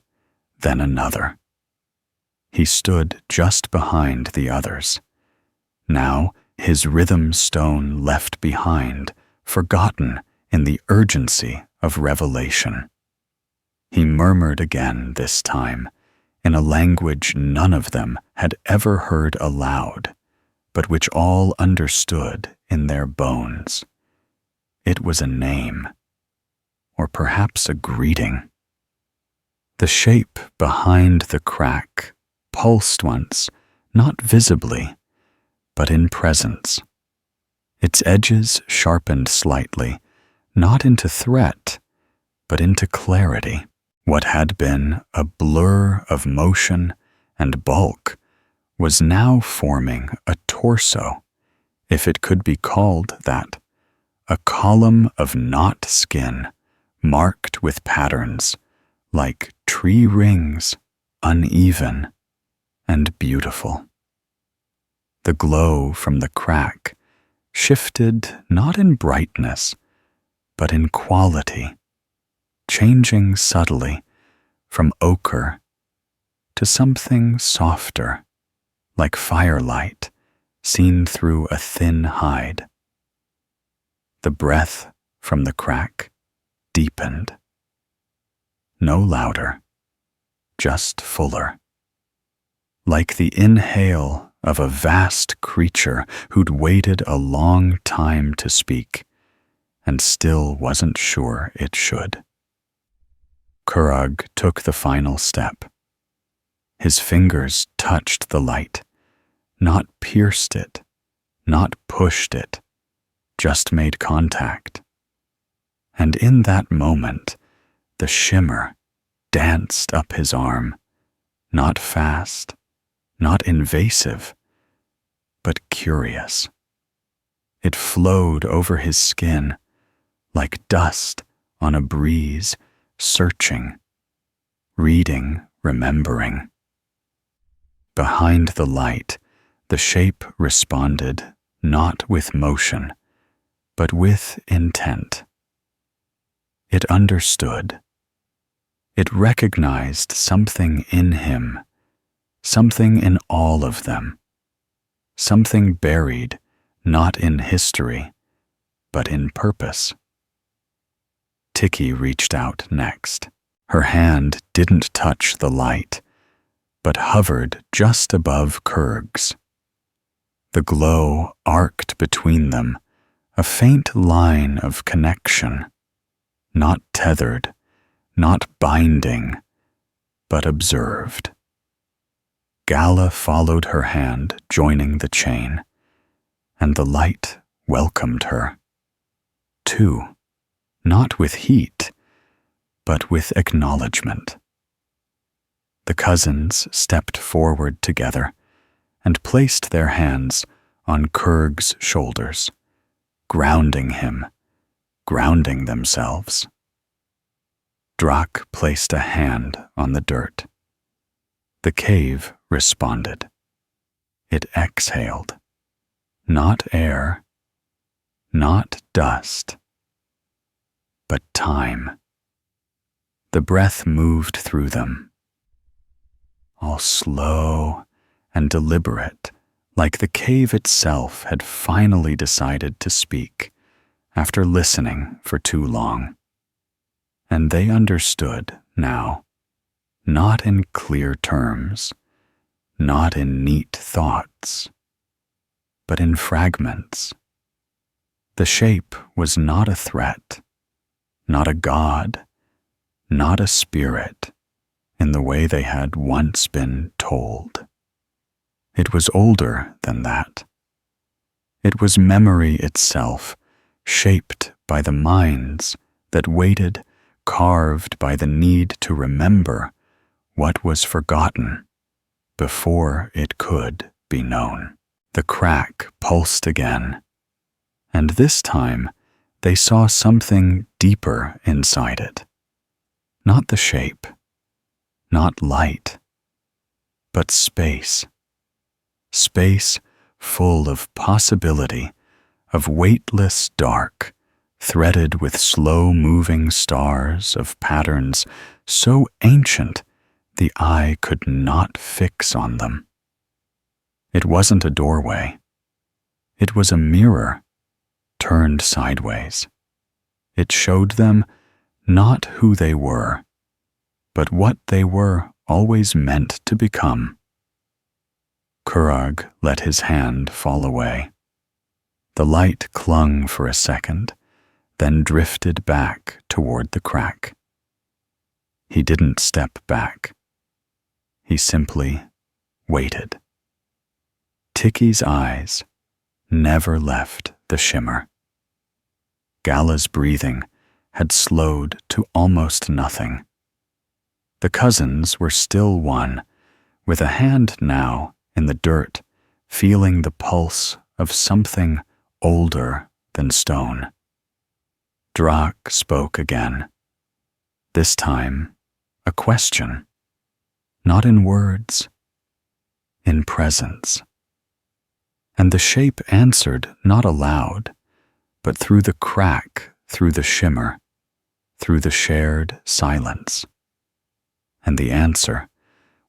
A: then another. He stood just behind the others. Now his rhythm stone left behind, forgotten in the urgency of revelation. He murmured again this time, in a language none of them had ever heard aloud, but which all understood in their bones. It was a name, or perhaps a greeting. The shape behind the crack pulsed once, not visibly, but in presence. Its edges sharpened slightly, not into threat, but into clarity. What had been a blur of motion and bulk was now forming a torso, if it could be called that, a column of knot skin marked with patterns, like tree rings, uneven and beautiful. The glow from the crack shifted not in brightness, but in quality, changing subtly from ochre to something softer, like firelight seen through a thin hide. The breath from the crack deepened. No louder, just fuller. Like the inhale of a vast creature who'd waited a long time to speak and still wasn't sure it should. Kurag took the final step. His fingers touched the light, not pierced it, not pushed it, just made contact. And in that moment, the shimmer danced up his arm, not fast, not invasive, but curious. It flowed over his skin like dust on a breeze, searching, reading, remembering. Behind the light, the shape responded not with motion, but with intent. It understood. It recognized something in him, something in all of them, something buried not in history, but in purpose. Tiki reached out next. Her hand didn't touch the light, but hovered just above Kurg's. The glow arced between them, a faint line of connection, not tethered, not binding, but observed. Gala followed her hand, joining the chain, and the light welcomed her. Too, not with heat, but with acknowledgement. The cousins stepped forward together and placed their hands on Kurg's shoulders, grounding him, grounding themselves. Drak placed a hand on the dirt. The cave responded. It exhaled. Not air, not dust, but time. The breath moved through them, all slow and deliberate, like the cave itself had finally decided to speak after listening for too long. And they understood now, not in clear terms, not in neat thoughts, but in fragments. The shape was not a threat, not a god, not a spirit, in the way they had once been told. It was older than that. It was memory itself, shaped by the minds that waited, carved by the need to remember what was forgotten before it could be known. The crack pulsed again, and this time they saw something deeper inside it. Not the shape, not light, but space. Space full of possibility, of weightless dark, threaded with slow-moving stars of patterns so ancient the eye could not fix on them. It wasn't a doorway. It was a mirror, turned sideways. It showed them not who they were, but what they were always meant to become. Kurag let his hand fall away. The light clung for a second, then drifted back toward the crack. He didn't step back. He simply waited. Tiki's eyes never left the shimmer. Gala's breathing had slowed to almost nothing. The cousins were still one, with a hand now in the dirt, feeling the pulse of something older than stone. Drak spoke again. This time, a question. Not in words, in presence. And the shape answered not aloud, but through the crack, through the shimmer, through the shared silence. And the answer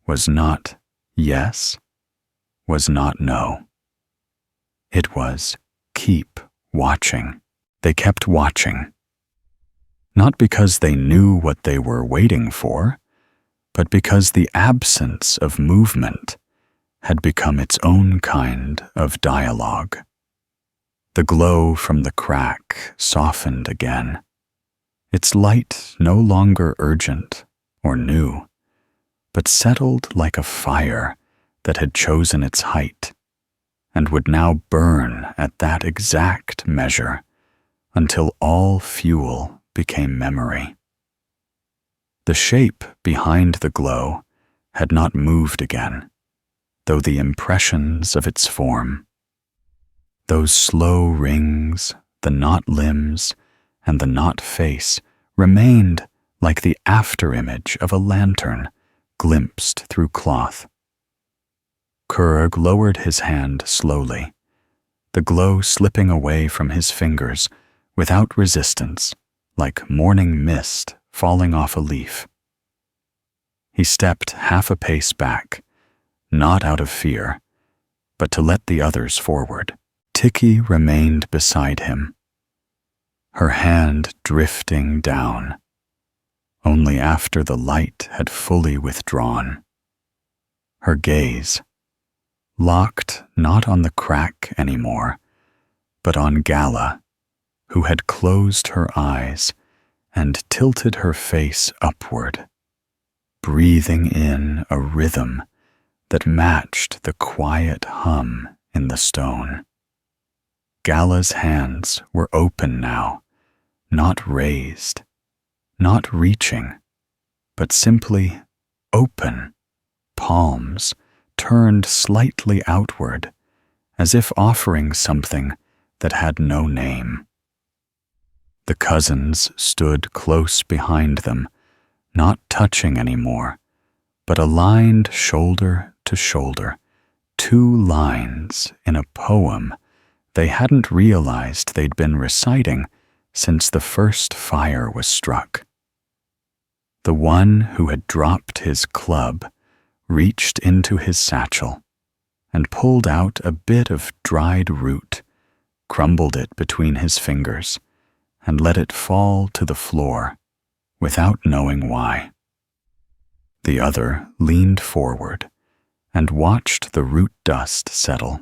A: was not yes, was not no. It was keep watching. They kept watching. Not because they knew what they were waiting for, but because the absence of movement had become its own kind of dialogue. The glow from the crack softened again, its light no longer urgent or new, but settled like a fire that had chosen its height and would now burn at that exact measure until all fuel became memory. The shape behind the glow had not moved again, though the impressions of its form, those slow rings, the knot limbs, and the knot face remained like the afterimage of a lantern glimpsed through cloth. Kurg lowered his hand slowly, the glow slipping away from his fingers without resistance, like morning mist falling off a leaf. He stepped half a pace back, not out of fear, but to let the others forward. Tiki remained beside him, her hand drifting down, only after the light had fully withdrawn. Her gaze, locked not on the crack anymore, but on Gala, who had closed her eyes and tilted her face upward, breathing in a rhythm that matched the quiet hum in the stone. Gala's hands were open now, not raised, not reaching, but simply open, palms turned slightly outward, as if offering something that had no name. The cousins stood close behind them, not touching anymore, but aligned shoulder to shoulder, two lines in a poem they hadn't realized they'd been reciting since the first fire was struck. The one who had dropped his club reached into his satchel and pulled out a bit of dried root, crumbled it between his fingers, and let it fall to the floor without knowing why. The other leaned forward and watched the root dust settle.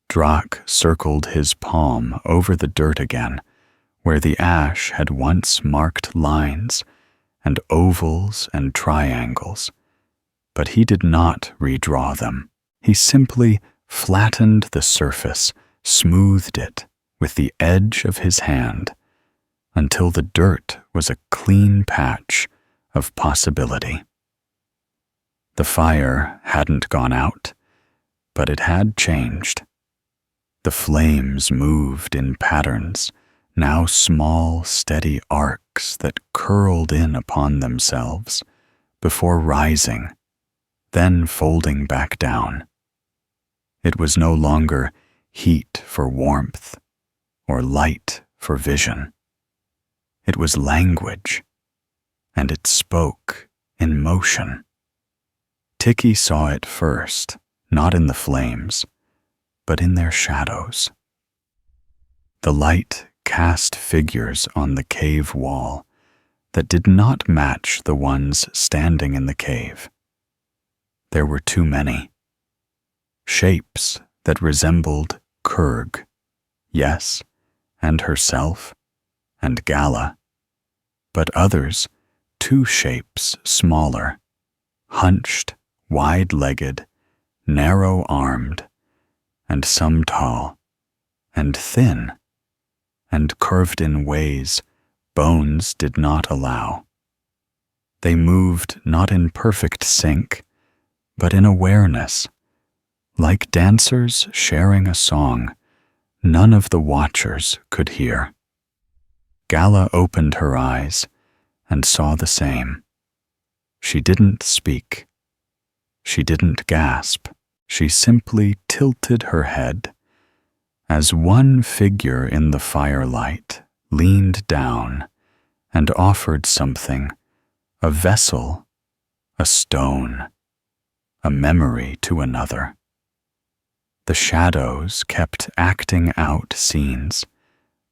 A: Drak circled his palm over the dirt again, where the ash had once marked lines and ovals and triangles, but he did not redraw them. He simply flattened the surface, smoothed it with the edge of his hand, until the dirt was a clean patch of possibility. The fire hadn't gone out, but it had changed. The flames moved in patterns, now small, steady arcs that curled in upon themselves, before rising, then folding back down. It was no longer heat for warmth or light for vision. It was language, and it spoke in motion. Tiki saw it first, not in the flames, but in their shadows. The light cast figures on the cave wall that did not match the ones standing in the cave. There were too many. Shapes that resembled Kurg, yes, and herself, and Gala, but others, two shapes smaller, hunched, wide-legged, narrow-armed, and some tall, and thin, and curved in ways bones did not allow. They moved not in perfect sync, but in awareness. Like dancers sharing a song, none of the watchers could hear. Gala opened her eyes and saw the same. She didn't speak. She didn't gasp. She simply tilted her head as one figure in the firelight leaned down and offered something, a vessel, a stone, a memory to another. The shadows kept acting out scenes,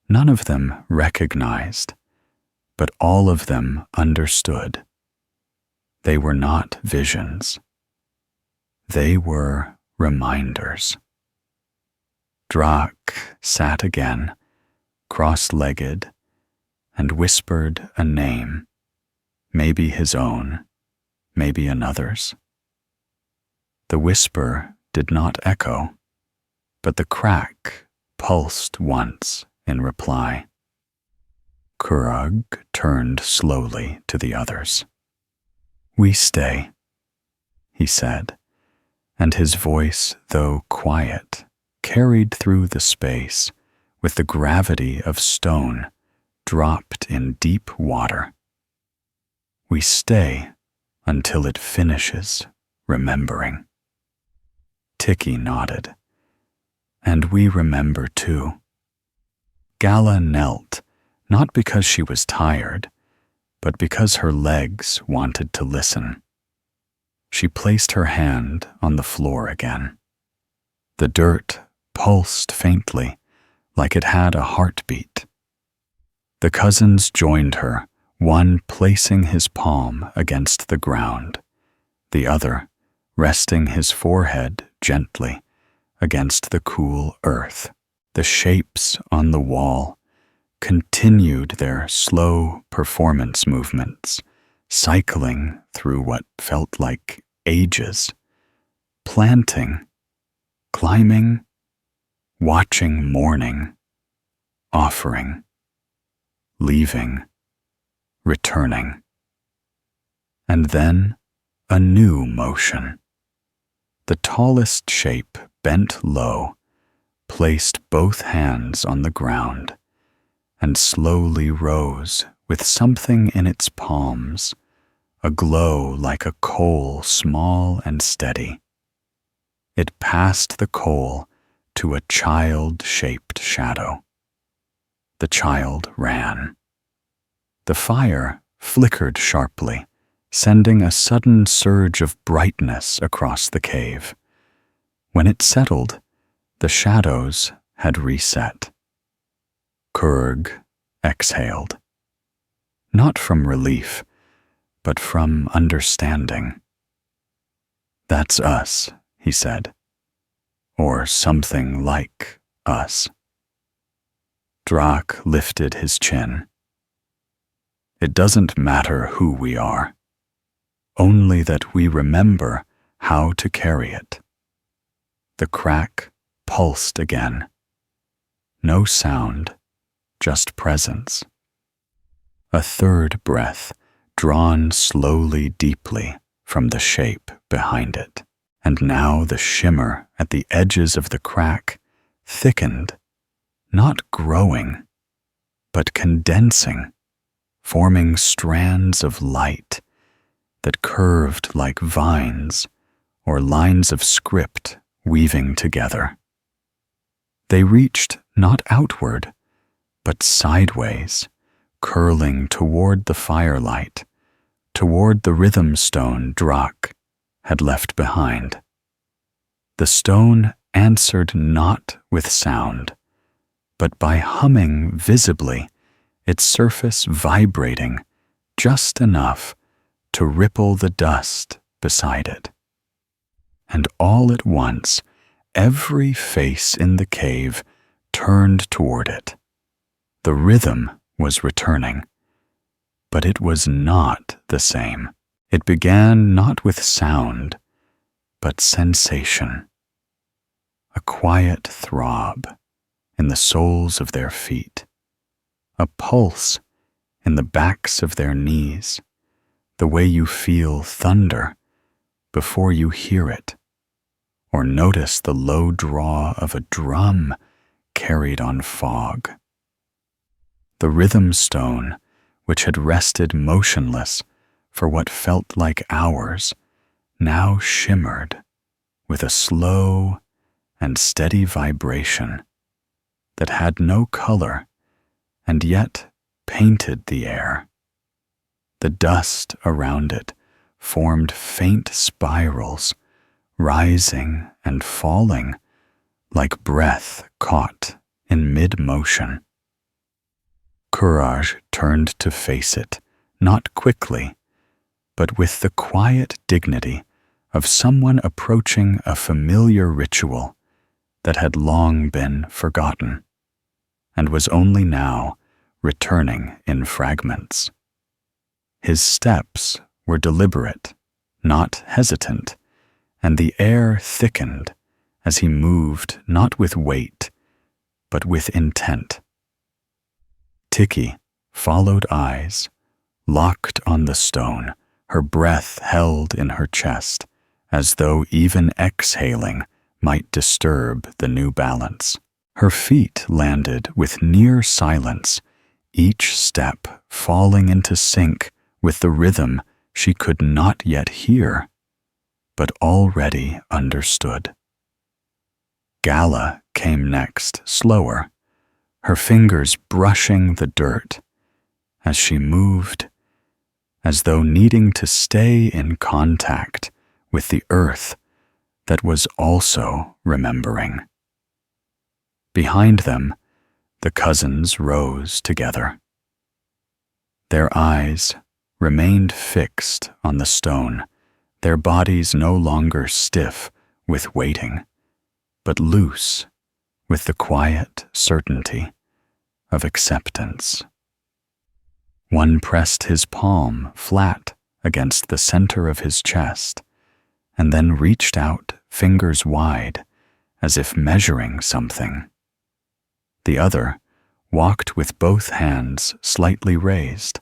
A: none of them recognized, but all of them understood. They were not visions. They were reminders. Drak sat again, cross-legged, and whispered a name, maybe his own, maybe another's. The whisper did not echo, but the crack pulsed once in reply. Kurag turned slowly to the others. "We stay," he said, and his voice, though quiet, carried through the space with the gravity of stone dropped in deep water. "We stay until it finishes remembering." Tiki nodded. "And we remember too." Gala knelt, not because she was tired, but because her legs wanted to listen. She placed her hand on the floor again. The dirt pulsed faintly, like it had a heartbeat. The cousins joined her, one placing his palm against the ground, the other resting his forehead gently against the cool earth. The shapes on the wall continued their slow performance movements, cycling through what felt like ages, planting, climbing, watching morning, offering, leaving, returning. And then a new motion. The tallest shape bent low, placed both hands on the ground, and slowly rose with something in its palms, a glow like a coal small and steady. It passed the coal to a child-shaped shadow. The child ran. The fire flickered sharply, sending a sudden surge of brightness across the cave. When it settled, the shadows had reset. Kurg exhaled. Not from relief, but from understanding. "That's us," he said. "Or something like us." Drak lifted his chin. "It doesn't matter who we are, only that we remember how to carry it." The crack pulsed again. No sound, just presence. A third breath, drawn slowly deeply from the shape behind it. And now the shimmer at the edges of the crack thickened, not growing, but condensing, forming strands of light that curved like vines or lines of script weaving together. They reached not outward, but sideways, curling toward the firelight, toward the rhythm stone Drak had left behind. The stone answered not with sound, but by humming visibly, its surface vibrating just enough to ripple the dust beside it. And all at once, every face in the cave turned toward it. The rhythm was returning, but it was not the same. It began not with sound, but sensation. A quiet throb in the soles of their feet, a pulse in the backs of their knees, the way you feel thunder before you hear it, or notice the low draw of a drum carried on fog. The rhythm stone, which had rested motionless for what felt like hours, now shimmered with a slow and steady vibration that had no color and yet painted the air. The dust around it formed faint spirals, rising and falling like breath caught in mid-motion. Courage turned to face it, not quickly, but with the quiet dignity of someone approaching a familiar ritual that had long been forgotten and was only now returning in fragments. His steps were deliberate, not hesitant, and the air thickened as he moved not with weight, but with intent. Tiki followed eyes, locked on the stone, her breath held in her chest, as though even exhaling might disturb the new balance. Her feet landed with near silence, each step falling into sync with the rhythm she could not yet hear, but already understood. Gala came next, slower, her fingers brushing the dirt as she moved, as though needing to stay in contact with the earth that was also remembering. Behind them, the cousins rose together. Their eyes remained fixed on the stone, their bodies no longer stiff with waiting, but loose with the quiet certainty of acceptance. One pressed his palm flat against the center of his chest, and then reached out fingers wide as if measuring something. The other walked with both hands slightly raised,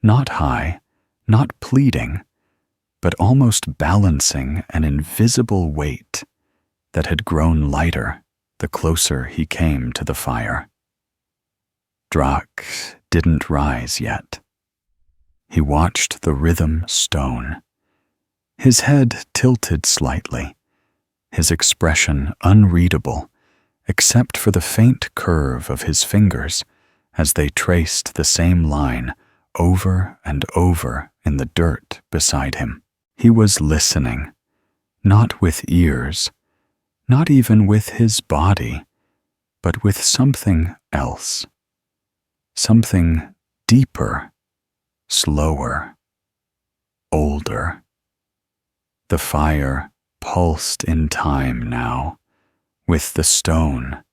A: not high, not pleading, but almost balancing an invisible weight that had grown lighter the closer he came to the fire. Drak didn't rise yet. He watched the rhythm stone, his head tilted slightly, his expression unreadable except for the faint curve of his fingers as they traced the same line over and over in the dirt beside him. He was listening, not with ears, not even with his body, but with something else, something deeper, slower, older. The fire pulsed in time now, with the stone,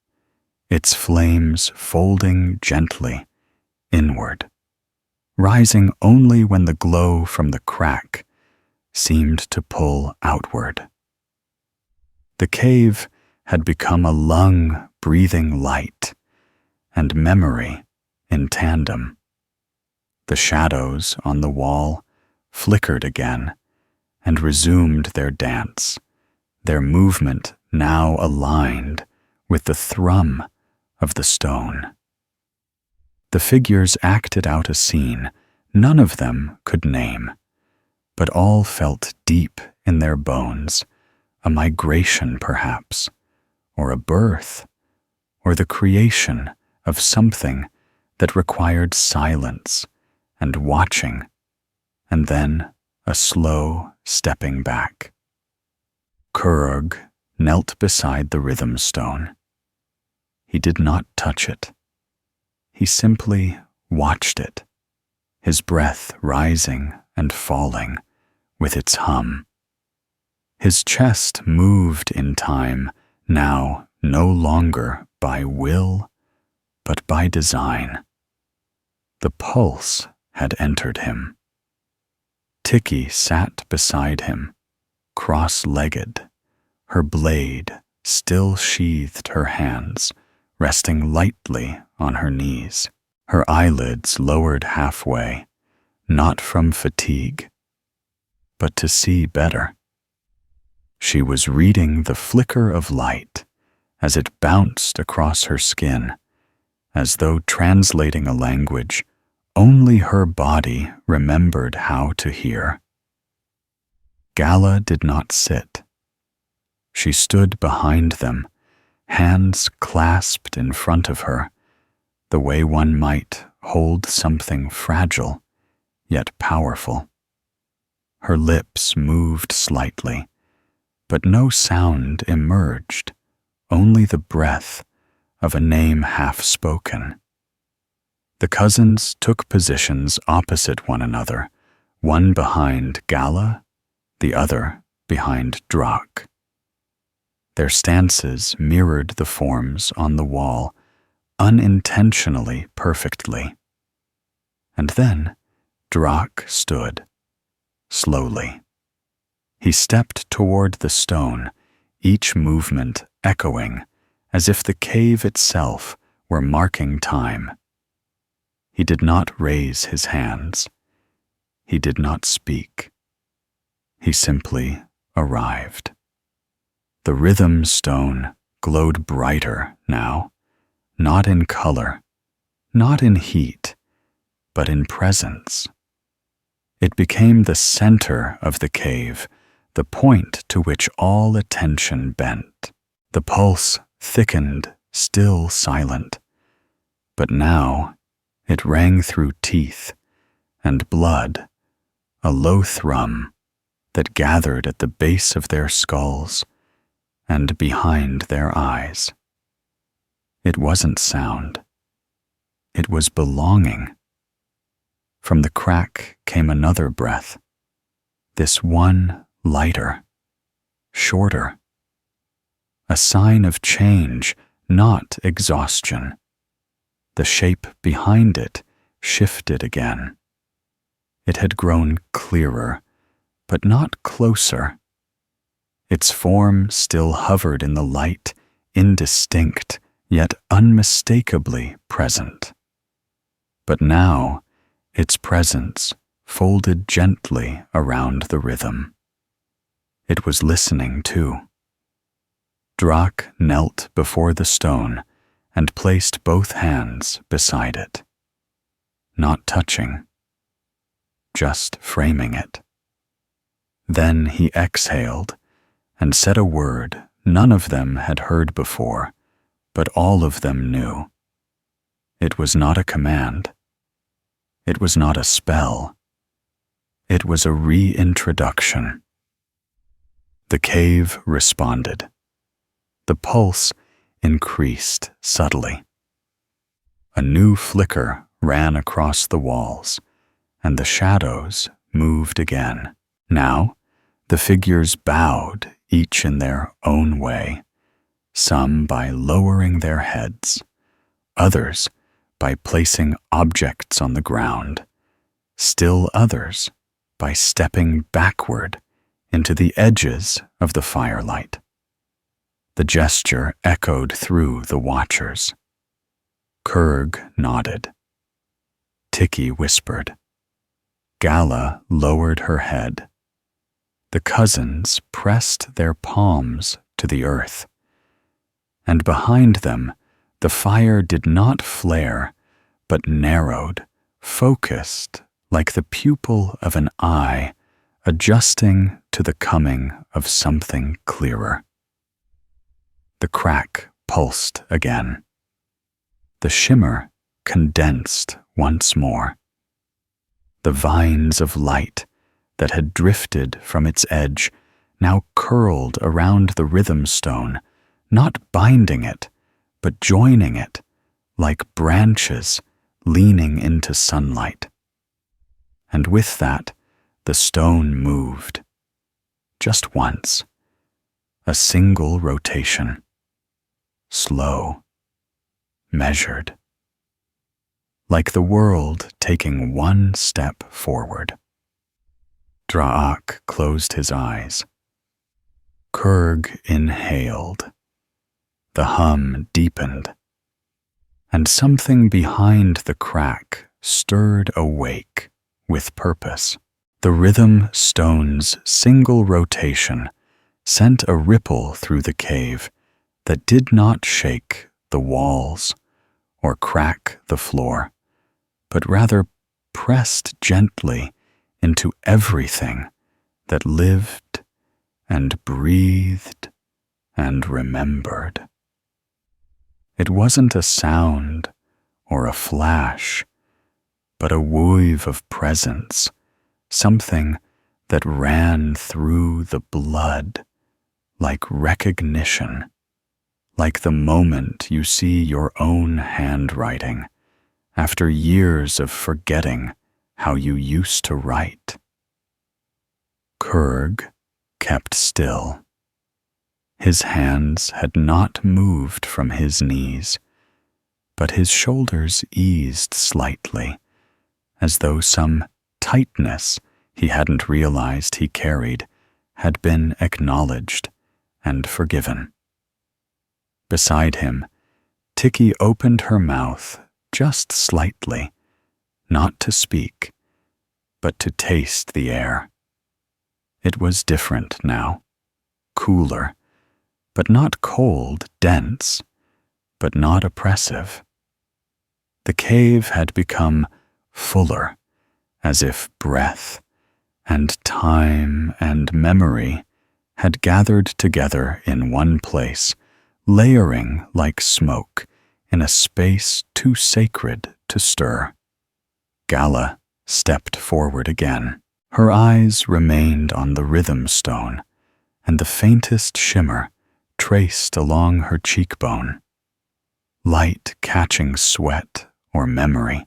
A: its flames folding gently inward, rising only when the glow from the crack seemed to pull outward. The cave had become a lung-breathing light, and memory in tandem. The shadows on the wall flickered again and resumed their dance, their movement now aligned with the thrum of the stone. The figures acted out a scene none of them could name, but all felt deep in their bones, a migration perhaps, or a birth, or the creation of something that required silence and watching, and then a slow stepping back. Kurg knelt beside the rhythm stone. He did not touch it. He simply watched it, his breath rising and falling with its hum. His chest moved in time, now no longer by will, but by design. The pulse had entered him. Tiki sat beside him, cross-legged, her blade still sheathed her hands, resting lightly on her knees, her eyelids lowered halfway, not from fatigue, but to see better. She was reading the flicker of light as it bounced across her skin, as though translating a language only her body remembered how to hear. Gala did not sit. She stood behind them, hands clasped in front of her, the way one might hold something fragile, yet powerful. Her lips moved slightly, but no sound emerged, only the breath of a name half-spoken. The cousins took positions opposite one another, one behind Gala, the other behind Drak. Their stances mirrored the forms on the wall, unintentionally perfectly. And then Drak stood, slowly. He stepped toward the stone, each movement echoing, as if the cave itself were marking time. He did not raise his hands. He did not speak. He simply arrived. The rhythm stone glowed brighter now, not in color, not in heat, but in presence. It became the center of the cave, the point to which all attention bent. The pulse thickened, still silent, but now it rang through teeth and blood, a low thrum that gathered at the base of their skulls and behind their eyes. It wasn't sound. It was belonging. From the crack came another breath, this one lighter, shorter. A sign of change, not exhaustion. The shape behind it shifted again. It had grown clearer, but not closer. Its form still hovered in the light, indistinct, yet unmistakably present. But now, its presence folded gently around the rhythm. It was listening too. Drak knelt before the stone and placed both hands beside it. Not touching, just framing it. Then he exhaled and said a word none of them had heard before, but all of them knew. It was not a command. It was not a spell. It was a reintroduction. The cave responded. The pulse increased subtly. A new flicker ran across the walls, and the shadows moved again. Now, the figures bowed, each in their own way, some by lowering their heads, others by placing objects on the ground, still others by stepping backward into the edges of the firelight. The gesture echoed through the watchers. Kurg nodded. Tiki whispered. Gala lowered her head. The cousins pressed their palms to the earth. And behind them, the fire did not flare, but narrowed, focused like the pupil of an eye adjusting to the coming of something clearer. The crack pulsed again. The shimmer condensed once more. The vines of light that had drifted from its edge now curled around the rhythm stone, not binding it, but joining it, like branches leaning into sunlight. And with that, the stone moved. Just once. A single rotation. Slow. Measured. Like the world taking one step forward. Draak closed his eyes. Kurg inhaled. The hum deepened. And something behind the crack stirred awake with purpose. The rhythm stone's single rotation sent a ripple through the cave that did not shake the walls or crack the floor, but rather pressed gently into everything that lived and breathed and remembered. It wasn't a sound or a flash, but a wave of presence, something that ran through the blood like recognition, like the moment you see your own handwriting after years of forgetting how you used to write. Kurg kept still. His hands had not moved from his knees, but his shoulders eased slightly, as though some tightness he hadn't realized he carried had been acknowledged and forgiven. Beside him, Tiki opened her mouth just slightly, not to speak, but to taste the air. It was different now, cooler, but not cold, dense, but not oppressive. The cave had become fuller, as if breath and time and memory had gathered together in one place, layering like smoke in a space too sacred to stir. Gala stepped forward again. Her eyes remained on the rhythm stone, and the faintest shimmer traced along her cheekbone. Light catching sweat or memory,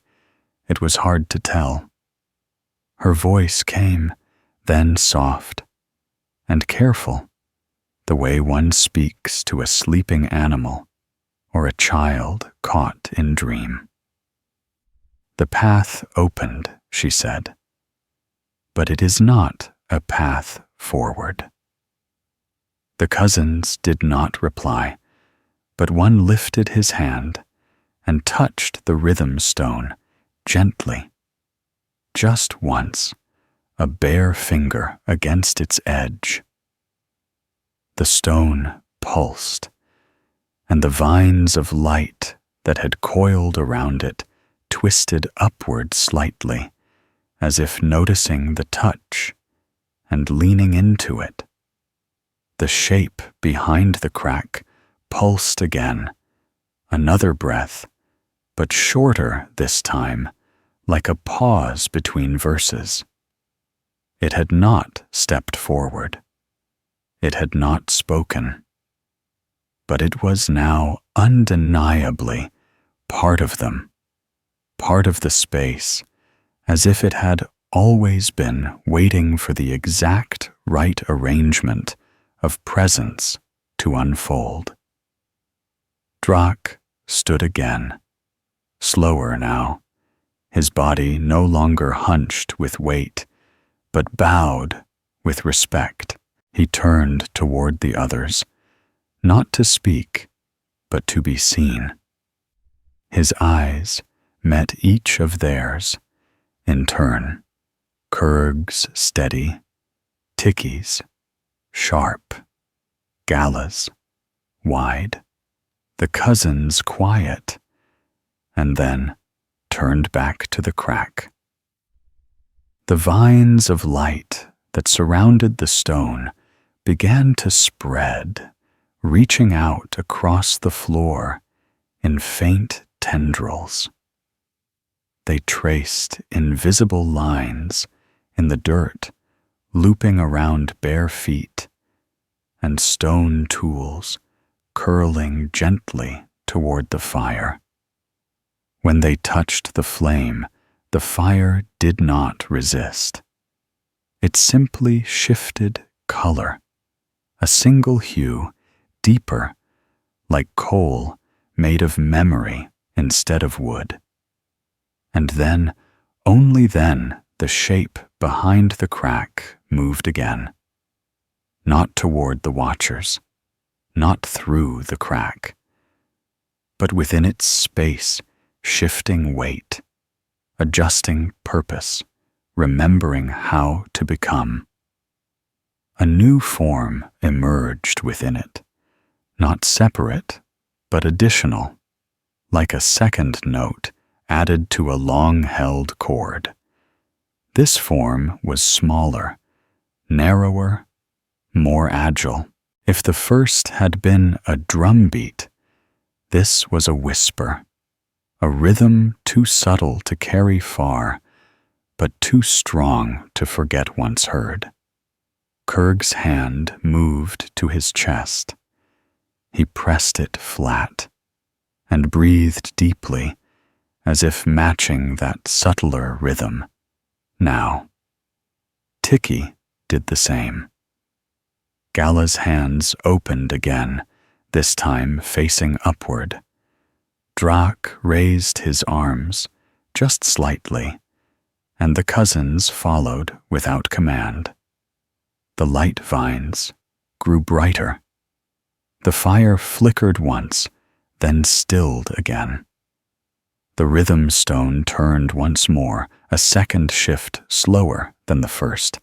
A: it was hard to tell. Her voice came, then soft and careful, the way one speaks to a sleeping animal or a child caught in dream. The path opened, she said, but it is not a path forward. The cousins did not reply, but one lifted his hand and touched the rhythm stone gently. Just once, a bare finger against its edge. The stone pulsed, and the vines of light that had coiled around it twisted upward slightly, as if noticing the touch and leaning into it. The shape behind the crack pulsed again, another breath, but shorter this time, like a pause between verses. It had not stepped forward. It had not spoken. But it was now undeniably part of them, part of the space, as if it had always been waiting for the exact right arrangement of presence to unfold. Draak stood again, slower now, his body no longer hunched with weight, but bowed with respect. He turned toward the others, not to speak, but to be seen. His eyes met each of theirs, in turn, Kurg's steady, Tiki's sharp, Gala's wide, the cousins quiet, and then turned back to the crack. The vines of light that surrounded the stone began to spread, reaching out across the floor in faint tendrils. They traced invisible lines in the dirt, looping around bare feet, and stone tools curling gently toward the fire. When they touched the flame, the fire did not resist. It simply shifted color, a single hue, deeper, like coal made of memory instead of wood. And then, only then, the shape behind the crack moved again. Not toward the watchers, not through the crack, but within its space, shifting weight, adjusting purpose, remembering how to become. A new form emerged within it, not separate, but additional, like a second note added to a long-held chord. This form was smaller, narrower, more agile. If the first had been a drumbeat, this was a whisper, a rhythm too subtle to carry far, but too strong to forget once heard. Kurg's hand moved to his chest. He pressed it flat and breathed deeply, as if matching that subtler rhythm. Now, Tiki did the same. Gala's hands opened again, this time facing upward. Drak raised his arms, just slightly, and the cousins followed without command. The light vines grew brighter. The fire flickered once, then stilled again. The rhythm stone turned once more, a second shift slower than the first,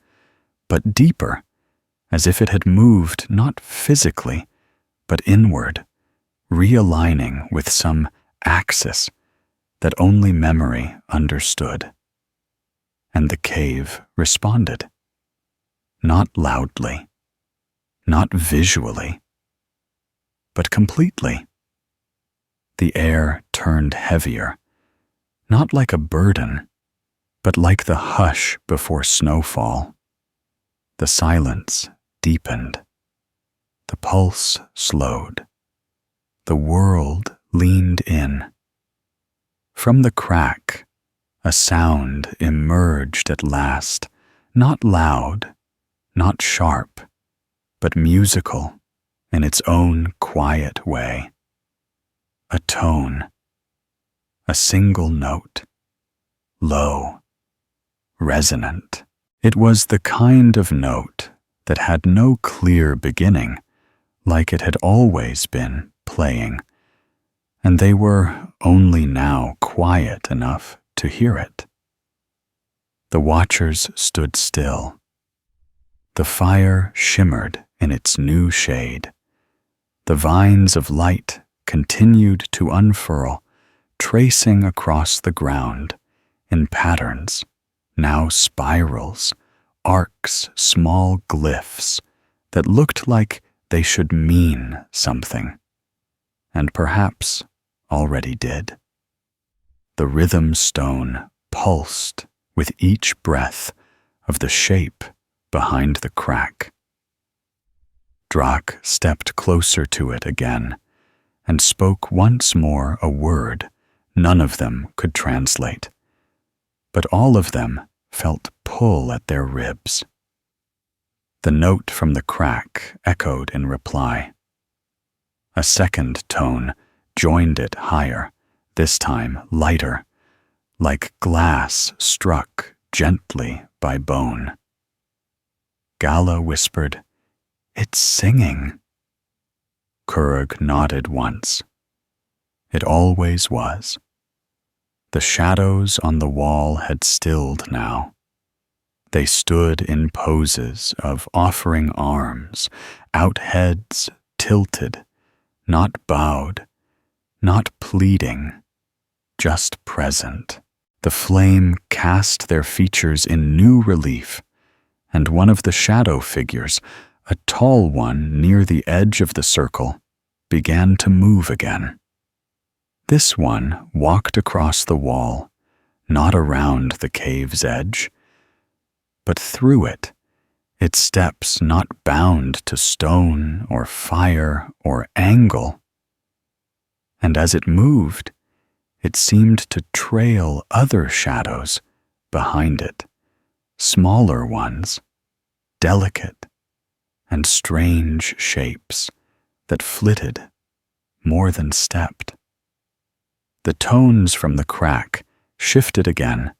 A: but deeper, as if it had moved not physically, but inward, realigning with some axis that only memory understood. And the cave responded. Not loudly, not visually, but completely. The air turned heavier, not like a burden, but like the hush before snowfall. The silence deepened. The pulse slowed. The world leaned in. From the crack, a sound emerged at last, not loud, not sharp, but musical in its own quiet way. A tone, a single note, low, resonant. It was the kind of note that had no clear beginning, like it had always been playing, and they were only now quiet enough to hear it. The watchers stood still. The fire shimmered in its new shade. The vines of light continued to unfurl, tracing across the ground in patterns, now spirals, arcs, small glyphs that looked like they should mean something, and perhaps already did. The rhythm stone pulsed with each breath of the shape behind the crack. Drak stepped closer to it again and spoke once more a word none of them could translate, but all of them felt pull at their ribs. The note from the crack echoed in reply. A second tone joined it higher, this time lighter, like glass struck gently by bone. Gala whispered, "It's singing." Kurg nodded once. It always was. The shadows on the wall had stilled now. They stood in poses of offering arms, out heads tilted, not bowed, not pleading, just present. The flame cast their features in new relief, and one of the shadow figures, a tall one near the edge of the circle, began to move again. This one walked across the wall, not around the cave's edge, but through it, its steps not bound to stone or fire or angle. And as it moved, it seemed to trail other shadows behind it, smaller ones, delicate and strange shapes that flitted more than stepped. The tones from the crack shifted again,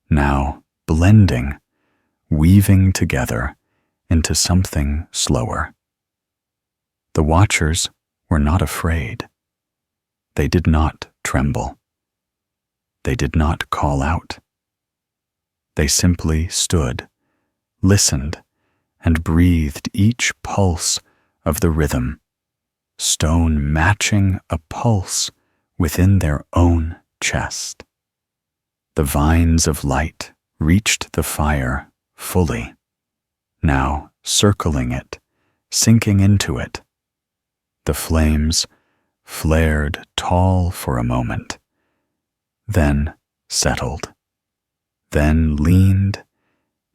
A: now blending, weaving together into something slower. The watchers were not afraid. They did not tremble. They did not call out. They simply stood, listened, and breathed each pulse of the rhythm, stone matching a pulse within their own chest. The vines of light reached the fire fully, now circling it, sinking into it. The flames flared tall for a moment, then settled, then leaned,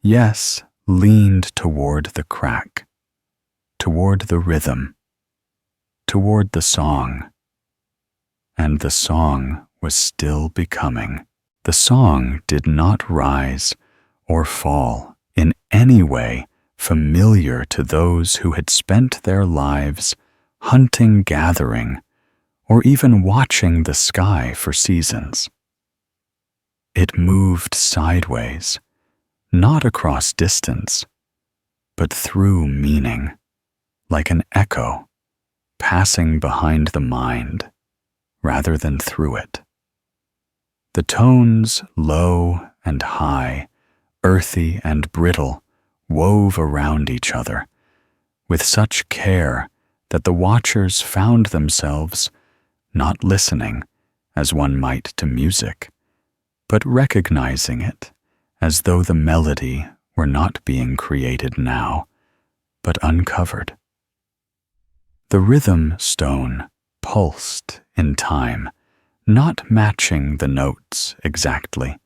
A: yes, leaned toward the crack, toward the rhythm, toward the song. And the song was still becoming. The song did not rise or fall in any way familiar to those who had spent their lives hunting, gathering, or even watching the sky for seasons. It moved sideways, not across distance, but through meaning, like an echo passing behind the mind rather than through it. The tones, low and high, earthy and brittle, wove around each other with such care that the watchers found themselves not listening as one might to music, but recognizing it as though the melody were not being created now, but uncovered. The rhythm stone pulsed in time, not matching the notes exactly,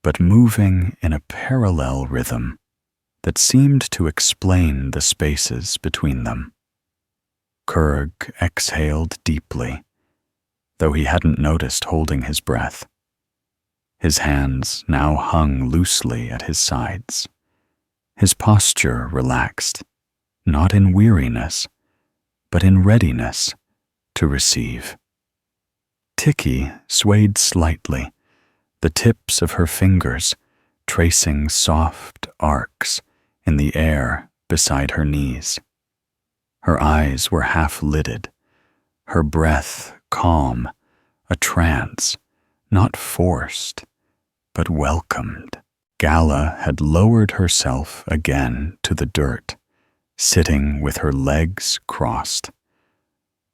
A: but moving in a parallel rhythm that seemed to explain the spaces between them. Kurg exhaled deeply, though he hadn't noticed holding his breath. His hands now hung loosely at his sides. His posture relaxed, not in weariness, but in readiness to receive. Tiki swayed slightly, the tips of her fingers tracing soft arcs in the air beside her knees. Her eyes were half-lidded, her breath calm, a trance, not forced, but welcomed. Gala had lowered herself again to the dirt, sitting with her legs crossed,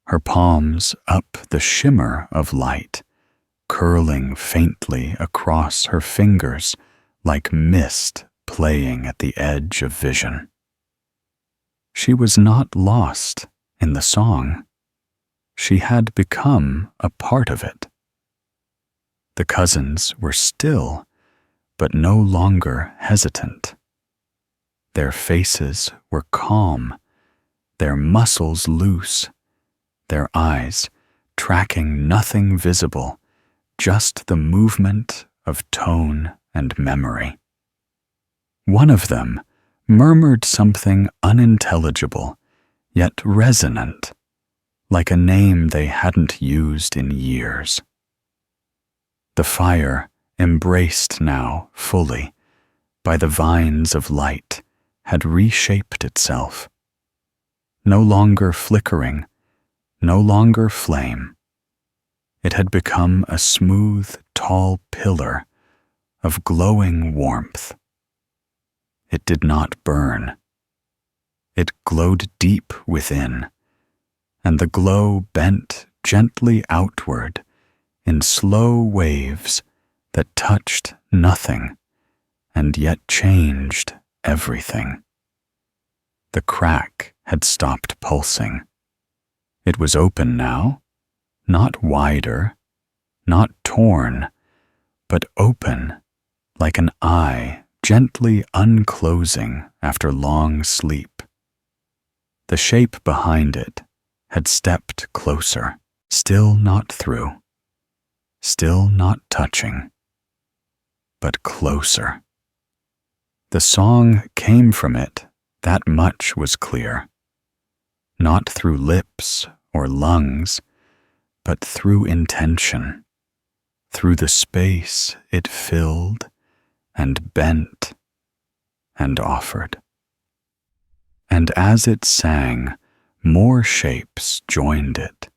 A: her palms up the shimmer of light, curling faintly across her fingers like mist playing at the edge of vision. She was not lost in the song. She had become a part of it. The cousins were still, but no longer hesitant. Their faces were calm, their muscles loose, their eyes tracking nothing visible, just the movement of tone and memory. One of them murmured something unintelligible, yet resonant, like a name they hadn't used in years. The fire, embraced now fully by the vines of light, had reshaped itself. No longer flickering, no longer flame. It had become a smooth, tall pillar of glowing warmth. It did not burn. It glowed deep within, and the glow bent gently outward in slow waves that touched nothing and yet changed everything. The crack had stopped pulsing. It was open now, not wider, not torn, but open, like an eye gently unclosing after long sleep. The shape behind it had stepped closer, still not through, still not touching, but closer. The song came from it, that much was clear. Not through lips or lungs, but through intention, through the space it filled and bent and offered. And as it sang, more shapes joined it,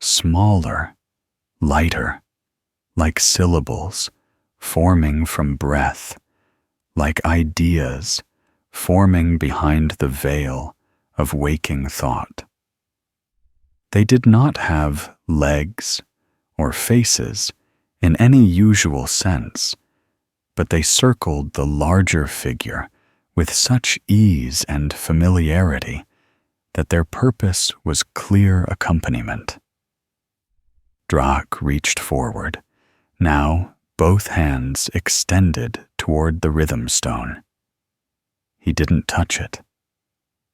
A: smaller, lighter, like syllables forming from breath, like ideas forming behind the veil of waking thought. They did not have legs or faces in any usual sense, but they circled the larger figure with such ease and familiarity that their purpose was clear accompaniment. Drak reached forward, now both hands extended toward the rhythm stone. He didn't touch it.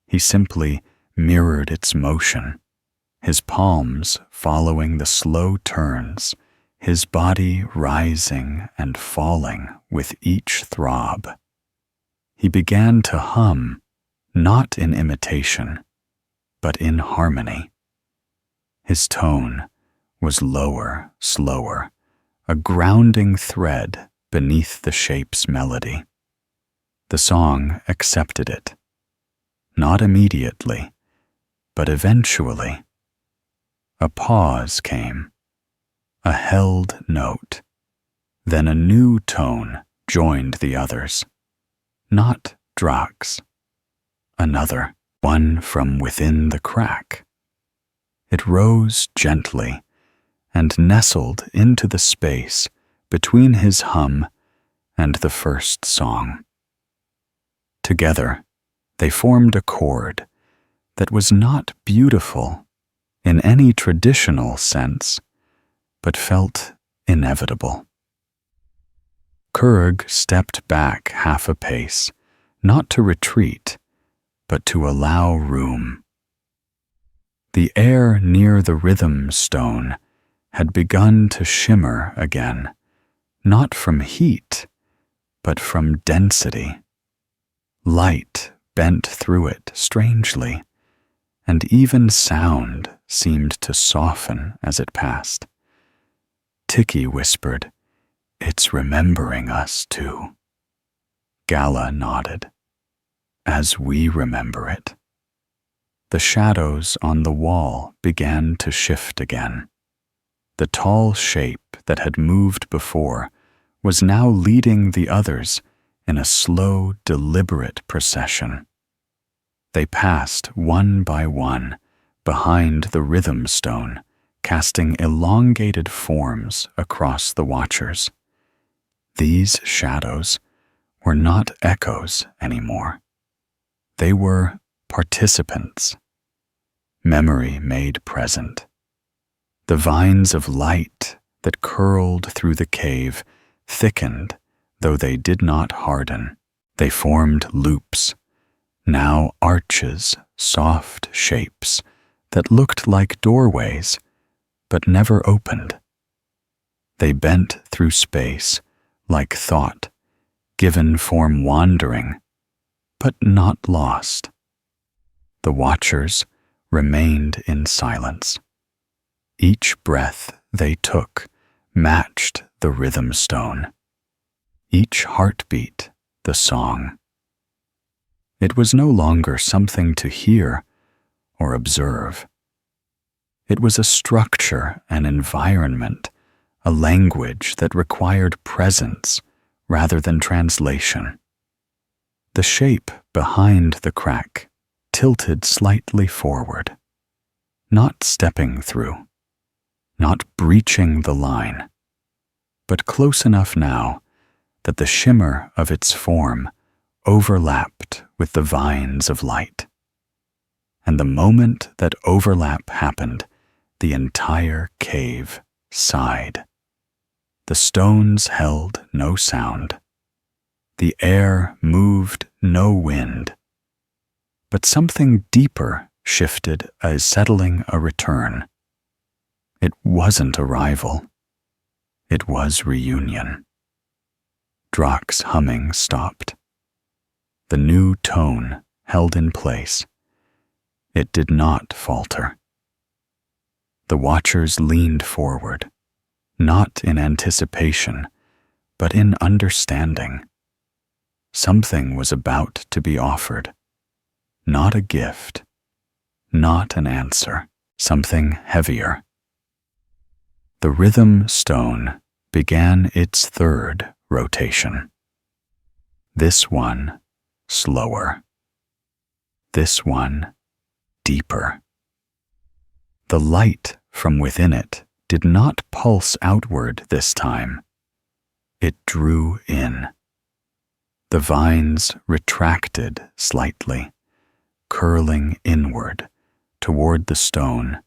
A: He simply mirrored its motion, his palms following the slow turns, his body rising and falling with each throb. He began to hum, not in imitation, but in harmony. His tone was lower, slower, a grounding thread beneath the shape's melody. The song accepted it, not immediately, but eventually. A pause came, a held note, then a new tone joined the others. Not Drak's, another, one from within the crack. It rose gently and nestled into the space between his hum and the first song. Together, they formed a chord that was not beautiful in any traditional sense, but felt inevitable. Kurg stepped back half a pace, not to retreat, but to allow room. The air near the rhythm stone had begun to shimmer again, not from heat, but from density. Light bent through it strangely, and even sound seemed to soften as it passed. Tiki whispered, "It's remembering us too." Gala nodded, "As we remember it." The shadows on the wall began to shift again. The tall shape that had moved before was now leading the others in a slow, deliberate procession. They passed one by one behind the rhythm stone, casting elongated forms across the watchers. These shadows were not echoes anymore. They were participants. Memory made present. The vines of light that curled through the cave thickened, though they did not harden. They formed loops, now arches, soft shapes that looked like doorways, but never opened. They bent through space like thought, given form wandering, but not lost. The watchers remained in silence. Each breath they took matched the rhythm stone. Each heartbeat the song. It was no longer something to hear or observe. It was a structure, an environment, a language that required presence rather than translation. The shape behind the crack tilted slightly forward, not stepping through, not breaching the line, but close enough now that the shimmer of its form overlapped with the vines of light. And the moment that overlap happened, the entire cave sighed. The stones held no sound. The air moved no wind. But something deeper shifted as settling a return. It wasn't arrival. It was reunion. Drock's humming stopped. The new tone held in place. It did not falter. The watchers leaned forward, not in anticipation, but in understanding. Something was about to be offered. Not a gift, not an answer, something heavier. The rhythm stone began its third rotation. This one slower. This one deeper. The light from within it did not pulse outward this time. It drew in. The vines retracted slightly, curling inward, toward the stone,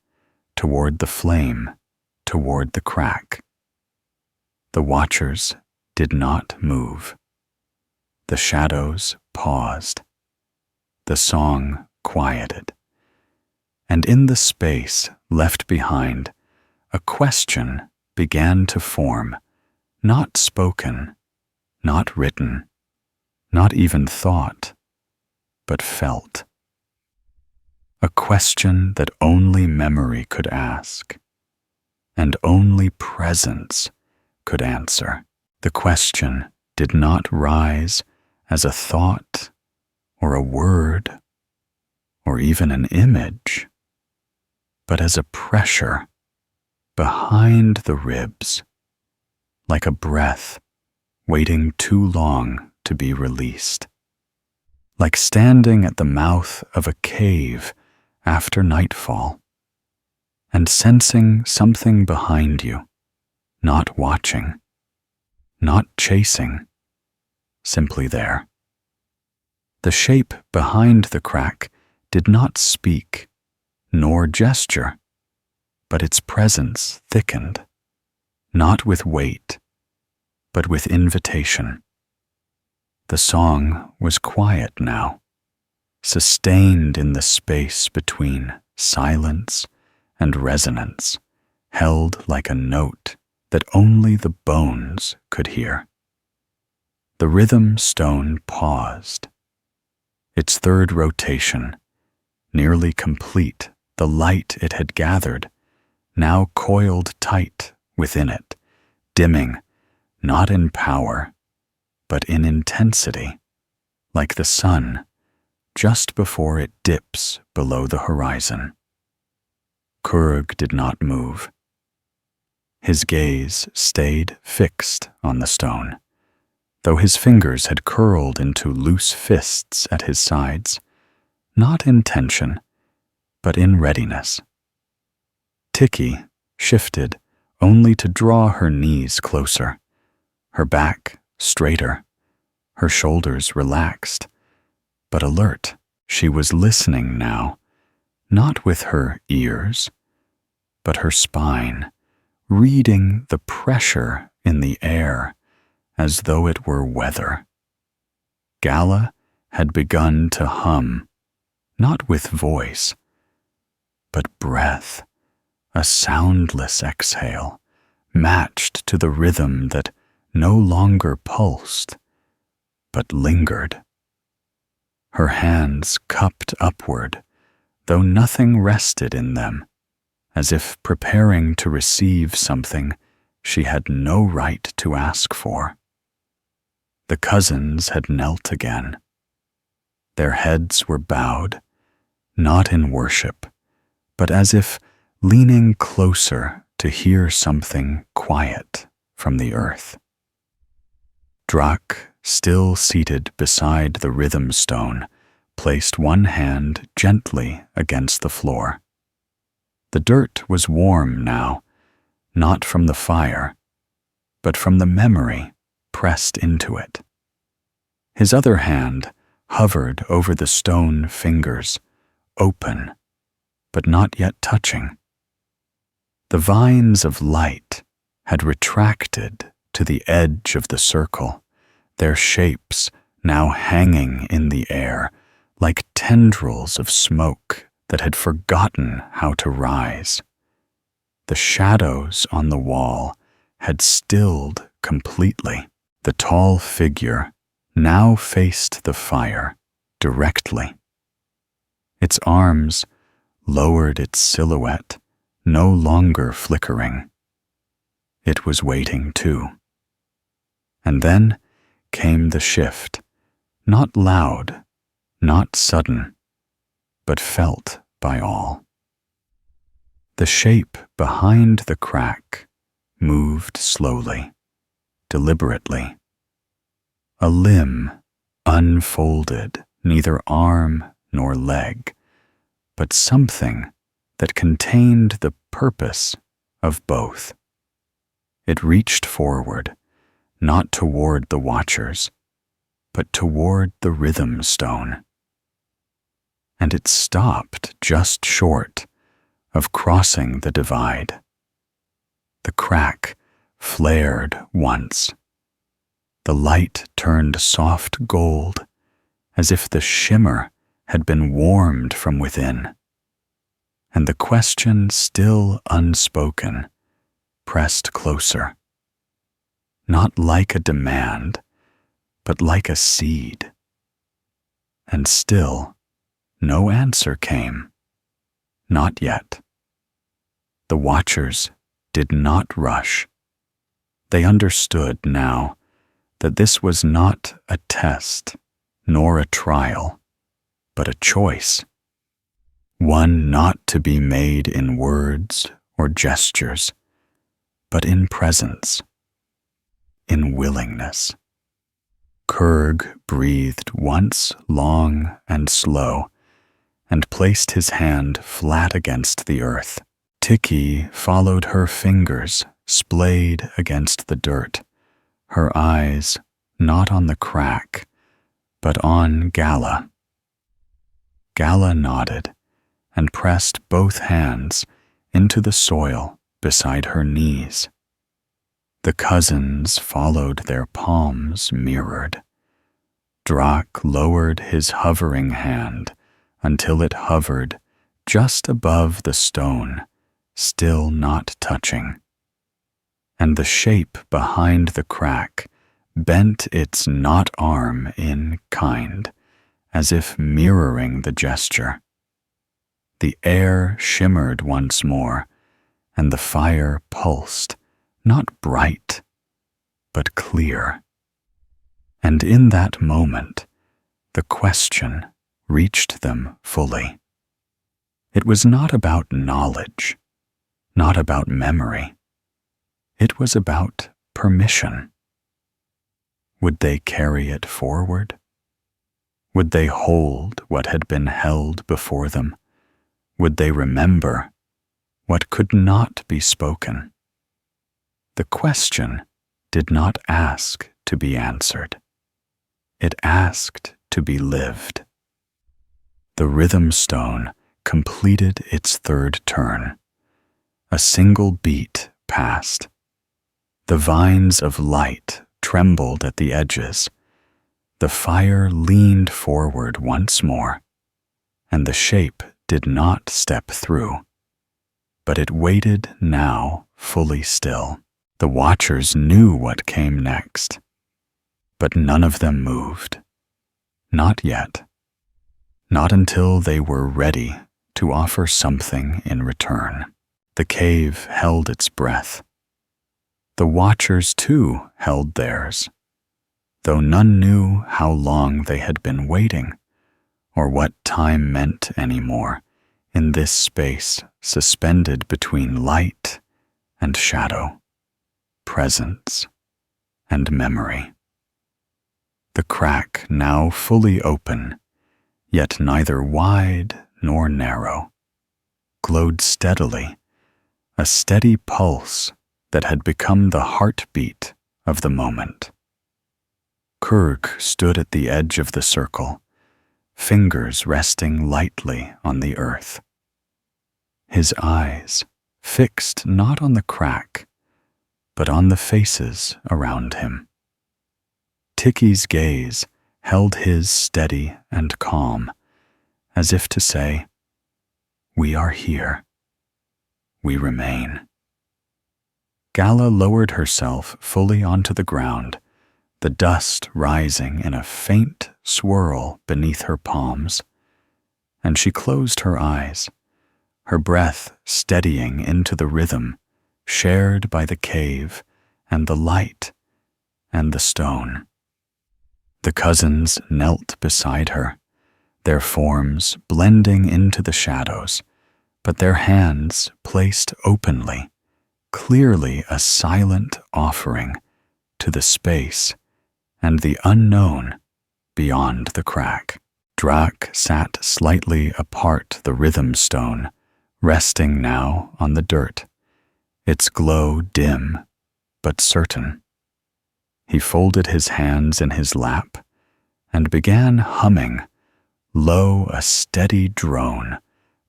A: toward the flame, toward the crack. The watchers did not move. The shadows paused. The song quieted. And in the space left behind, a question began to form, not spoken, not written, not even thought, but felt. A question that only memory could ask, and only presence could answer. The question did not rise as a thought or a word or even an image, but as a pressure behind the ribs, like a breath waiting too long to be released, like standing at the mouth of a cave after nightfall and sensing something behind you, not watching, not chasing, simply there. The shape behind the crack did not speak nor gesture, but its presence thickened, not with weight, but with invitation. The song was quiet now, sustained in the space between silence and resonance, held like a note that only the bones could hear. The rhythm stone paused. Its third rotation, nearly complete, the light it had gathered, now coiled tight within it, dimming, not in power, but in intensity, like the sun, just before it dips below the horizon. Kurg did not move. His gaze stayed fixed on the stone, though his fingers had curled into loose fists at his sides, not in tension, but in readiness. Tiki shifted only to draw her knees closer, her back straighter, her shoulders relaxed, but alert. She was listening now, not with her ears, but her spine, reading the pressure in the air as though it were weather. Gala had begun to hum, not with voice, but breath, a soundless exhale, matched to the rhythm that no longer pulsed, but lingered. Her hands cupped upward, though nothing rested in them, as if preparing to receive something she had no right to ask for. The cousins had knelt again. Their heads were bowed, not in worship, but as if leaning closer to hear something quiet from the earth. Drock, still seated beside the rhythm stone, placed one hand gently against the floor. The dirt was warm now, not from the fire, but from the memory pressed into it. His other hand hovered over the stone fingers, open, but not yet touching. The vines of light had retracted to the edge of the circle, their shapes now hanging in the air like tendrils of smoke that had forgotten how to rise. The shadows on the wall had stilled completely. The tall figure now faced the fire directly. Its arms lowered its silhouette, no longer flickering. It was waiting too. And then came the shift, not loud, not sudden, but felt by all. The shape behind the crack moved slowly, deliberately. A limb unfolded, neither arm nor leg, but something that contained the purpose of both. It reached forward, not toward the watchers, but toward the rhythm stone. And it stopped just short of crossing the divide. The crack flared once. The light turned soft gold, as if the shimmer had been warmed from within. And the question, still unspoken, pressed closer. Not like a demand, but like a seed. And still, no answer came. Not yet. The watchers did not rush. They understood now that this was not a test, nor a trial, but a choice. One not to be made in words or gestures, but in presence, in willingness. Kurg breathed once long and slow, and placed his hand flat against the earth. Tiki followed her fingers, splayed against the dirt, her eyes not on the crack, but on Gala. Gala nodded and pressed both hands into the soil beside her knees. The cousins followed, their palms mirrored. Drak lowered his hovering hand until it hovered just above the stone, still not touching. And the shape behind the crack bent its not arm in kind, as if mirroring the gesture. The air shimmered once more, and the fire pulsed, not bright, but clear. And in that moment, the question reached them fully. It was not about knowledge, not about memory. It was about permission. Would they carry it forward? Would they hold what had been held before them? Would they remember what could not be spoken? The question did not ask to be answered. It asked to be lived. The rhythm stone completed its third turn. A single beat passed. The vines of light trembled at the edges. The fire leaned forward once more, and the shape did not step through, but it waited now fully still. The watchers knew what came next, but none of them moved. Not yet. Not until they were ready to offer something in return. The cave held its breath. The watchers too held theirs, though none knew how long they had been waiting, or what time meant anymore in this space suspended between light and shadow, presence and memory. The crack now fully open, yet neither wide nor narrow, glowed steadily, a steady pulse that had become the heartbeat of the moment. Kurg stood at the edge of the circle, fingers resting lightly on the earth. His eyes fixed not on the crack, but on the faces around him. Tiki's gaze held his steady and calm, as if to say, "We are here. We remain." Gala lowered herself fully onto the ground, the dust rising in a faint swirl beneath her palms, and she closed her eyes, her breath steadying into the rhythm shared by the cave and the light and the stone. The cousins knelt beside her, their forms blending into the shadows, but their hands placed openly, clearly a silent offering to the space and the unknown beyond the crack. Drak sat slightly apart the rhythm stone, resting now on the dirt, its glow dim but certain. He folded his hands in his lap and began humming, low, a steady drone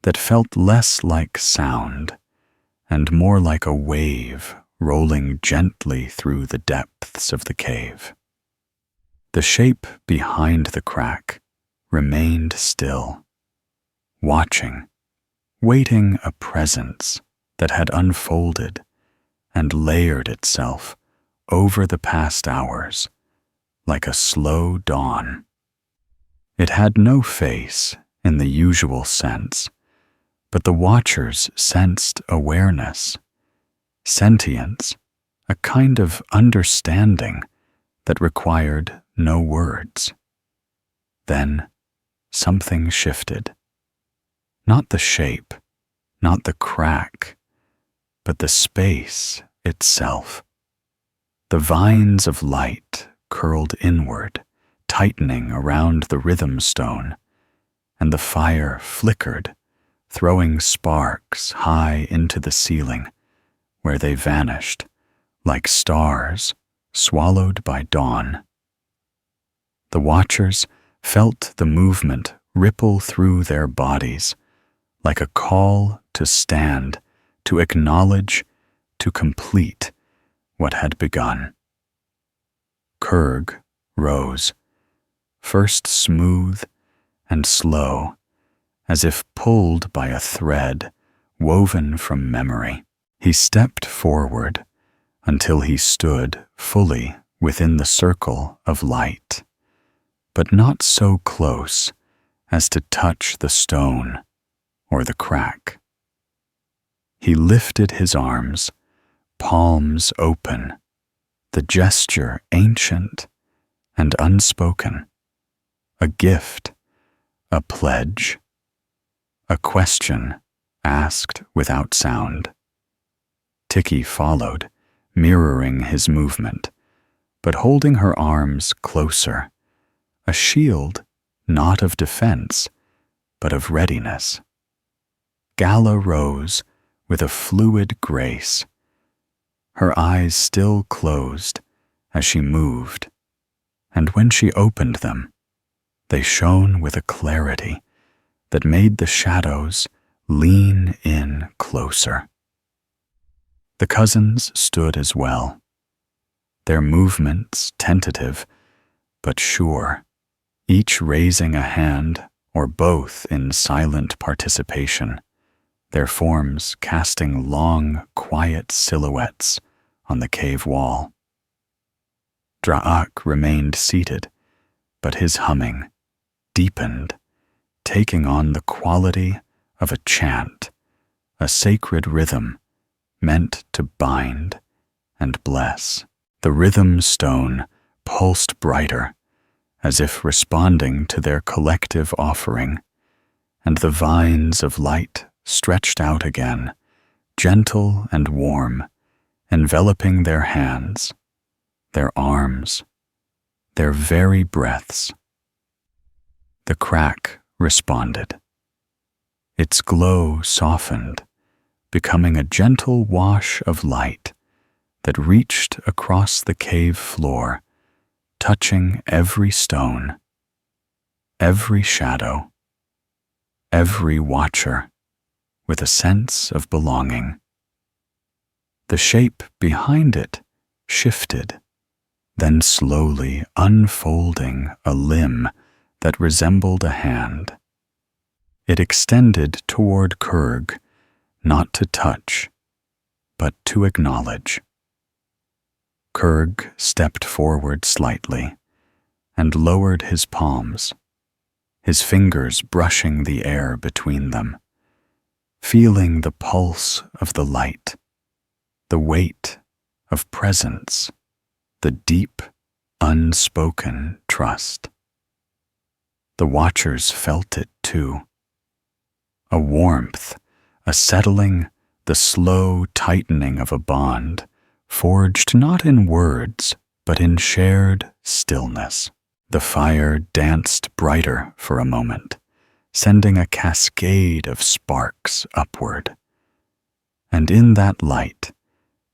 A: that felt less like sound and more like a wave rolling gently through the depths of the cave. The shape behind the crack remained still, watching, waiting a presence that had unfolded and layered itself over the past hours like a slow dawn. It had no face in the usual sense, but the watchers sensed awareness, sentience, a kind of understanding that required no words. Then something shifted. Not the shape, not the crack, but the space itself. The vines of light curled inward, tightening around the rhythm stone, and the fire flickered, throwing sparks high into the ceiling, where they vanished like stars swallowed by dawn. The watchers felt the movement ripple through their bodies, like a call to stand, to acknowledge, to complete what had begun. Kurg rose, first smooth and slow, as if pulled by a thread woven from memory. He stepped forward until he stood fully within the circle of light, but not so close as to touch the stone or the crack. He lifted his arms, palms open, the gesture ancient and unspoken, a gift, a pledge, a question asked without sound. Tiki followed, mirroring his movement, but holding her arms closer, a shield not of defense, but of readiness. Gala rose with a fluid grace, her eyes still closed as she moved, and when she opened them, they shone with a clarity that made the shadows lean in closer. The cousins stood as well, their movements tentative but sure, each raising a hand or both in silent participation, their forms casting long, quiet silhouettes on the cave wall. Drak remained seated, but his humming deepened, taking on the quality of a chant, a sacred rhythm meant to bind and bless. The rhythm stone pulsed brighter, as if responding to their collective offering, and the vines of light stretched out again, gentle and warm, enveloping their hands, their arms, their very breaths. The crack responded. Its glow softened, becoming a gentle wash of light that reached across the cave floor, touching every stone, every shadow, every watcher with a sense of belonging. The shape behind it shifted, then slowly unfolding a limb that resembled a hand. It extended toward Kurg, not to touch, but to acknowledge. Kurg stepped forward slightly and lowered his palms, his fingers brushing the air between them, feeling the pulse of the light, the weight of presence, the deep, unspoken trust. The watchers felt it too. A warmth, a settling, the slow tightening of a bond, forged not in words, but in shared stillness. The fire danced brighter for a moment, sending a cascade of sparks upward. And in that light,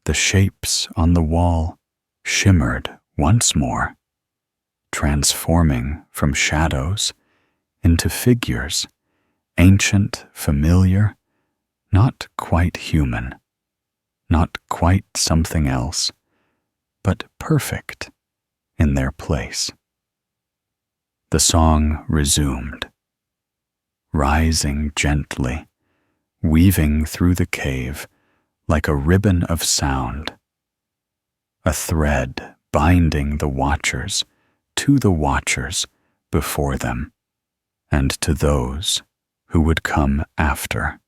A: the shapes on the wall shimmered once more, transforming from shadows into figures, ancient, familiar, not quite human, not quite something else, but perfect in their place. The song resumed, rising gently, weaving through the cave like a ribbon of sound, a thread binding the watchers to the watchers before them and to those who would come after.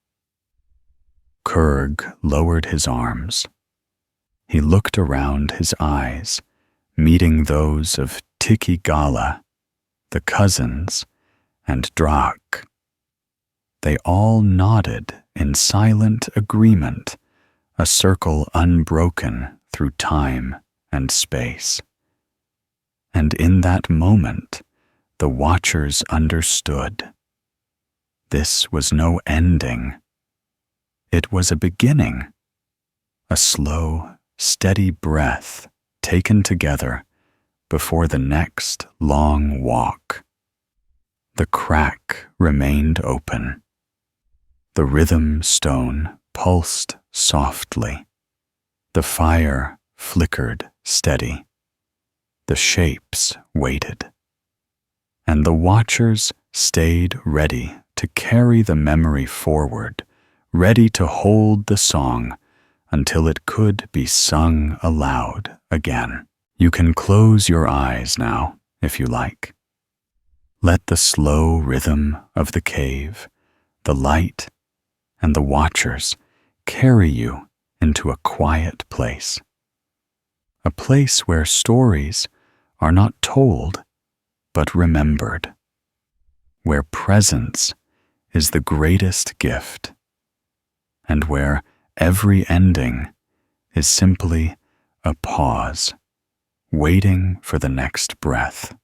A: Kurg lowered his arms. He looked around, his eyes meeting those of Tikigala, the cousins, and Drak. They all nodded in silent agreement, a circle unbroken through time and space. And in that moment, the watchers understood. This was no ending. It was a beginning, a slow, steady breath taken together before the next long walk. The crack remained open. The rhythm stone pulsed softly. The fire flickered steady. The shapes waited. And the watchers stayed ready to carry the memory forward, ready to hold the song until it could be sung aloud again. You can close your eyes now, if you like. Let the slow rhythm of the cave, the light, and the watchers carry you into a quiet place. A place where stories are not told, but remembered. Where presence is the greatest gift, and where every ending is simply a pause, waiting for the next breath.